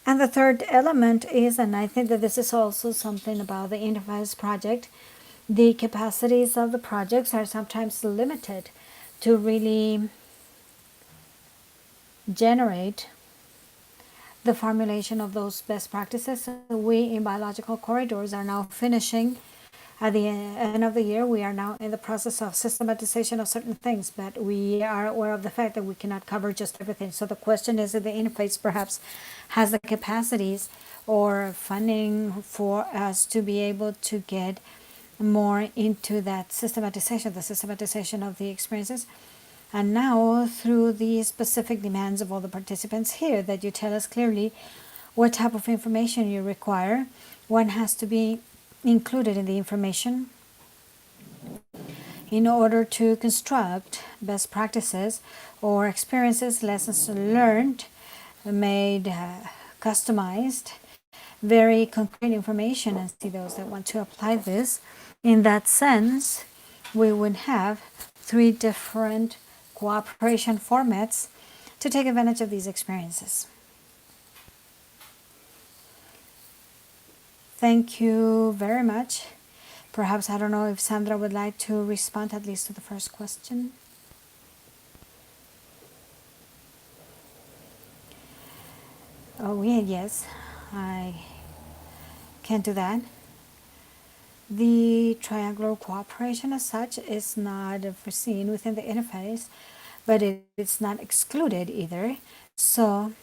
And the third element is, and I think that this is also something about the interface project, the capacities of the projects are sometimes limited to really generate the formulation of those best practices. We in biological corridors are now finishing at the end of the year. We are now in the process of systematization of certain things, but we are aware of the fact that we cannot cover just everything. So the question is if the interface perhaps has the capacities or funding for us to be able to get more into that systematization, the systematization of the experiences. And now, through the specific demands of all the participants here, that you tell us clearly what type of information you require, what has to be included in the information in order to construct best practices or experiences, lessons learned, made customized, very concrete information, and see those that want to apply this. In that sense, we would have 3 different cooperation formats to take advantage of these experiences. Thank you very much. Perhaps, I don't know if Sandra would like to respond at least to the first question. Oh, yeah, yes, I can do that. The triangular cooperation as such is not foreseen within the interface, but it's not excluded either. So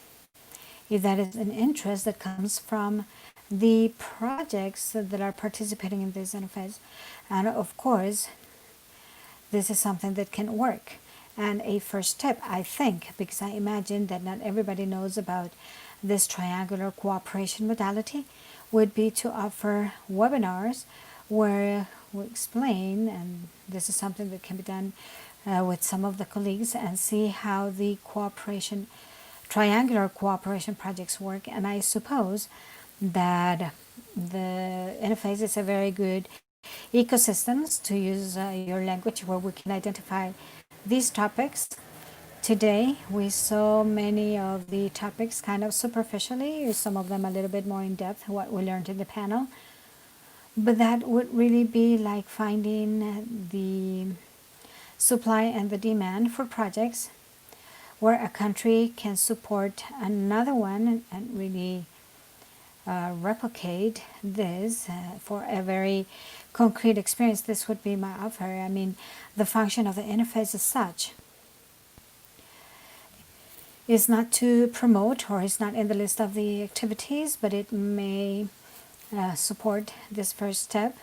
if that is an interest that comes from the projects that are participating in this interface, and of course, this is something that can work. And a first step, I think, because I imagine that not everybody knows about this triangular cooperation modality, would be to offer webinars where we explain, and this is something that can be done with some of the colleagues, and see how the triangular cooperation projects work. And I suppose that the interface is a very good ecosystems, to use your language, where we can identify these topics. Today we saw many of the topics kind of superficially, some of them a little bit more in depth, what we learned in the panel. But that would really be like finding the supply and the demand for projects where a country can support another one and really replicate this for a very concrete experience. This would be my offer. I mean, the function of the interface as such is not to promote, or is not in the list of the activities, but it may support this first step,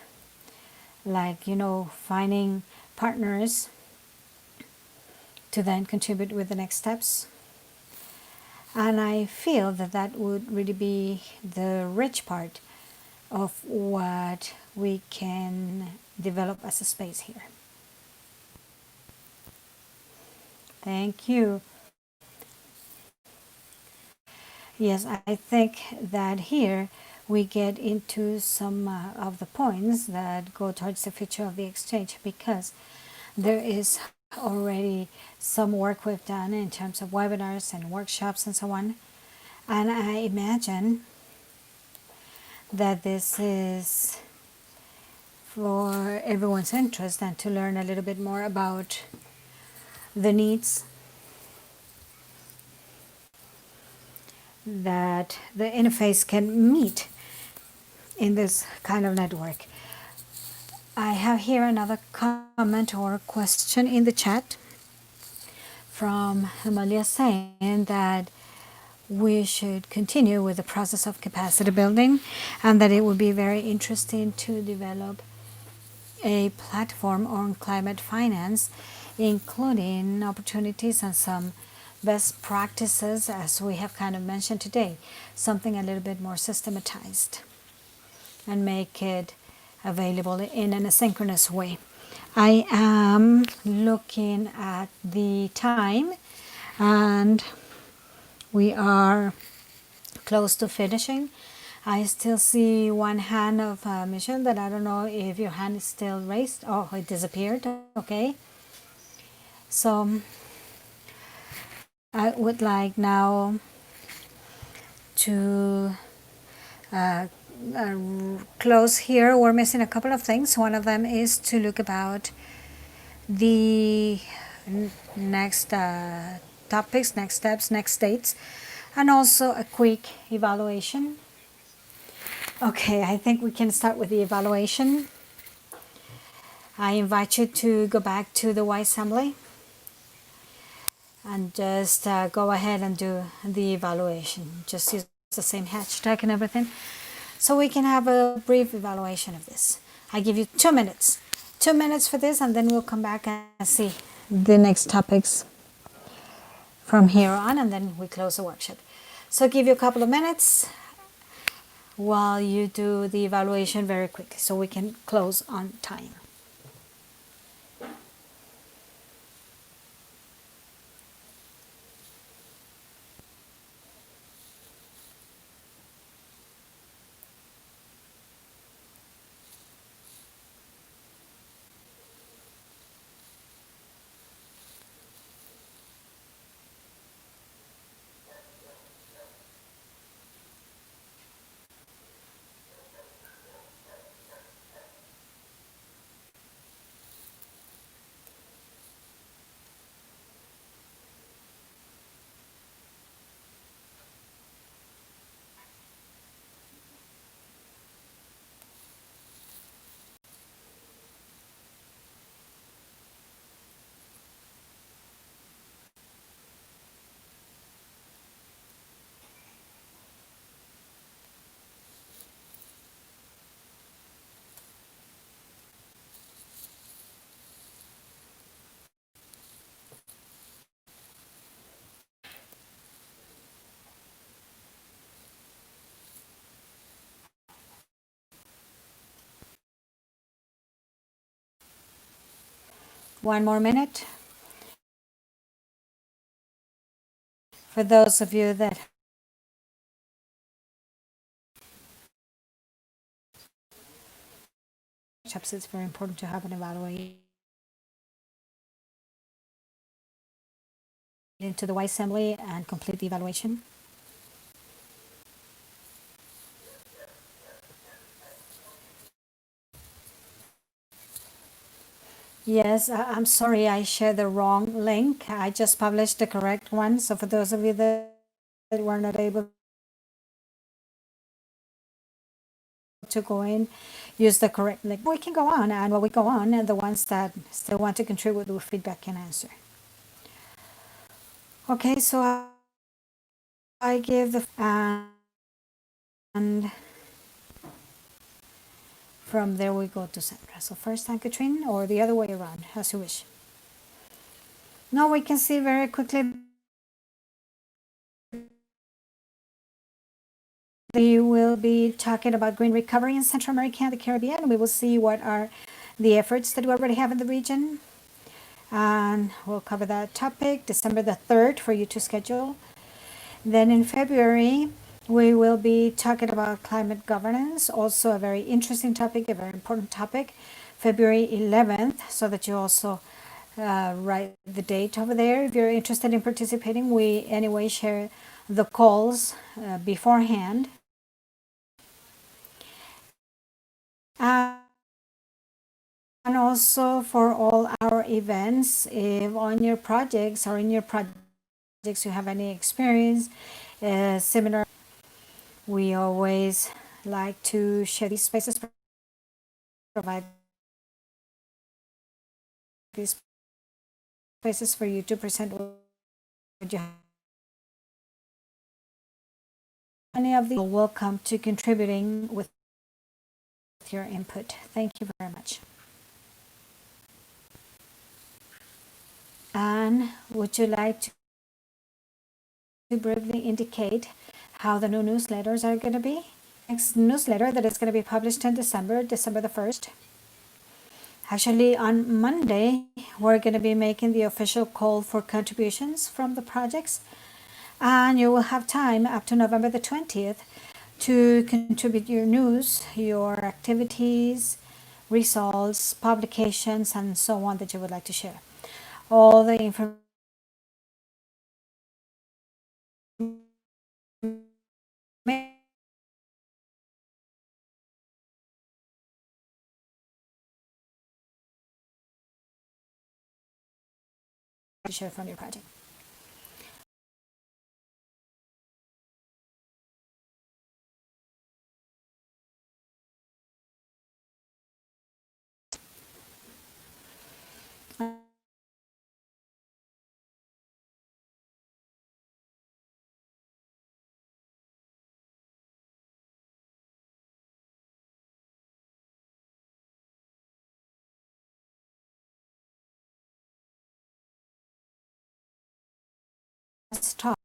like, finding partners to then contribute with the next steps. And I feel that that would really be the rich part of what we can develop as a space here. Thank you. Yes, I think that here we get into some of the points that go towards the future of the exchange, because there is already some work we've done in terms of webinars and workshops and so on. And I imagine that this is for everyone's interest, and to learn a little bit more about the needs that the interface can meet in this kind of network. I have here another comment or question in the chat from Amalia, saying that we should continue with the process of capacity building, and that it would be very interesting to develop a platform on climate finance, including opportunities and some best practices, as we have kind of mentioned today, something a little bit more systematized, and make it available in an asynchronous way. I am looking at the time, and we are close to finishing. I still see one hand of Michelle, that I don't know if your hand is still raised. Oh, it disappeared. Okay. So I would like now to close here. We're missing a couple of things. One of them is to look about the next topics, next steps, next dates, and also a quick evaluation. Okay, I think we can start with the evaluation. I invite you to go back to the Y assembly and just go ahead and do the evaluation. Just use the same hashtag and everything, so we can have a brief evaluation of this. I give you 2 minutes. 2 minutes for this, and then we'll come back and see the next topics from here on, and then we close the workshop. So I'll give you a couple of minutes while you do the evaluation very quickly, so we can close on time. one more minute. For those of you that it's very important to have an evaluation into the Y assembly and complete the evaluation. Yes, I'm sorry, I shared the wrong link. I just published the correct one. So for those of you that were not able to go in, use the correct link. We can go on, and while we go on, and the ones that still want to contribute with feedback can answer. Okay, so I give the and from there we go to Sandra. So first Anne-Catherine, or the other way around, as you wish. Now we can see very quickly we will be talking about green recovery in Central America and the Caribbean. We will see what are the efforts that we already have in the region. And we'll cover that topic December the 3rd for you to schedule. Then in February, we will be talking about climate governance, also a very interesting topic, a very important topic, February 11th, so that you also write the date over there. If you're interested in participating, we anyway share the calls beforehand. And also for all our events, if on your projects or in your projects you have any experience, similar, we always like to share these spaces, provide these spaces for you to present what you have. Any of the welcome to contributing with your input. Thank you very much. And would you like to briefly indicate how the new newsletters are going to be? Next newsletter that is going to be published in December the 1st. Actually, on Monday, we're going to be making the official call for contributions from the projects. And you will have time up to November the 20th to contribute your news, your activities, results, publications, and so on that you would like to share. All the information to share from your project. Let's talk.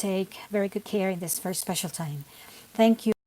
take very good care in this very special time. Thank you.